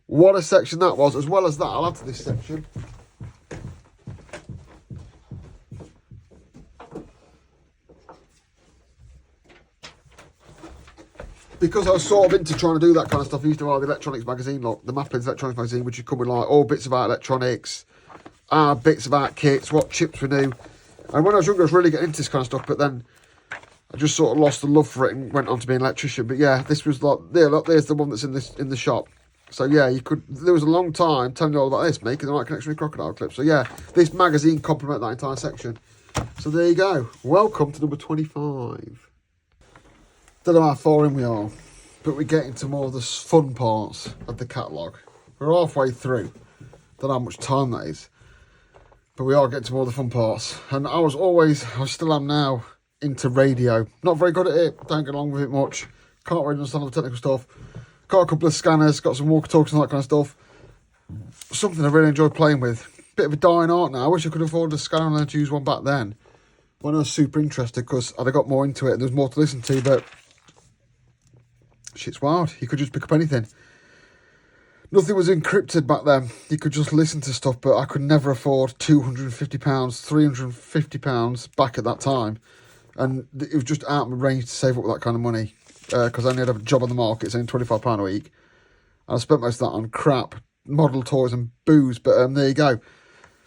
What a section that was. As well as that, I'll add to this section. Because I was sort of into trying to do that kind of stuff, I used to buy the electronics magazine, like the Maplin's electronics magazine, which would come with like all bits about electronics, bits about kits, what chips we knew. And when I was younger, I was really getting into this kind of stuff, but then I just sort of lost the love for it and went on to being an electrician. But yeah, this was like, there, look, there's the one that's in the shop. So yeah, there was a long time telling you all about this, making the right connection with crocodile clips. So yeah, this magazine complemented that entire section. So there you go. Welcome to number 25. Don't know how far in we are, but we're getting to more of the fun parts of the catalogue. We're halfway through. Don't know how much time that is. But we are getting to more of the fun parts. And I still am now, into radio. Not very good at it, don't get along with it much. Can't really understand all the technical stuff. Got a couple of scanners, got some walkie-talkies and that kind of stuff. Something I really enjoy playing with. Bit of a dying art now. I wish I could afford a scanner and learn to use one back then, when I was super interested, because I'd have got more into it and there was more to listen to, but shit's wild. You could just pick up anything. Nothing was encrypted back then. You could just listen to stuff, but I could never afford £250, £350 back at that time. And it was just out of my range to save up with that kind of money, because I only had a job on the market, it's only £25 a week. And I spent most of that on crap, model toys and booze, but there you go.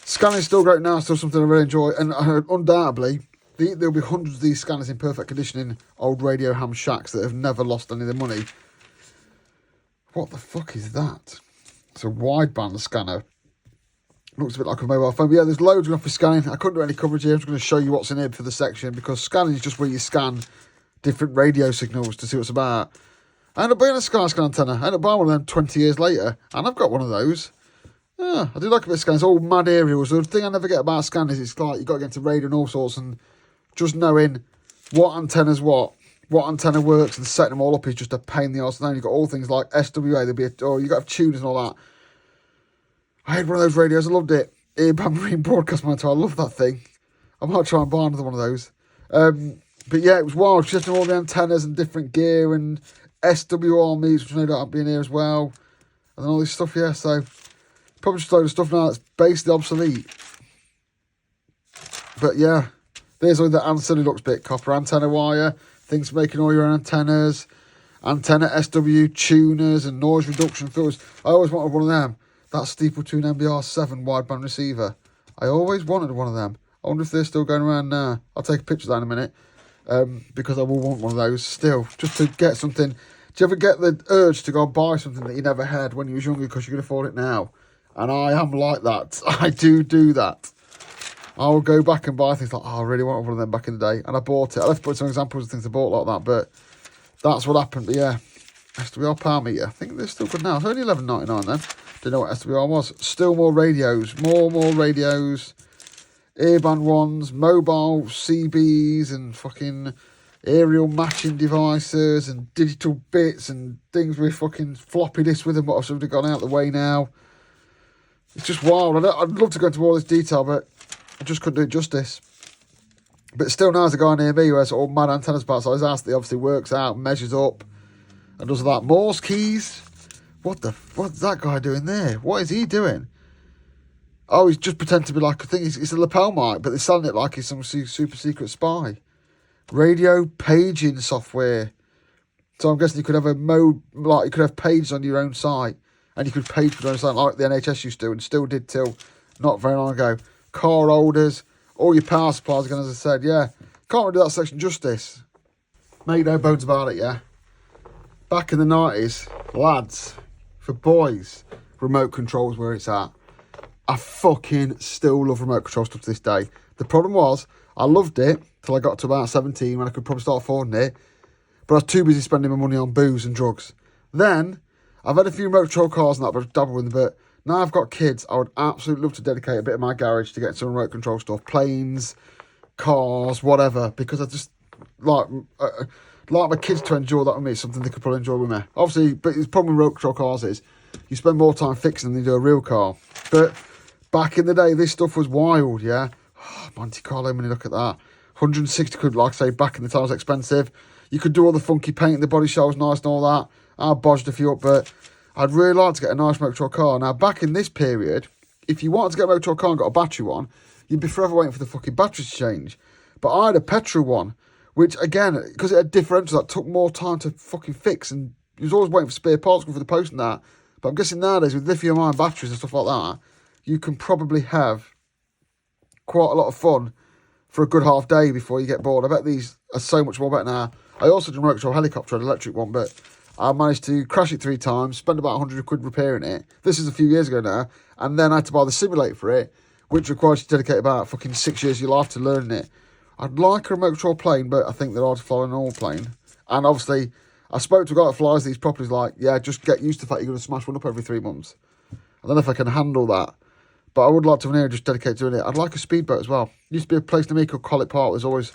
Scanning's still great now, still something I really enjoy, and undoubtedly, there'll be hundreds of these scanners in perfect condition in old radio ham shacks that have never lost any of their money. What the fuck is that? It's a wideband scanner. Looks a bit like a mobile phone, but yeah, there's loads going on for scanning. I couldn't do any coverage here, I'm just going to show you what's in here for the section, because scanning is just where you scan different radio signals to see what it's about. I ended up buying a scan antenna. I ended up buying one of them 20 years later, and I've got one of those. Yeah, I do like a bit of scanning. It's all mad aerials. The thing I never get about scanning is it's like you've got to get into radio and all sorts, and just knowing what antenna's what antenna works and setting them all up is just a pain in the arse. And then you've got all things like SWA, you've got to have tuners and all that. I had one of those radios, I loved it. Earband Marine Broadcast Monitor, I love that thing. I might try and buy another one of those. But yeah, it was wild, shifting all the antennas and different gear and SWR meets, which I know don't be in here as well. And then all this stuff, yeah, so probably just a load of stuff now that's basically obsolete. But yeah, there's all the ancillary looks bit, copper antenna wire, things for making all your own antennas, antenna SW tuners and noise reduction filters. I always wanted one of them. That Steeple Tune MBR7 wideband receiver. I always wanted one of them. I wonder if they're still going around now. I'll take a picture of that in a minute. Because I will want one of those still, just to get something. Do you ever get the urge to go and buy something that you never had when you was younger because you can afford it now? And I am like that. I do that. I will go back and buy things like, oh, I really wanted one of them back in the day. And I bought it. I'll have to put some examples of things I bought like that, but that's what happened. But yeah, SWR power meter. I think they're still good now. It's only $11.99 then. Didn't know what SWR was. Still more radios. More radios. Airband ones, mobile CBs and fucking aerial matching devices and digital bits and things with fucking floppy disks with them, but I've sort of gone out the way now. It's just wild. I'd love to go into all this detail, but I just couldn't do it justice. But still now there's a guy near me who has all mad antennas parts on his ass that he obviously works out, measures up and does that. Morse keys? What's that guy doing there? What is he doing? Oh, he's just pretending to be like, I think it's a lapel mic, but they're selling it like he's some super secret spy. Radio paging software. So I'm guessing you could have you could have pages on your own site, and you could page for your own site like the NHS used to, and still did till not very long ago. Car holders, all your power supplies again, as I said, yeah. Can't really do that section justice. Make no bones about it, yeah. Back in the 90s, lads, for boys, remote control's where it's at. I fucking still love remote control stuff to this day. The problem was, I loved it till I got to about 17 when I could probably start affording it. But I was too busy spending my money on booze and drugs. Then, I've had a few remote control cars and that, but I've dabbled with them. But now I've got kids, I would absolutely love to dedicate a bit of my garage to getting some remote control stuff. Planes, cars, whatever. Because I just like my kids to enjoy that with me. Something they could probably enjoy with me. Obviously, but the problem with remote control cars is you spend more time fixing than you do a real car. But back in the day, this stuff was wild, yeah? Oh, Monte Carlo, when you look at that. 160 quid, like I say, back in the time was expensive. You could do all the funky paint, the body shell was nice and all that. I bodged a few up, but I'd really like to get a nice motor control car. Now, back in this period, if you wanted to get a motor control car and got a battery one, you'd be forever waiting for the fucking batteries to change. But I had a petrol one, which, again, because it had differentials, that took more time to fucking fix, and you was always waiting for spare parts going for the post and that. But I'm guessing nowadays, with lithium-ion batteries and stuff like that, you can probably have quite a lot of fun for a good half day before you get bored. I bet these are so much more better now. I also did a remote control helicopter, an electric one, but I managed to crash it 3 times, spend about 100 quid repairing it. This is a few years ago now. And then I had to buy the simulator for it, which requires you to dedicate about fucking 6 years of your life to learning it. I'd like a remote control plane, but I think they're hard to follow an all plane. And obviously, I spoke to a guy that flies these properties like, yeah, just get used to the fact you're going to smash one up every 3 months. I don't know if I can handle that. But I would like to have an area just dedicated to doing it. I'd like a speedboat as well. Used to be a place to me called Collett Park. There's always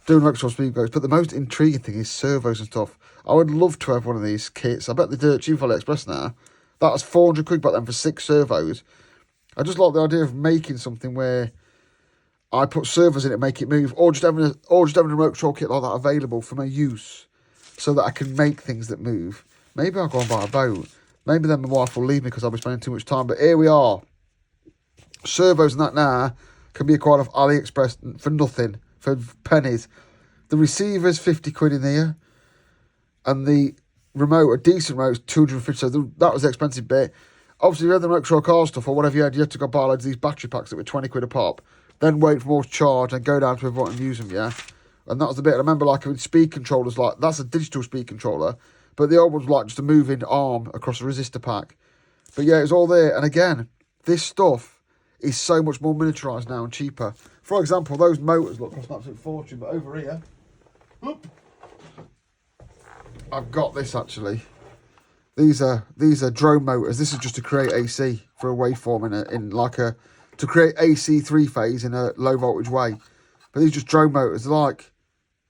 doing workshops speedboats. But the most intriguing thing is servos and stuff. I would love to have one of these kits. I bet they're dirt cheap on AliExpress now. That was 400 quid back then for 6 servos. I just like the idea of making something where I put servos in it, make it move, or just having a remote control kit like that available for my use, so that I can make things that move. Maybe I'll go and buy a boat. Maybe then my wife will leave me because I'll be spending too much time. But here we are. Servos and that now can be acquired off AliExpress for nothing, for pennies. The receiver's 50 quid in here, and the remote, a decent remote, is 250. So that was the expensive bit. Obviously, if you had the remote control car stuff or whatever you had to go buy loads of these battery packs that were 20 quid a pop. Then wait for more to charge and go down to everyone and use them, yeah? And that was the bit. I remember, like, with speed controllers, like, that's a digital speed controller, but the old one's like just a moving arm across a resistor pack. But yeah, it's all there. And again, this stuff is so much more miniaturised now and cheaper. For example, those motors, look, cost an absolute fortune, but over here, whoop, I've got this actually. These are drone motors. This is just to create AC for a waveform to create AC 3-phase in a low voltage way. But these are just drone motors. They're like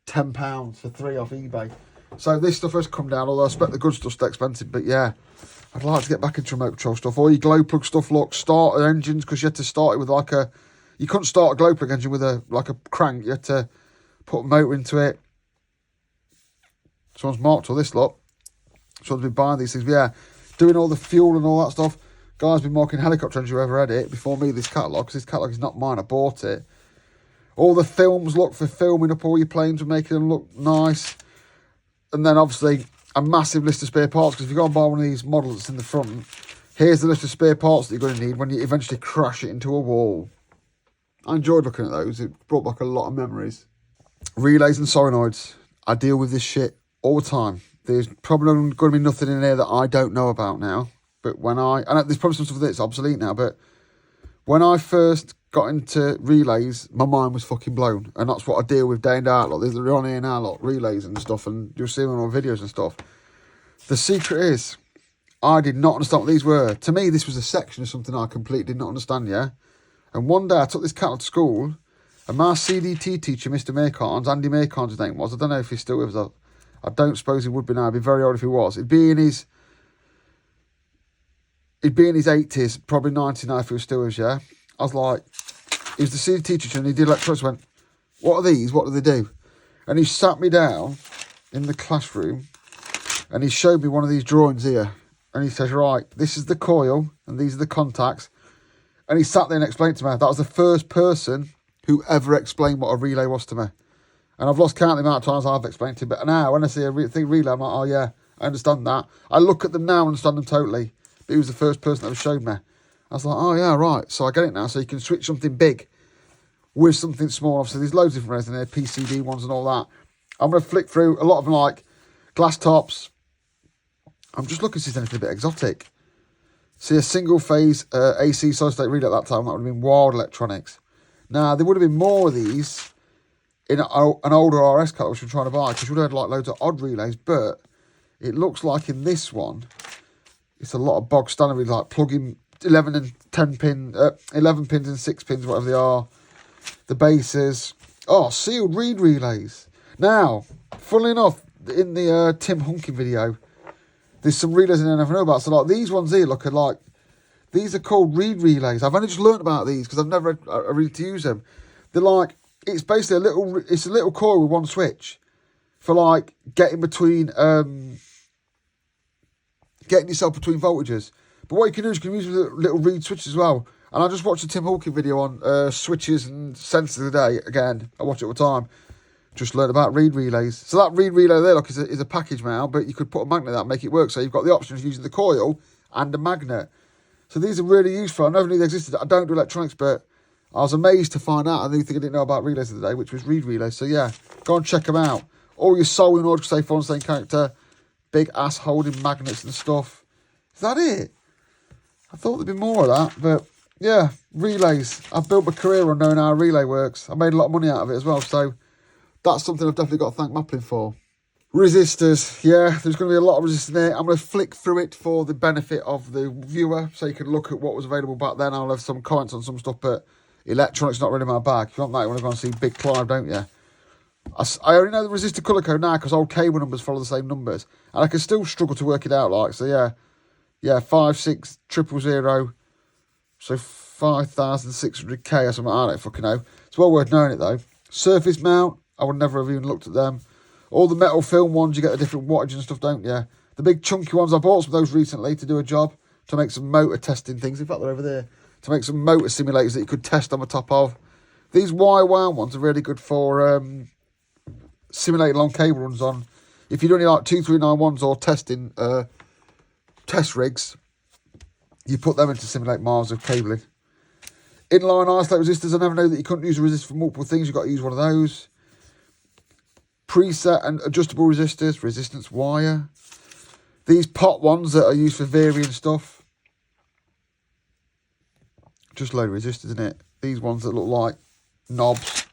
£10 for 3 off eBay. So this stuff has come down, although I expect the good stuff's still expensive. But yeah, I'd like to get back into remote control stuff. All your glow plug stuff, look, starter engines, because you had to start it with you couldn't start a glow plug engine with a crank. You had to put a motor into it. Someone's marked all this, look. Someone's been buying these things. But yeah, doing all the fuel and all that stuff. Guys been marking helicopter engine, whoever had it before me, this catalogue, because this catalogue is not mine, I bought it. All the films, look, for filming up all your planes and making them look nice. And then obviously a massive list of spare parts, because if you go and buy one of these models that's in the front, here's the list of spare parts that you're going to need when you eventually crash it into a wall. I enjoyed looking at those. It brought back a lot of memories. Relays and solenoids. I deal with this shit all the time. There's probably going to be nothing in there that I don't know about now. But there's probably some stuff that's obsolete now, but when I first got into relays, my mind was fucking blown. And that's what I deal with day in, day out. Like, they're on here now, like relays and stuff, and you'll see them on videos and stuff. The secret is, I did not understand what these were. To me, this was a section of something I completely did not understand, yeah? And one day I took this cattle to school, and my CDT teacher, Mr. Maycarns, Andy Maycarns his name was, I don't know if he's still with us, I don't suppose he would be now, I'd be very old if he was. He'd be in his 80s, probably 90 now if he was still with us, yeah? I was like, he was the CDT teacher and he did electronics, went, what are these? What do they do? And he sat me down in the classroom and he showed me one of these drawings here. And he says, right, this is the coil and these are the contacts. And he sat there and explained to me. That was the first person who ever explained what a relay was to me. And I've lost count the amount of times I've explained to him. But now when I see a thing relay, I'm like, oh yeah, I understand that. I look at them now and understand them totally. But he was the first person that ever showed me. I was like, oh yeah, right. So I get it now. So you can switch something big with something small. Obviously, there's loads of different ones in there, PCB ones and all that. I'm going to flick through a lot of them, like glass tops. I'm just looking to see if there's anything a bit exotic. See, a single phase AC solid state relay at that time, that would have been wild electronics. Now, there would have been more of these in an older RS car which we're trying to buy, because we would have had like loads of odd relays, but it looks like in this one, it's a lot of bog standard relays, like plugging 11 and 10 pin, 11 pins and 6 pins, whatever they are. The bases. Oh, sealed reed relays. Now, funnily enough, in the Tim Hunking video, there's some relays in there I never know about. So like these ones here look like, these are called reed relays. I've only just learnt about these because I've never really to use them. They're like, it's basically a little coil with one switch for like getting yourself between voltages. But what you can do is you can use a little reed switch as well. And I just watched a Tim Hawking video on switches and sensors today. Again, I watch it all the time. Just learned about reed relays. So that reed relay there, look, is a package now, but you could put a magnet in that and make it work. So you've got the option of using the coil and a magnet. So these are really useful. I never knew they existed. I don't do electronics, but I was amazed to find out. I didn't know about relays of the day, which was reed relays. So yeah, go and check them out. All your solenoids, because they follow the same character. Big ass holding magnets and stuff. Is that it? I thought there'd be more of that, but yeah, relays. I've built my career on knowing how a relay works. I made a lot of money out of it as well, so that's something I've definitely got to thank Maplin for. Resistors, yeah, there's going to be a lot of resistors there. I'm going to flick through it for the benefit of the viewer, so you can look at what was available back then. I'll have some comments on some stuff, but electronics not really my bag. If you want that, you want to go and see Big Clive, don't you? I only know the resistor colour code now because old cable numbers follow the same numbers, and I can still struggle to work it out. Like, so yeah, 56000, so 5600K or something. I don't fucking know. It's well worth knowing it though. Surface mount, I would never have even looked at them. All the metal film ones, you get the different wattage and stuff, don't you? The big chunky ones, I bought some of those recently to do a job, to make some motor testing things. In fact, they're over there. To make some motor simulators that you could test on the top of. These wire wound ones are really good for simulating long cable runs on. If you're doing like 2391s or testing test rigs, you put them in to simulate miles of cabling. Inline isolate resistors, I never know that you couldn't use a resistor for multiple things. You've got to use one of those. Preset and adjustable resistors, resistance wire. These pot ones that are used for varying stuff. Just a load of resistors, isn't it? These ones that look like knobs.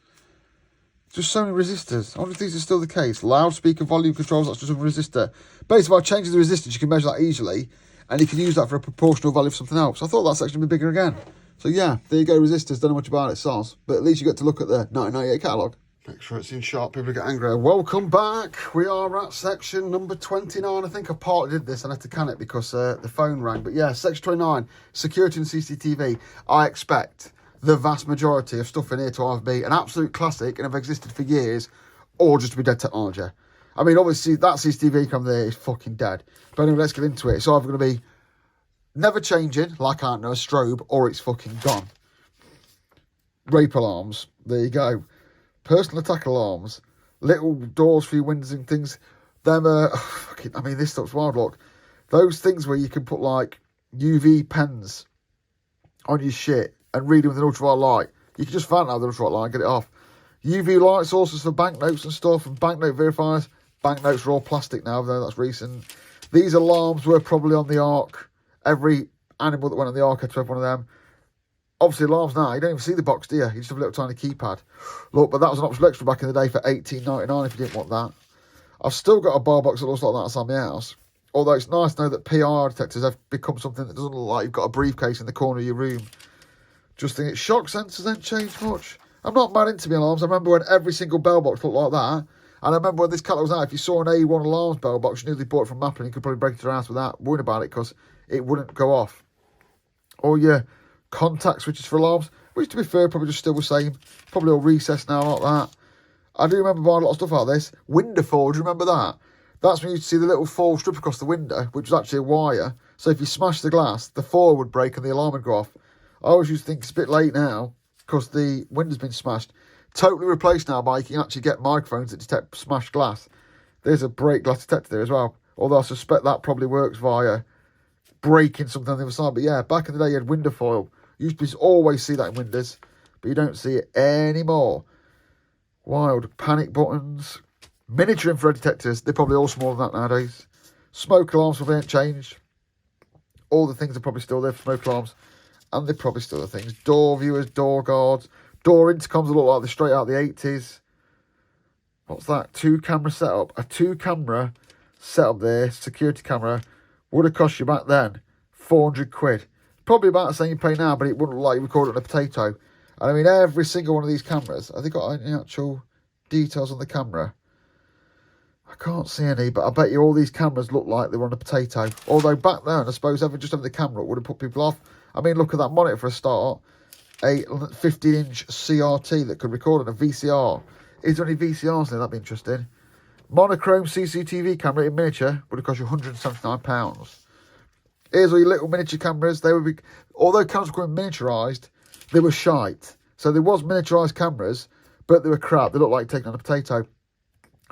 Just so many resistors. I wonder if these are still the case. Loudspeaker volume controls, that's just a resistor. Basically, by changing the resistance, you can measure that easily, and you can use that for a proportional value for something else. I thought that's actually been bigger again. So yeah, there you go, resistors. Don't know much about it, soz. But at least you get to look at the 1998 catalogue. Make sure it's in sharp, people get angry. Welcome back. We are at section number 29. I think I partly did this. I had to can it because the phone rang. But yeah, section 29, security and CCTV. I expect the vast majority of stuff in here to either be an absolute classic and have existed for years, or just to be dead technology. I mean, obviously, that CCTV camera there is fucking dead. But anyway, let's get into it. It's either going to be never changing, like, I don't know, a strobe, or it's fucking gone. Rape alarms. There you go. Personal attack alarms. Little doors for your windows and things. Them, fucking, I mean, this stuff's wild, look. Those things where you can put, like, UV pens on your shit and read it with an ultraviolet light. You can just find out the ultraviolet light and get it off. UV light sources for banknotes and stuff, and banknote verifiers. Banknotes are all plastic now, though, that's recent. These alarms were probably on the Ark. Every animal that went on the Ark had to have one of them. Obviously, alarms now, you don't even see the box, do you? You just have a little tiny keypad. Look, but that was an optional extra back in the day for $18.99 if you didn't want that. I've still got a bar box that looks like that outside my house. Although it's nice to know that PIR detectors have become something that doesn't look like you've got a briefcase in the corner of your room. Just think its shock sensors ain't changed much. I'm not mad into my alarms. I remember when every single bell box looked like that. And I remember when this Catalouge was out, if you saw an A1 alarms bell box, you knew they bought it from Maplin, you could probably break it to your house without worrying about it because it wouldn't go off. Or your contact switches for alarms, which to be fair, probably just still the same. Probably all recessed now like that. I do remember buying a lot of stuff like this. Window foil, do you remember that? That's when you used to see the little foil strip across the window, which was actually a wire. So if you smashed the glass, the foil would break and the alarm would go off. I always used to think it's a bit late now because the window's been smashed. Totally replaced now by you can actually get microphones that detect smashed glass. There's a break glass detector there as well. Although I suspect that probably works via breaking something on the other side. But yeah, back in the day you had window foil. You used to always see that in windows, but you don't see it anymore. Wild panic buttons. Miniature infrared detectors. They're probably all smaller than that nowadays. Smoke alarms probably ain't changed. All the things are probably still there for smoke alarms. And they're probably still the things. Door viewers, door guards. Door intercoms that look like they're straight out of the 80s. What's that? 2-camera setup. A 2-camera setup there, security camera, would have cost you back then 400 quid. Probably about the same you pay now, but it wouldn't look like you recorded on a potato. And I mean, every single one of these cameras, have they got any actual details on the camera? I can't see any, but I bet you all these cameras look like they were on a potato. Although back then, I suppose just having the camera would have put people off. I mean, look at that monitor for a start. A 15-inch CRT that could record on a VCR. Is there any VCRs there? That'd be interesting. Monochrome CCTV camera in miniature would have cost you £179. Here's all your little miniature cameras. They would be, although cameras were miniaturised, they were shite. So there was miniaturised cameras, but they were crap. They looked like taking on a potato.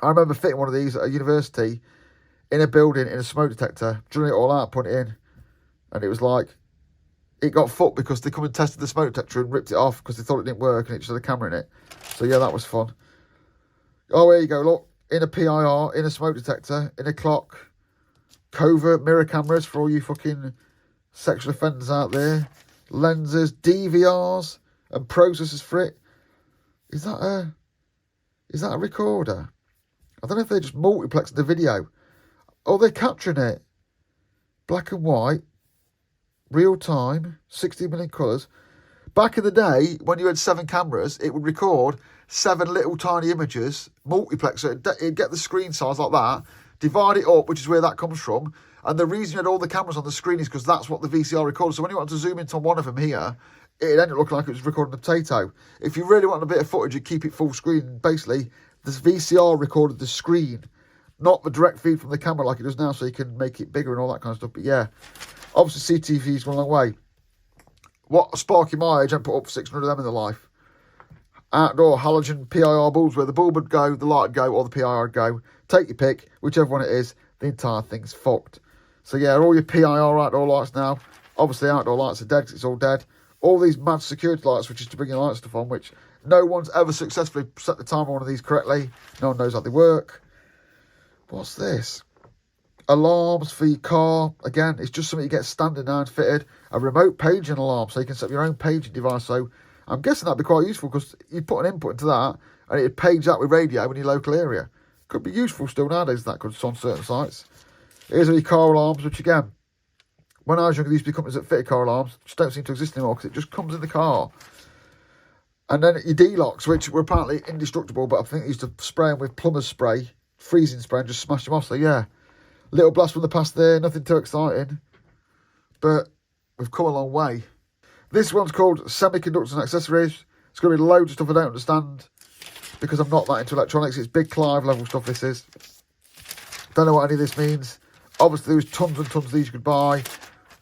I remember fitting one of these at a university in a building in a smoke detector, drilling it all out, putting it in, and it was like, it got fucked because they come and tested the smoke detector and ripped it off because they thought it didn't work and it just had a camera in it. So yeah, that was fun. Oh, here you go, look. In a PIR, in a smoke detector, in a clock. Covert mirror cameras for all you fucking sexual offenders out there. Lenses, DVRs, and processors for it. Is that a recorder? I don't know if they're just multiplexing the video. Oh, they're capturing it. Black and white, real time, 60 million colours. Back in the day, when you had 7 cameras, it would record 7 little tiny images, multiplex it, it'd get the screen size like that, divide it up, which is where that comes from. And the reason you had all the cameras on the screen is because that's what the VCR recorded. So when you wanted to zoom into one of them here, it ended up looking like it was recording a potato. If you really wanted a bit of footage, you'd keep it full screen. Basically, this VCR recorded the screen, not the direct feed from the camera like it does now, so you can make it bigger and all that kind of stuff. But yeah, obviously CCTV's gone a long way. What a sparky my age, I put up 600 of them in their life. Outdoor halogen PIR bulbs, where the bulb would go, the light would go, or the PIR would go. Take your pick, whichever one it is, the entire thing's fucked. So yeah, all your PIR outdoor lights now, obviously outdoor lights are dead because it's all dead. All these mad security lights, which is to bring your light stuff on, which no one's ever successfully set the timer on one of these correctly. No one knows how they work. What's this? Alarms for your car. Again, it's just something you get standard now and fitted. A remote paging alarm, so you can set up your own paging device. So I'm guessing that'd be quite useful because you put an input into that and it'd page that with radio in your local area. Could be useful still nowadays, that could on certain sites. Here's all your car alarms, which again, when I was younger, there used to be companies that fitted car alarms. Just don't seem to exist anymore because it just comes in the car. And then your D-locks, which were apparently indestructible, but I think they used to spray them with plumber's spray, freezing spray, and just smash them off. So yeah, little blast from the past there, nothing too exciting. But we've come a long way. This one's called Semiconductors and Accessories. It's going to be loads of stuff I don't understand because I'm not that into electronics. It's big Clive level stuff, this is. Don't know what any of this means. Obviously, there was tons and tons of these you could buy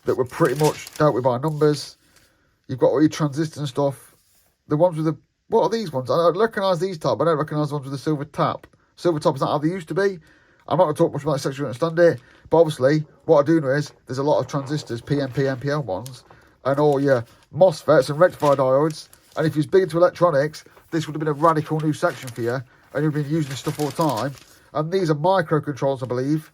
that were pretty much dealt with by numbers. You've got all your transistors and stuff. The ones with the... What are these ones? I recognise these type, but I don't recognise the ones with the silver tap. Silver top is not how they used to be. I'm not going to talk much about this section to understand it. But obviously, what I do know is there's a lot of transistors, PNP, NPN ones, and all your MOSFETs and rectifier diodes. And if you're big into electronics, this would have been a radical new section for you. And you've been using this stuff all the time. And these are microcontrollers, I believe,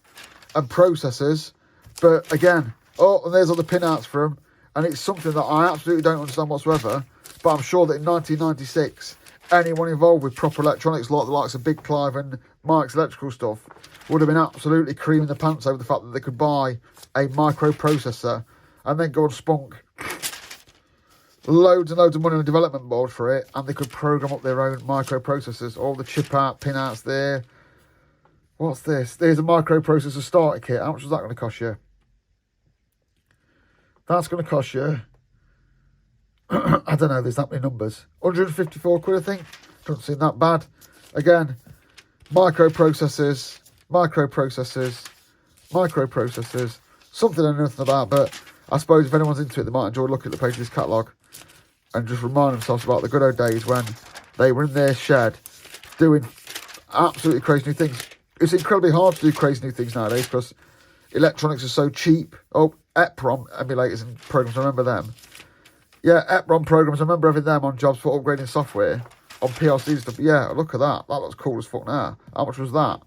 and processors. But again, oh, and there's all the pinouts for them. And it's something that I absolutely don't understand whatsoever. But I'm sure that in 1996, anyone involved with proper electronics, like the likes of Big Clive and Mike's electrical stuff, would have been absolutely creaming the pants over the fact that they could buy a microprocessor and then go and spunk loads and loads of money on a development board for it, and they could program up their own microprocessors. All the chip out, pin outs there. What's this? There's a microprocessor starter kit. How much is that going to cost you? That's going to cost you, I don't know, there's that many numbers. 154 quid, I think. Doesn't seem that bad. Again, microprocessors, something I know nothing about, but I suppose if anyone's into it, they might enjoy looking at the page of this catalogue and just remind themselves about the good old days when they were in their shed doing absolutely crazy new things. It's incredibly hard to do crazy new things nowadays because electronics are so cheap. Oh, EPROM emulators and programs, I remember them. Yeah, EPROM programs, I remember having them on jobs for upgrading software on PLCs stuff. Yeah, look at that. That looks cool as fuck now. How much was that?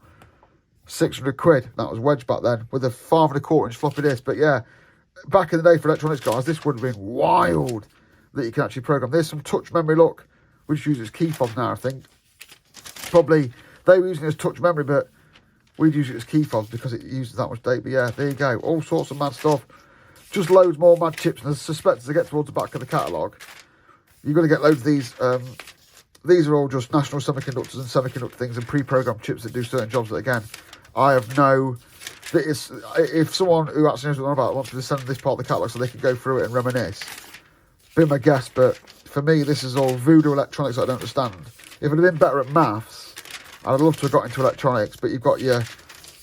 600 quid. That was wedge back then with a 5¼ inch floppy disk. But yeah, back in the day for electronics guys, this would have been wild that you can actually program. There's some touch memory, look. We just use it as key fobs now, I think. Probably they were using it as touch memory, but we'd use it as key fobs because it uses that much data. But yeah, there you go. All sorts of mad stuff. Just loads more mad chips. And I suspect as I get towards the back of the catalogue, you're going to get loads of these. These are all just national semiconductors and semiconductor things and pre-programmed chips that do certain jobs that, again, I have no... If someone who actually knows what they're about wants me to send this part of the catalogue so they can go through it and reminisce, be my guest. But for me, this is all voodoo electronics that I don't understand. If I'd have been better at maths, I'd love to have got into electronics, but you've got your,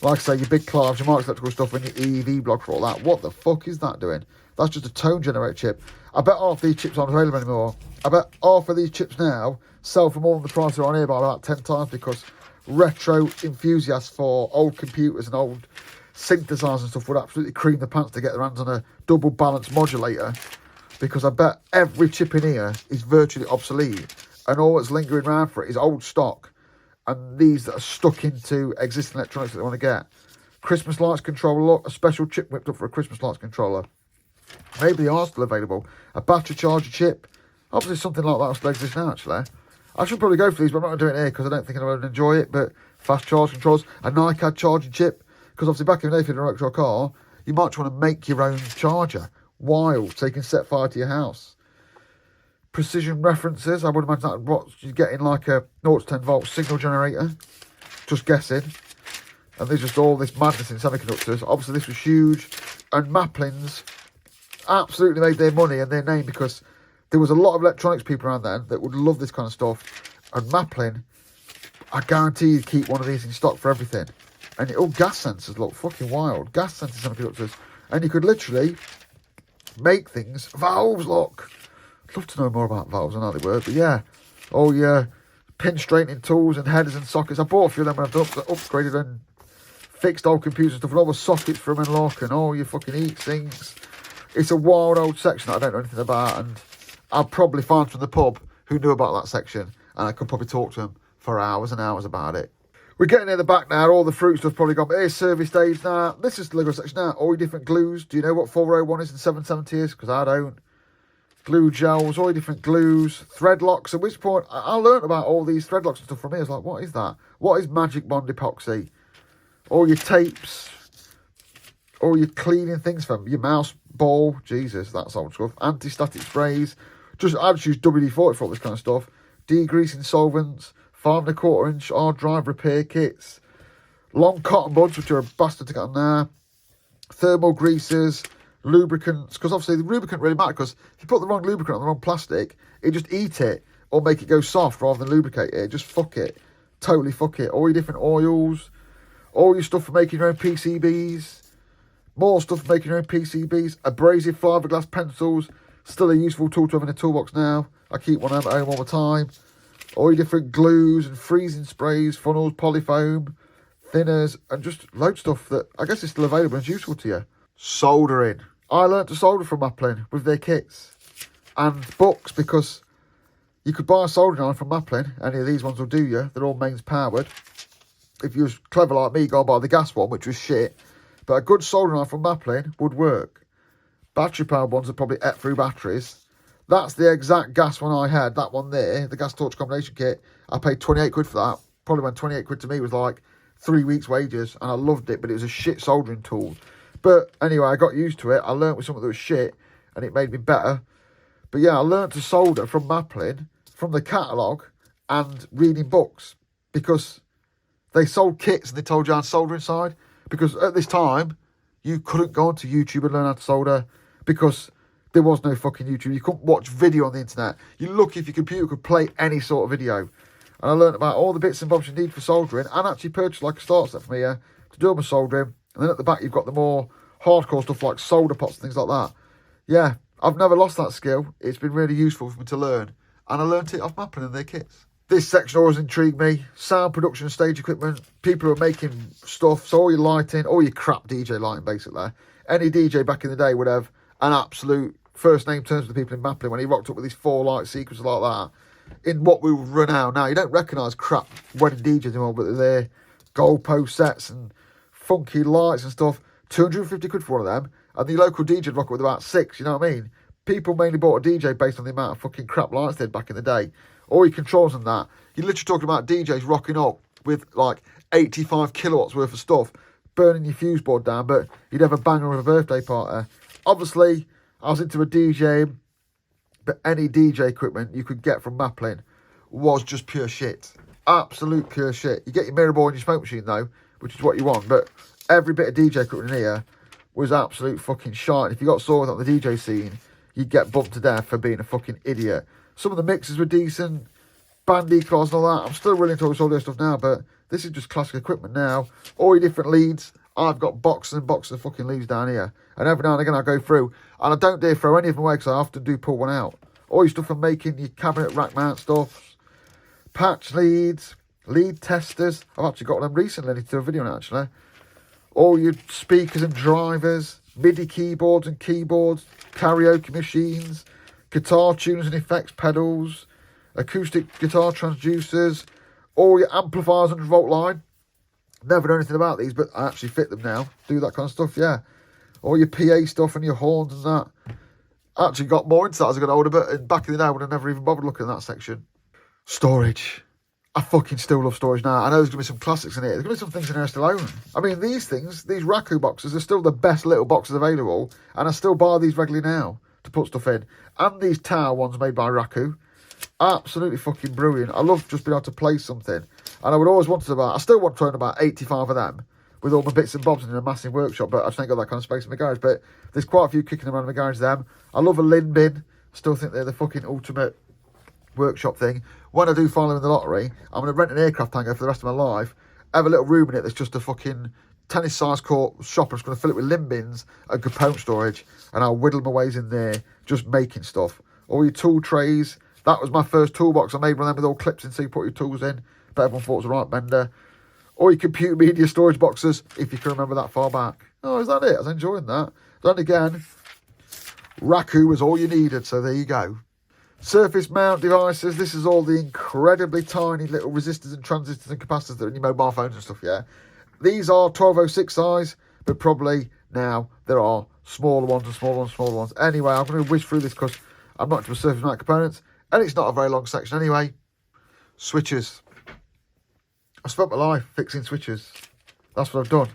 like I say, your Big Clives, your Mark's electrical stuff, and your EEV block for all that. What the fuck is that doing? That's just a tone generator chip. I bet half these chips aren't available anymore. I bet half of these chips now sell for more than the price they're on here by about 10 times because retro enthusiasts for old computers and old synthesizers and stuff would absolutely cream the pants to get their hands on a double balanced modulator, because I bet every chip in here is virtually obsolete and all that's lingering around for it is old stock and these that are stuck into existing electronics that they want to get. Christmas lights controller, look, a special chip whipped up for a Christmas lights controller. Maybe they are still available. A battery charger chip. Obviously something like that still exists now, actually. I should probably go for these, but I'm not going to do it here because I don't think I would enjoy it. But fast charge controls, a NiCad charging chip, because obviously back in the day, if you're in an electric car, you might want to make your own charger. Wild, so you can set fire to your house. Precision references, I would imagine that what you're getting like a 0 to 10 volt signal generator. Just guessing. And there's just all this madness in semiconductors. Obviously this was huge. And Maplin's absolutely made their money and their name because there was a lot of electronics people around then that would love this kind of stuff. And Maplin, I guarantee you keep one of these in stock for everything. And all gas sensors look fucking wild. Gas sensors semiconductors. And you could literally make things. Valves, look. I'd love to know more about valves and how they work. But yeah. Oh yeah. Pin straightening tools and headers and sockets. I bought a few of them when I've upgraded and fixed old computers and stuff. And all the sockets for them and lock and all your fucking heat sinks. It's a wild old section that I don't know anything about. And I'll probably find from the pub who knew about that section. And I could probably talk to them for hours and hours about it. We're getting near the back now. All the fruit stuff's probably gone. But here's service days now. This is the Lego section now. All your different glues. Do you know what 401 is and 770 is? Because I don't. Glue gels, all your different glues. Thread locks. At which point, I learnt about all these thread locks and stuff from here. I was like, what is that? What is Magic Bond epoxy? All your tapes. All your cleaning things from your mouse ball. Jesus, that's old stuff. Antistatic sprays. I just use WD-40 for all this kind of stuff. Degreasing solvents. 5 1/4 inch hard drive repair kits, long cotton buds, which are a bastard to get on there, thermal greases, lubricants, because obviously the lubricant really matters, because if you put the wrong lubricant on the wrong plastic, it just eat it or make it go soft rather than lubricate it. Just fuck it. Totally fuck it. All your different oils, all your stuff for making your own PCBs, more stuff for making your own PCBs, abrasive fiberglass pencils, still a useful tool to have in a toolbox now. I keep one at home all the time. All your different glues and freezing sprays, funnels, polyfoam, thinners, and just loads of stuff that I guess is still available and is useful to you. Soldering. I learnt to solder from Maplin with their kits and books because you could buy a soldering iron from Maplin. Any of these ones will do you. They're all mains powered. If you was clever like me, go and buy the gas one, which was shit. But a good soldering iron from Maplin would work. Battery powered ones are probably ate through batteries. That's the exact gas one I had, that one there, the gas torch combination kit. I paid 28 quid for that. Probably when 28 quid to me was like 3 weeks' wages, and I loved it, but it was a shit soldering tool. But anyway, I got used to it. I learnt with something that was shit, and it made me better. But yeah, I learnt to solder from Maplin, from the catalogue, and reading books, because they sold kits and they told you how to solder inside. Because at this time, you couldn't go onto YouTube and learn how to solder, because there was no fucking YouTube. You couldn't watch video on the internet. You're lucky if your computer could play any sort of video. And I learnt about all the bits and bobs you need for soldering, and actually purchased like a start set from here to do all my soldering. And then at the back, you've got the more hardcore stuff like solder pots and things like that. Yeah, I've never lost that skill. It's been really useful for me to learn. And I learnt it off Maplin and their kits. This section always intrigued me. Sound production, stage equipment. People who are making stuff. So all your lighting, all your crap DJ lighting, basically. Any DJ back in the day would have an absolute first name terms with the people in Maplin when he rocked up with these 4 light sequences like that. In what we would run out now, you don't recognise crap wedding DJs anymore, but they're goalpost sets and funky lights and stuff. 250 quid for one of them, and the local DJ would rock up with about 6, you know what I mean? People mainly bought a DJ based on the amount of fucking crap lights they had back in the day. All your controls and that. You're literally talking about DJs rocking up with like 85 kilowatts worth of stuff, burning your fuse board down, but you'd have a banger of a birthday party. Obviously, I was into a DJ, but any DJ equipment you could get from Maplin was just pure shit. Absolute pure shit. You get your mirror board and your smoke machine though, which is what you want, but every bit of DJ equipment in here was absolute fucking shite. If you got sore with on the DJ scene, you'd get bumped to death for being a fucking idiot. Some of the mixes were decent, band equalizers and all that. I'm still willing to talk all this stuff now, but this is just classic equipment now. All your different leads. I've got boxes and boxes of fucking leads down here. And every now and again I go through, and I don't dare throw any of them away because I often do pull one out. All your stuff for making your cabinet rack mount stuff. Patch leads, lead testers. I've actually got them recently. I need to do a video on it actually. All your speakers and drivers, MIDI keyboards and keyboards, karaoke machines, guitar tuners and effects pedals, acoustic guitar transducers, all your amplifiers 100 volt line. Never know anything about these, but I actually fit them now. Do that kind of stuff, yeah. All your PA stuff and your horns and that. I actually got more into that as I got older, but back in the day I would have never even bothered looking at that section. Storage. I fucking still love storage now. I know there's going to be some classics in here. There's going to be some things in here I still own. I mean, these things, these Raku boxes, are still the best little boxes available. And I still buy these regularly now to put stuff in. And these tower ones made by Raku. Absolutely fucking brilliant. I love just being able to place something. And I would always want to I still want to own about 85 of them with all my bits and bobs in a massive workshop. But I just ain't got that kind of space in my garage. But there's quite a few kicking around in my garage them. I love a lin bin. Still think they're the fucking ultimate workshop thing. When I do finally win the lottery, I'm going to rent an aircraft hangar for the rest of my life, have a little room in it that's just a fucking tennis size court shop. I'm just going to fill it with limb bins and component storage, and I'll whittle my ways in there just making stuff. All your tool trays. That was my first toolbox. I made one of them with all clips in so you put your tools in, but everyone thought it was a right bender. All your computer media storage boxes, if you can remember that far back. Oh, is that it? I was enjoying that. Then again, Raku was all you needed, so there you go. Surface mount devices. This is all the incredibly tiny little resistors and transistors and capacitors that are in your mobile phones and stuff, yeah? These are 1206 size, but probably now there are smaller ones and smaller ones and smaller ones. Anyway, I'm going to whiz through this because I'm not into surface mount components, and it's not a very long section anyway. Switches. I spent my life fixing switches. That's what I've done.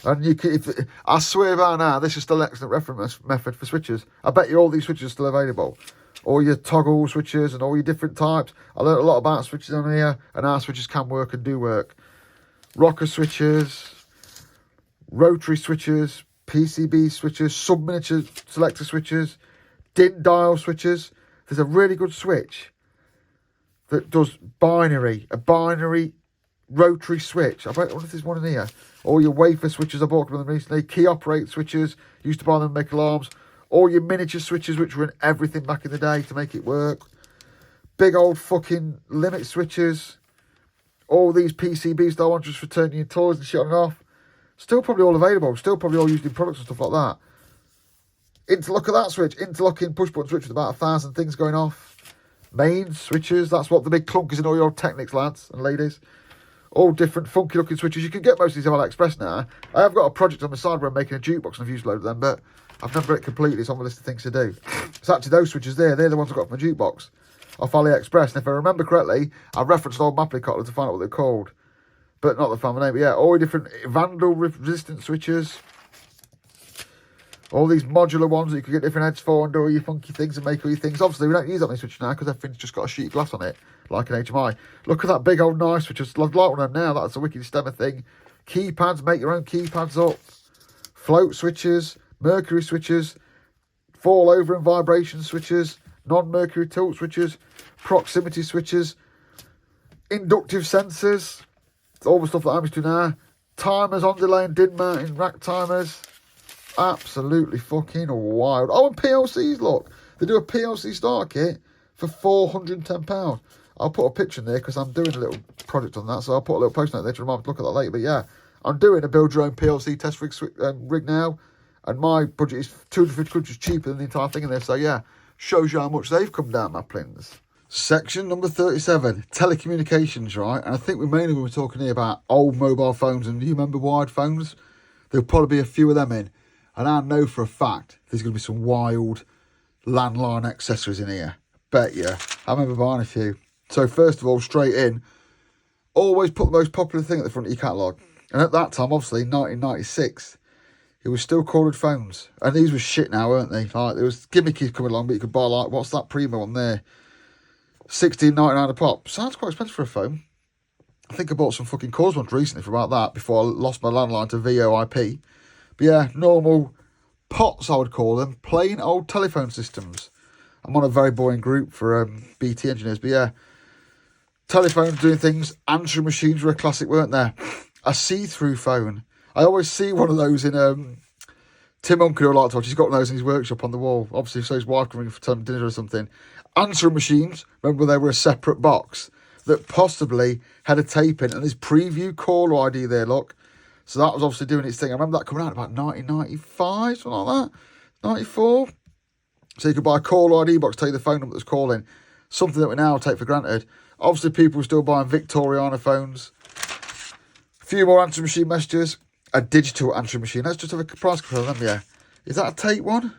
And you can, I swear by now, this is still an excellent reference method for switches. I bet you all these switches are still available. All your toggle switches and all your different types. I learned a lot about switches on here, and how switches can work and do work. Rocker switches, rotary switches, PCB switches, sub-miniature selector switches, DIN dial switches. There's a really good switch that does a binary rotary switch. I wonder if there's one in here. All your wafer switches, I bought them recently. Key operate switches, used to buy them and make alarms. All your miniature switches, which were in everything back in the day to make it work. Big old fucking limit switches. All these PCBs that I want just for turning your toys and shit on and off. Still probably all available. Still probably all used in products and stuff like that. Look at that switch. Interlocking push button switch with about 1,000 things going off. Main switches. That's what the big clunkers in all your Technics, lads and ladies. All different funky looking switches. You can get most of these on AliExpress now. I have got a project on the side where I'm making a jukebox and I've used a load of them, but I've never got it completely. It's on the list of things to do. It's actually those switches there. They're the ones I got from my jukebox off AliExpress. And if I remember correctly, I referenced an old Maplin to find out what they're called. But not the family name. But yeah, all different vandal resistant switches. All these modular ones that you can get different heads for and do all your funky things and make all your things. Obviously, we don't use that many switches now because everything's just got a sheet of glass on it, like an HMI. Look at that big old knife switch. I'd like one of them now. That's a wicked stemmer thing. Keypads, make your own keypads up. Float switches, mercury switches, fall over and vibration switches, non-mercury tilt switches, proximity switches, inductive sensors. It's all the stuff that I'm used to now. Timers on delay and DIN mounting rack timers. Absolutely fucking wild. Oh, and PLCs, look. They do a PLC starter kit for £410. I'll put a picture in there because I'm doing a little project on that. So I'll put a little post note there to remind me to look at that later. But yeah, I'm doing a build your own PLC test rig now. And my budget is 250 quid, which is cheaper than the entire thing in there. So yeah, shows you how much they've come down, Maplins. Section number 37, telecommunications, right? And I think we mainly were talking here about old mobile phones. And you remember wired phones? There'll probably be a few of them in. And I know for a fact there's going to be some wild landline accessories in here. Bet you. I remember buying a few. So first of all, straight in, always put the most popular thing at the front of your catalogue. And at that time, obviously, 1996, it was still corded phones. And these were shit now, weren't they? Like, there was gimmickies coming along, but you could buy, like, what's that Primo one there? $16.99 a pop. Sounds quite expensive for a phone. I think I bought some fucking Cause ones recently for about that before I lost my landline to VoIP. But yeah, normal POTS, I would call them, plain old telephone systems. I'm on a very boring group for BT engineers, but yeah, telephones doing things. Answering machines were a classic, weren't there? A see-through phone. I always see one of those in Tim Uncle, who I like to watch. He's got one of those in his workshop on the wall. Obviously, so his wife coming for dinner or something. Answering machines, remember they were a separate box that possibly had a tape in, and there's preview caller ID there, look. So that was obviously doing its thing. I remember that coming out about 1995, something like that. 94. So you could buy a caller ID box, tell you the phone number that's calling. Something that we now take for granted. Obviously, people were still buying Victoriana phones. A few more answering machine messages. A digital answering machine. Let's just have a price compare of them, yeah. Is that a tape one?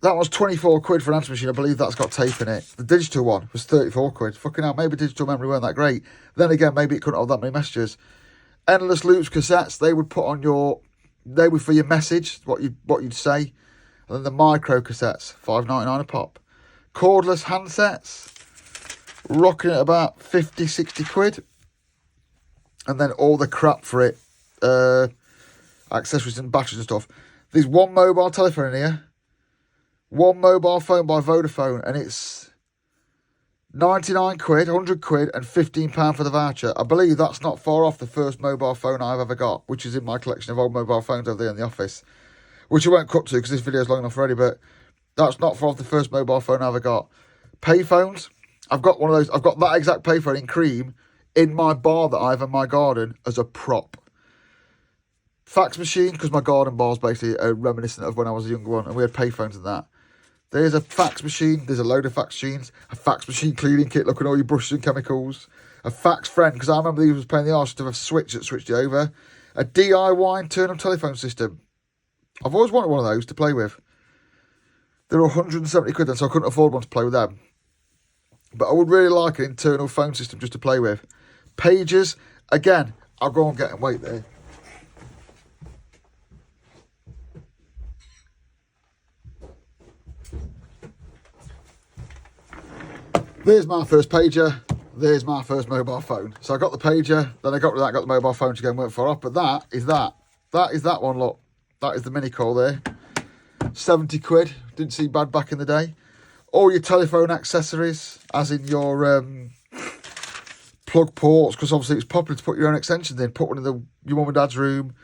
That was 24 quid for an answer machine. I believe that's got tape in it. The digital one was 34 quid. Fucking hell, maybe digital memory weren't that great. Then again, maybe it couldn't hold that many messages. Endless loops cassettes, they would put on your... They were for your message, what you'd say. And then the micro cassettes, $5.99 a pop. Cordless handsets, rocking at about 50, 60 quid. And then all the crap for it, accessories and batteries and stuff. There's one mobile telephone in here. One mobile phone by Vodafone, and it's 99 quid, 100 quid, and £15 for the voucher. I believe that's not far off the first mobile phone I've ever got, which is in my collection of old mobile phones over there in the office, which I won't cut to because this video is long enough already, but that's not far off the first mobile phone I ever got. Payphones, I've got one of those. I've got that exact payphone in cream in my bar that I have in my garden as a prop. Fax machine, because my garden bar's basically reminiscent of when I was a younger one, and we had payphones and that. There's a fax machine. There's a load of fax machines. A fax machine cleaning kit, looking at all your brushes and chemicals. A fax friend, because I remember these was paying the arse to have a switch that switched it over. A DIY internal telephone system. I've always wanted one of those to play with. They're 170 quid then, so I couldn't afford one to play with them. But I would really like an internal phone system just to play with. Pages. Again, I'll go and get them. Wait there. There's my first pager. There's my first mobile phone. So I got the pager, then I got rid of that, got the mobile phone to go and work far off. But that is that. That is that one, look. That is the mini call there. 70 quid. Didn't seem bad back in the day. All your telephone accessories, as in your plug ports, because obviously it's popular to put your own extensions in. Put one in your mum and dad's room.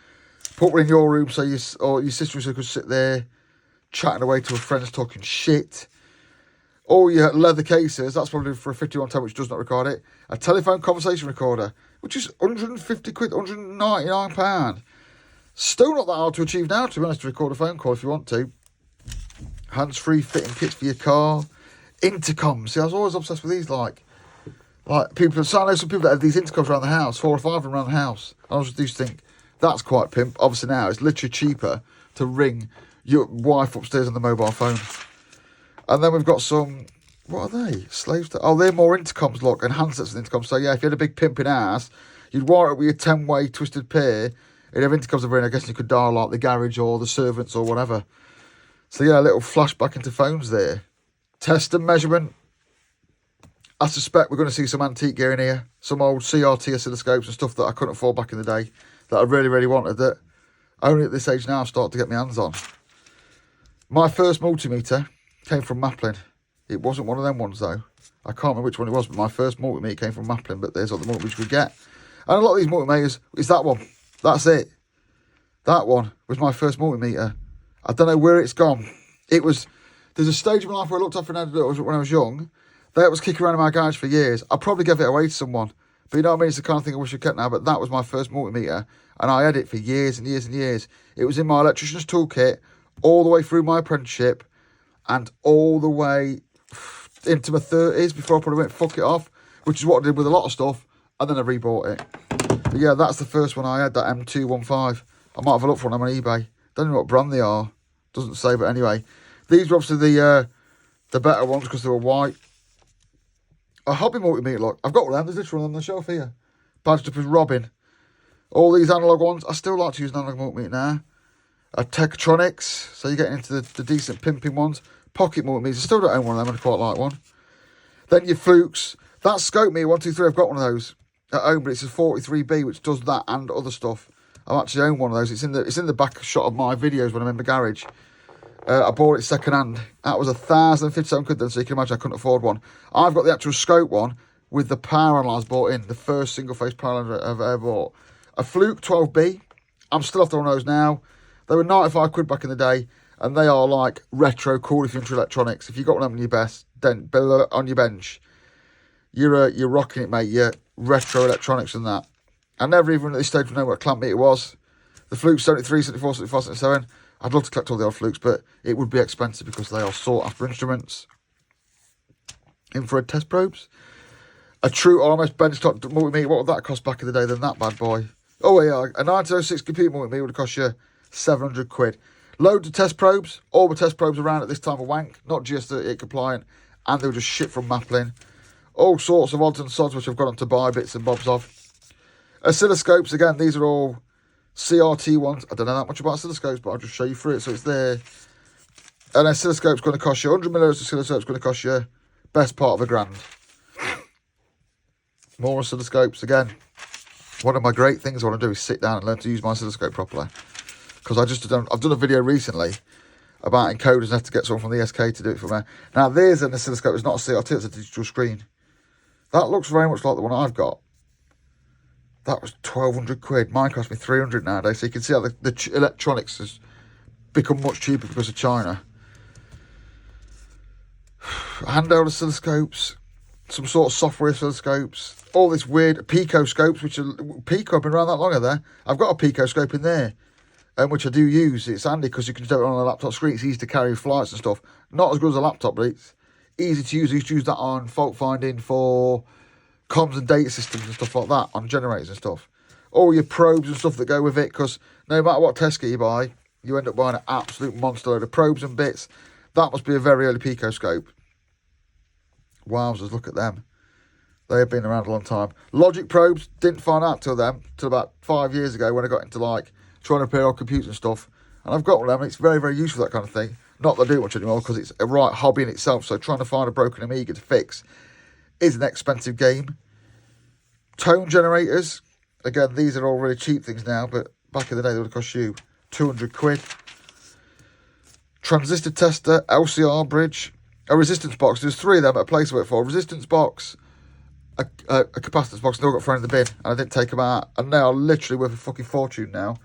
Put one in your room so your sister could sit there chatting away to her friends talking shit. All your leather cases, that's probably for a 5110 which does not record it. A telephone conversation recorder, which is 150 quid, £199. Still not that hard to achieve now, to be honest, to record a phone call if you want to. Hands-free fitting kits for your car. Intercoms. See, I was always obsessed with these, like people, so I know some people that have these intercoms around the house, 4 or 5 of them around the house. I always used to think, that's quite pimp. Obviously now, it's literally cheaper to ring your wife upstairs on the mobile phone. And then we've got some, what are they? Slaves to, oh, they're more intercoms, look, and handsets and intercoms. So yeah, if you had a big pimping ass, you'd wire it with your 10-way twisted pair, you'd have intercoms over in, I guess you could dial like the garage or the servants or whatever. So yeah, a little flashback into phones there. Test and measurement. I suspect we're going to see some antique gear in here. Some old CRT oscilloscopes and stuff that I couldn't afford back in the day. That I really, really wanted, that only at this age now I've started to get my hands on. My first multimeter came from Maplin. It wasn't one of them ones though. I can't remember which one it was, but my first multimeter came from Maplin, but there's other multimeters we could get. And a lot of these multimeters, it's that one. That's it. That one was my first multimeter. I don't know where it's gone. There's a stage of my life where I looked up for an when I was young. That was kicking around in my garage for years. I probably gave it away to someone. But you know what I mean? It's the kind of thing I wish I kept now, but that was my first multimeter. And I had it for years and years and years. It was in my electrician's toolkit all the way through my apprenticeship and all the way into my 30s before I probably went fuck it off, which is what I did with a lot of stuff, and then I rebought it. But yeah, that's the first one I had, that M215. I might have a look for them on eBay. Don't know what brand they are. Doesn't say, but anyway. These were obviously the better ones because they were white. A hobby multimeter, look. I've got one of them. There's literally one on the shelf here. Badged up as Robin. All these analogue ones. I still like to use an analogue multimeter now. A Tektronix. So you're getting into the decent pimping ones. Pocket multimeters. I still don't own one of them. I quite like one. Then your Flukes. That scope meter 123. I've got one of those at home, but it's a 43B, which does that and other stuff. I've actually owned one of those. It's in the back shot of my videos when I'm in the garage. I bought it second hand. That was 1,057 quid then, so you can imagine I couldn't afford one. I've got the actual scope one with the power analyzer bought in. The first single phase power analyzer I've ever bought. A Fluke 12B. I'm still after one of those now. They were 95 quid back in the day, and they are like retro cool if you're into electronics. If you've got one of them on your bench, you're rocking it, mate. You're retro electronics and that. I never even at this stage know what a clamp meter was. The Fluke 73, 74, 75, 77. I'd love to collect all the old Flukes, but it would be expensive because they are sought after instruments. Infrared test probes. A true RMS benchtop multimeter. What would that cost back in the day than that bad boy? Oh yeah, a 1906 computer multimeter would cost you 700 quid. Loads of test probes. All the test probes around at this time are wank, not GS38 compliant, and they were just shit from Maplin. All sorts of odds and sods which I've got on to buy bits and bobs of. Oscilloscopes, again, these are all CRT ones. I don't know that much about oscilloscopes, but I'll just show you through it so it's there. An oscilloscope's going to cost you, 100 millimeters oscilloscope's going to cost you best part of £1,000. More oscilloscopes, again. One of my great things I want to do is sit down and learn to use my oscilloscope properly. Because I've done a video recently about encoders and have to get someone from the SK to do it for me. Now, there's an oscilloscope. It's not a CRT, it's a digital screen. That looks very much like the one I've got. That was 1,200 quid. Mine cost me 300 nowadays. So you can see how the electronics has become much cheaper because of China. Handheld oscilloscopes. Some sort of software oscilloscopes. All this weird picoscopes, which are... Pico, I've been around that long, are there? I've got a picoscope in there. Which I do use. It's handy because you can do it on a laptop screen. It's easy to carry flights and stuff. Not as good as a laptop, but it's easy to use. I used to use that on fault finding for comms and data systems and stuff like that, on generators and stuff. All your probes and stuff that go with it, because no matter what test kit you buy, you end up buying an absolute monster load of probes and bits. That must be a very early picoscope. Wowzers, look at them. They have been around a long time. Logic probes, didn't find out till about 5 years ago when I got into like trying to repair old computers and stuff. And I've got one of them, and it's very, very useful, that kind of thing. Not that I do much anymore, because it's a right hobby in itself. So trying to find a broken Amiga to fix is an expensive game. Tone generators. Again, these are all really cheap things now, but back in the day, they would have cost you 200 quid. Transistor tester, LCR bridge, a resistance box. There's 3 of them at a place I work for. A resistance box, a capacitors box, they all got thrown in the bin, and I didn't take them out. And now I'm literally worth a fucking fortune now.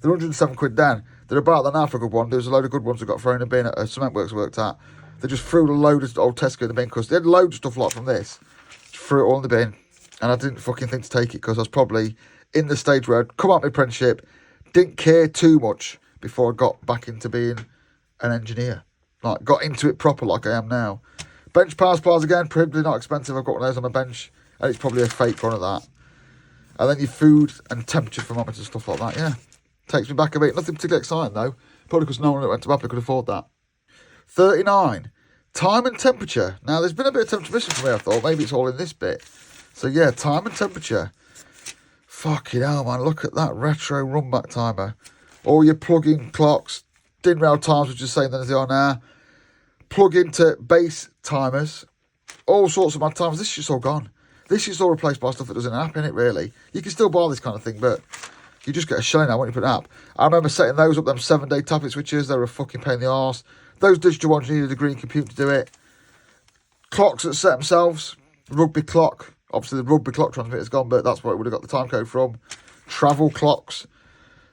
They're 107 quid down. They're about that now for a good one. There's a load of good ones that got thrown in the bin at a cement works I worked at. They just threw a load of old Tesco in the bin because they had loads of stuff like from this. Just threw it all in the bin. And I didn't fucking think to take it because I was probably in the stage where I'd come out of my apprenticeship, didn't care too much before I got back into being an engineer. Like, got into it proper like I am now. Bench power supplies, again, probably not expensive. I've got one of those on my bench. And it's probably a fake one of that. And then your food and temperature thermometers and stuff like that, yeah. Takes me back a bit. Nothing particularly exciting, though. Probably because no one that went to Maplin could afford that. 39. Time and temperature. Now, there's been a bit of temperature missing for me, I thought. Maybe it's all in this bit. So, yeah, time and temperature. Fucking hell, man. Look at that retro run-back timer. All your plug-in clocks. Didn't real times, which is the same then as they are now. Plug into base timers. All sorts of mad timers. This shit's all gone. This is all replaced by stuff that doesn't happen, it really. You can still buy this kind of thing, but you just get a shilling out when you put it up. I remember setting those up, them 7-day tappet switches. They were a fucking pain in the arse. Those digital ones, you needed a green computer to do it. Clocks that set themselves. Rugby clock. Obviously, the rugby clock transmitter's gone, but that's where it would have got the time code from. Travel clocks.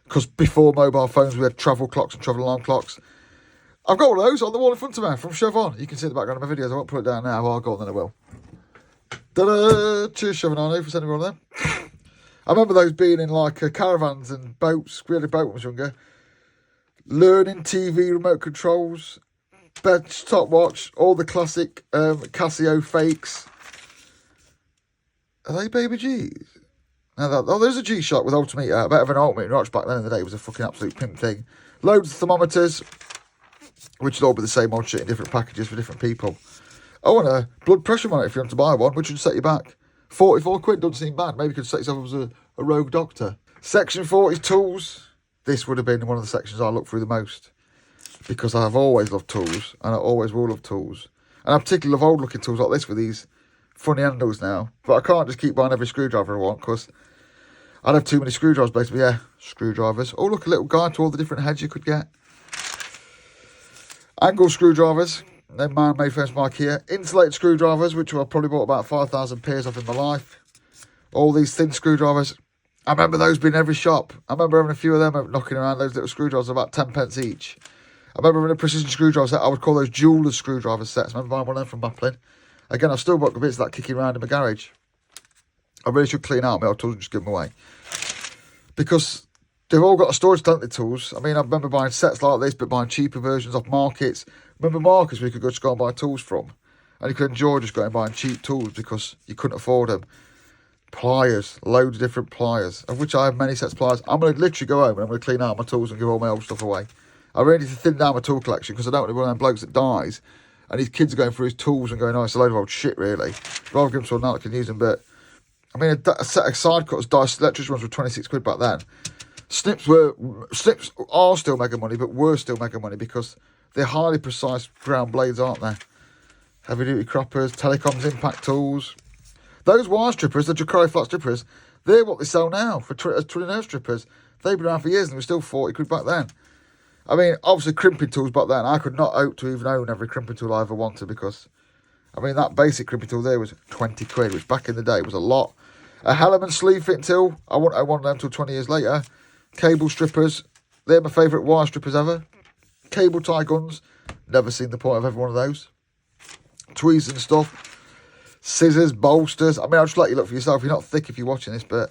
Because before mobile phones, we had travel clocks and travel alarm clocks. I've got one of those on the wall in front of me from Chevron. You can see the background of my videos. I won't put it down now. Well, I'll go on, then I will. Ta-da! Cheers, Chevron, for sending me one of them. I remember those being in like caravans and boats. We had a boat when I was younger. Learning TV remote controls. Bench stopwatch. All the classic Casio fakes. Are they baby G's? No, there's a G-Shock with altimeter. Better than an altimeter watch back then in the day. It was a fucking absolute pimp thing. Loads of thermometers, which would all be the same old shit in different packages for different people. Oh, and a blood pressure monitor if you want to buy one, which would set you back. 44 quid, doesn't seem bad. Maybe you could set yourself up as a rogue doctor. Section 40 tools. This would have been one of the sections I looked through the most. Because I've always loved tools, and I always will love tools. And I particularly love old-looking tools like this with these funny handles now. But I can't just keep buying every screwdriver I want, because I'd have too many screwdrivers, basically. Yeah, screwdrivers. Oh, look, a little guide to all the different heads you could get. Angle screwdrivers. They're man-made first from IKEA. Insulated screwdrivers, which I've probably bought about 5,000 pairs of in my life. All these thin screwdrivers. I remember those being in every shop. I remember having a few of them knocking around. Those little screwdrivers about 10 pence each. I remember having a precision screwdriver set. I would call those jeweler's screwdriver sets. I remember buying one of them from Maplin. Again, I've still got bits of that kicking around in my garage. I really should clean out my old tools and just give them away. Because they've all got a storage talented tools. I mean, I remember buying sets like this, but buying cheaper versions off markets. Remember markets where you could just go and buy tools from? And you could enjoy just going and buying cheap tools because you couldn't afford them. Pliers, loads of different pliers, of which I have many sets of pliers. I'm going to literally go home and I'm going to clean out my tools and give all my old stuff away. I really need to thin down my tool collection because I don't want to be one of them blokes that dies and his kids are going through his tools and going, oh, it's a load of old shit, really. Rather give them someone now that can use them. But, I mean, a set of side cutters, electric ones were 26 quid back then. Snips are still making money, but were still making money because they're highly precise ground blades, aren't they? Heavy duty croppers, telecoms impact tools. Those wire strippers, the Jacari flat strippers, they're what they sell now for 20 nerve strippers. They've been around for years and they were still 40 quid back then. I mean, obviously crimping tools back then, I could not hope to even own every crimping tool I ever wanted because, I mean, that basic crimping tool there was 20 quid, which back in the day was a lot. A Hellerman sleeve fitting tool, I wouldn't own one of them until 20 years later. Cable strippers, they're my favourite wire strippers ever. Cable tie guns, never seen the point of every one of those. Tweezers and stuff. Scissors, bolsters. I mean, I'll just let you look for yourself. You're not thick if you're watching this, but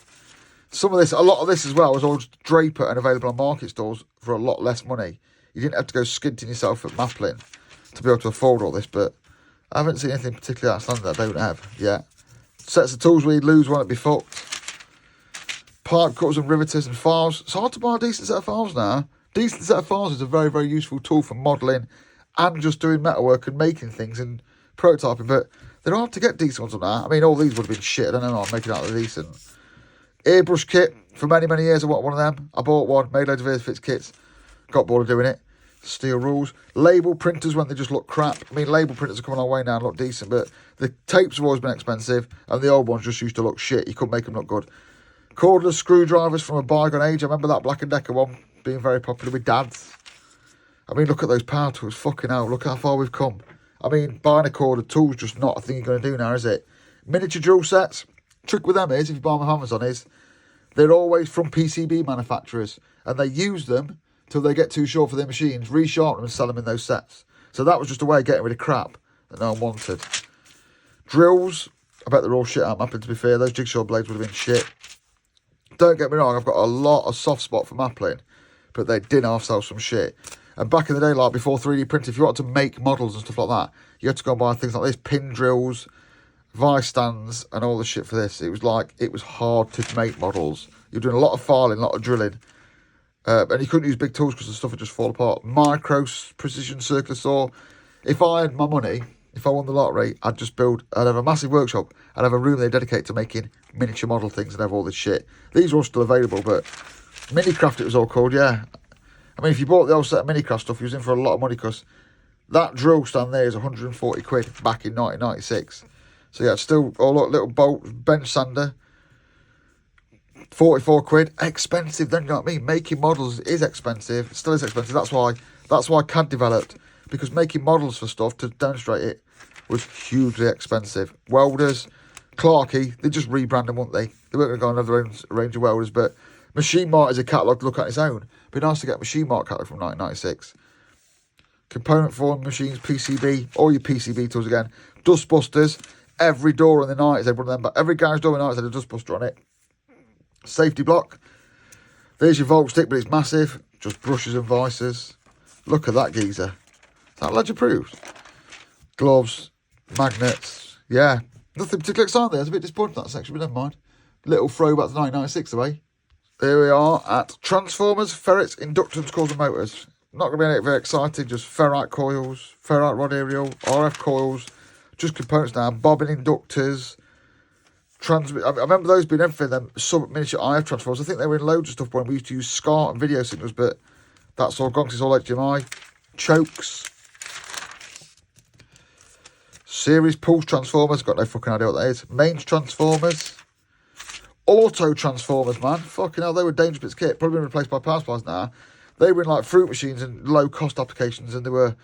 some of this, a lot of this as well, was all just Draper and available on market stores for a lot less money. You didn't have to go skinting yourself at Maplin to be able to afford all this, but I haven't seen anything particularly outstanding that I don't have yet. Sets of tools where you'd lose one, it'd be fucked. Pipe cutters and riveters and files. It's hard to buy a decent set of files now. Decent set of files is a very, very useful tool for modelling and just doing metalwork and making things and prototyping, but they're hard to get decent ones on that. I mean, all these would have been shit. I don't know how I'm making out they're decent. Airbrush kit. For many, many years I wanted one of them. I bought one, made loads of Airfix kits. Got bored of doing it. Steel rules. Label printers when they just look crap. I mean, label printers are coming our way now and look decent, but the tapes have always been expensive and the old ones just used to look shit. You couldn't make them look good. Cordless screwdrivers from a bygone age. I remember that Black & Decker one being very popular with dads. I mean, look at those power tools. Fucking hell, look how far we've come. I mean, buying a corded tool's just not a thing you're going to do now, is it? Miniature drill sets. Trick with them is, if you buy them off Amazon, is they're always from PCB manufacturers and they use them till they get too short for their machines, resharpen them and sell them in those sets. So that was just a way of getting rid of crap that no one wanted. Drills. I bet they're all shit out Maplin, to be fair. Those jigsaw blades would have been shit. Don't get me wrong, I've got a lot of soft spot for Maplin, but they did half sell some shit. And back in the day, like before 3D printing, if you wanted to make models and stuff like that, you had to go and buy things like this, pin drills, vice stands, and all the shit for this. It was hard to make models. You're doing a lot of filing, a lot of drilling. And you couldn't use big tools because the stuff would just fall apart. Micro precision circular saw. If I had my money, if I won the lottery, I'd have a massive workshop. I'd have a room there dedicated to making miniature model things and have all this shit. These are all still available, but Minicraft it was all called, yeah. I mean, if you bought the old set of Minicraft stuff, you was in for a lot of money because that drill stand there is 140 quid back in 1996. So yeah, it's still, oh look, little bolt, bench sander, 44 quid, expensive then, you know what I mean? Making models is expensive, still is expensive. That's why CAD developed, because making models for stuff to demonstrate it was hugely expensive. Welders, Clarkey, they just rebrand them, wouldn't they? They weren't going to go another range of welders, but Machine Mart is a catalogue to look at its own. It'd be nice to get a Machine Mart catalogue from 1996. Component form machines, PCB, all your PCB tools again. Dustbusters, every door in the 90s, every one of them, but every garage door in the 90s had a dustbuster on it. Safety block. There's your volt stick, but it's massive. Just brushes and vices. Look at that geezer. Is that ledger approved? Gloves, magnets. Yeah, nothing particularly exciting there. I was a bit disappointed in that section, but never mind. Little throwback to 1996 away. Here we are at transformers, ferrets, inductors, coils and motors. Not going to be very exciting, just ferrite coils, ferrite rod aerial, RF coils, just components now, bobbin inductors, I remember those being everything, them sub-miniature IF transformers. I think they were in loads of stuff when we used to use SCART and video signals, but that's all gone because it's all HDMI. Chokes. Series pulse transformers, got no fucking idea what that is. Mains transformers. Auto transformers, man. Fucking hell, they were dangerous bits of kit. Probably been replaced by power supplies now. They were in like fruit machines and low-cost applications, and they were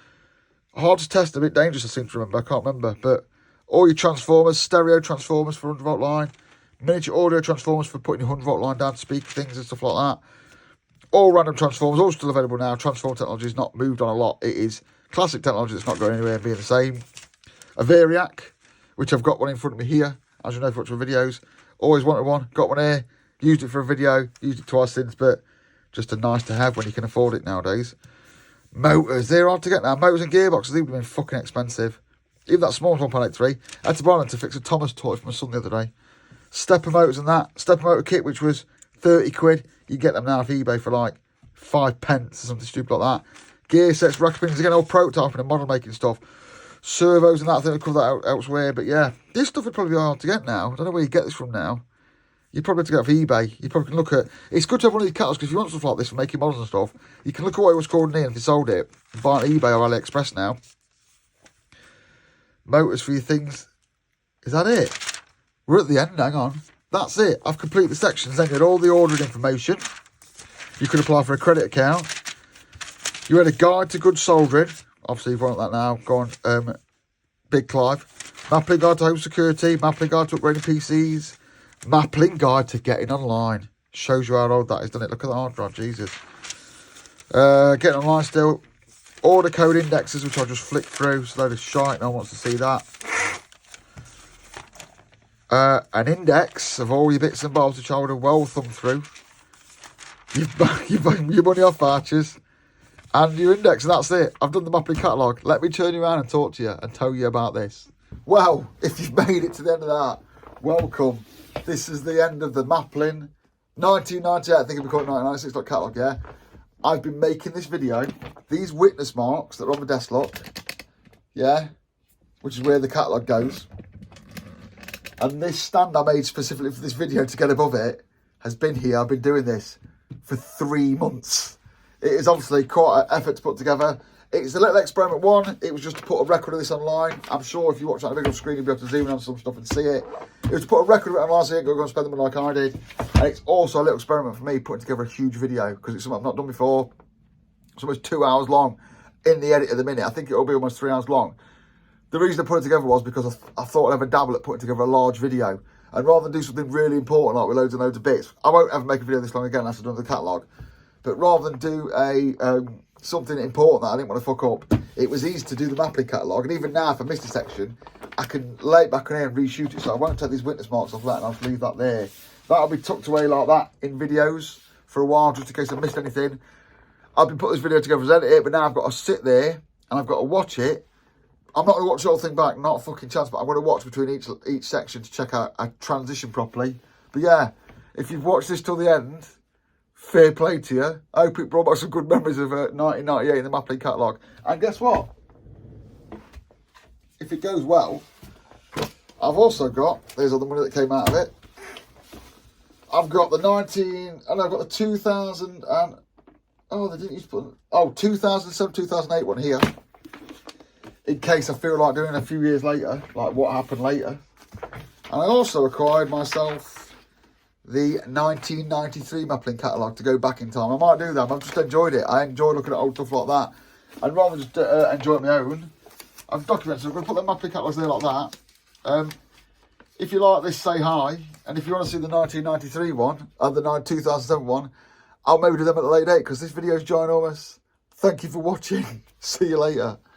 hard to test, a bit dangerous, I seem to remember. I can't remember, but all your transformers, stereo transformers for 100-volt line, miniature audio transformers for putting your 100-volt line down to speak things and stuff like that. All random transformers, all still available now. Transformer technology has not moved on a lot. It is classic technology that's not going anywhere and being the same. A Variac, which I've got one in front of me here, as you know, for watching videos. Always wanted one, got one here, used it for a video, used it twice since, but just a nice to have when you can afford it nowadays. Motors, they're hard to get now. Motors and gearboxes, they've been fucking expensive. Even that small 1.83, I had to buy them to fix a Thomas toy for my son the other day. Stepper motors and that. Stepper motor kit, which was 30 quid. You get them now off eBay for like 5 pence or something stupid like that. gear sets, rack pins, again, all prototyping and model making stuff. Servos and that, I think I'll cover that out elsewhere. But yeah, this stuff would probably be hard to get now. I don't know where you get this from now. You probably have to get it off eBay. You probably can look at... It's good to have one of these catalogs, because if you want stuff like this for making models and stuff, you can look at what it was called in if you sold it. Buy it on eBay or AliExpress now. Motors for your things. Is that it? We're at the end, hang on. That's it. I've completed the sections. Then you had all the ordering information. You could apply for a credit account. You had a guide to good soldering. Obviously, you've got that now. Go on, Big Clive. Maplin guide to home security. Maplin guide to upgrading PCs. Maplin guide to getting online. Shows you how old that is, doesn't it? Look at the hard drive, Jesus. Getting online still. Order code indexes, which I'll just flick through. It's a load of shite. No one wants to see that. An index of all your bits and bobs, which I would have well thumbed through. Your money off vouchers. And your index, and that's it. I've done the Maplin catalogue. Let me turn you around and talk to you and tell you about this. Well, if you've made it to the end of that, welcome. This is the end of the Maplin 1998, I think it'll be called 1996 catalogue, yeah? I've been making this video. These witness marks that are on the desk, look, yeah? Which is where the catalogue goes. And this stand I made specifically for this video to get above it has been here. I've been doing this for 3 months. It is obviously quite an effort to put together. It's a little experiment one. It was just to put a record of this online. I'm sure if you watch that on a big enough screen, you'll be able to zoom in on some stuff and see it. It was to put a record of it online so you ain't going to spend them like I did. And it's also a little experiment for me putting together a huge video because it's something I've not done before. It's almost 2 hours long in the edit at the minute. I think it'll be almost 3 hours long. The reason I put it together was because I thought I'd have a dabble at putting together a large video. And rather than do something really important like with loads and loads of bits, I won't ever make a video this long again unless I've done the catalogue. But rather than do a something important that I didn't want to fuck up, it was easy to do the Maplin catalogue. And even now, if I missed a section, I can lay it back on here and reshoot it. So I won't take these witness marks off that and I'll just leave that there. That'll be tucked away like that in videos for a while, just in case I missed anything. I've been putting this video together as edit it, but now I've got to sit there and I've got to watch it. I'm not going to watch the whole thing back, not a fucking chance, but I'm going to watch between each section to check out I transition properly. But yeah, if you've watched this till the end, fair play to you. I hope it brought back some good memories of 1998 in the Maplin catalogue. And guess what? If it goes well, I've also got, there's all the money that came out of it. I've got the 2000 and, oh, they didn't used to put, 2007, 2008 one here. In case I feel like doing a few years later, like what happened later. And I also acquired myself the 1993 Maplin catalogue to go back in time. I might do that. I've just enjoyed it. I enjoy looking at old stuff like that. And rather than just enjoy it my own, I've documented. So I'm going to put the Maplin catalogues there like that. If you like this, say hi. And if you want to see the 1993 one and the 2007 one, I'll maybe do them at a later date because this video is ginormous. Thank you for watching. See you later.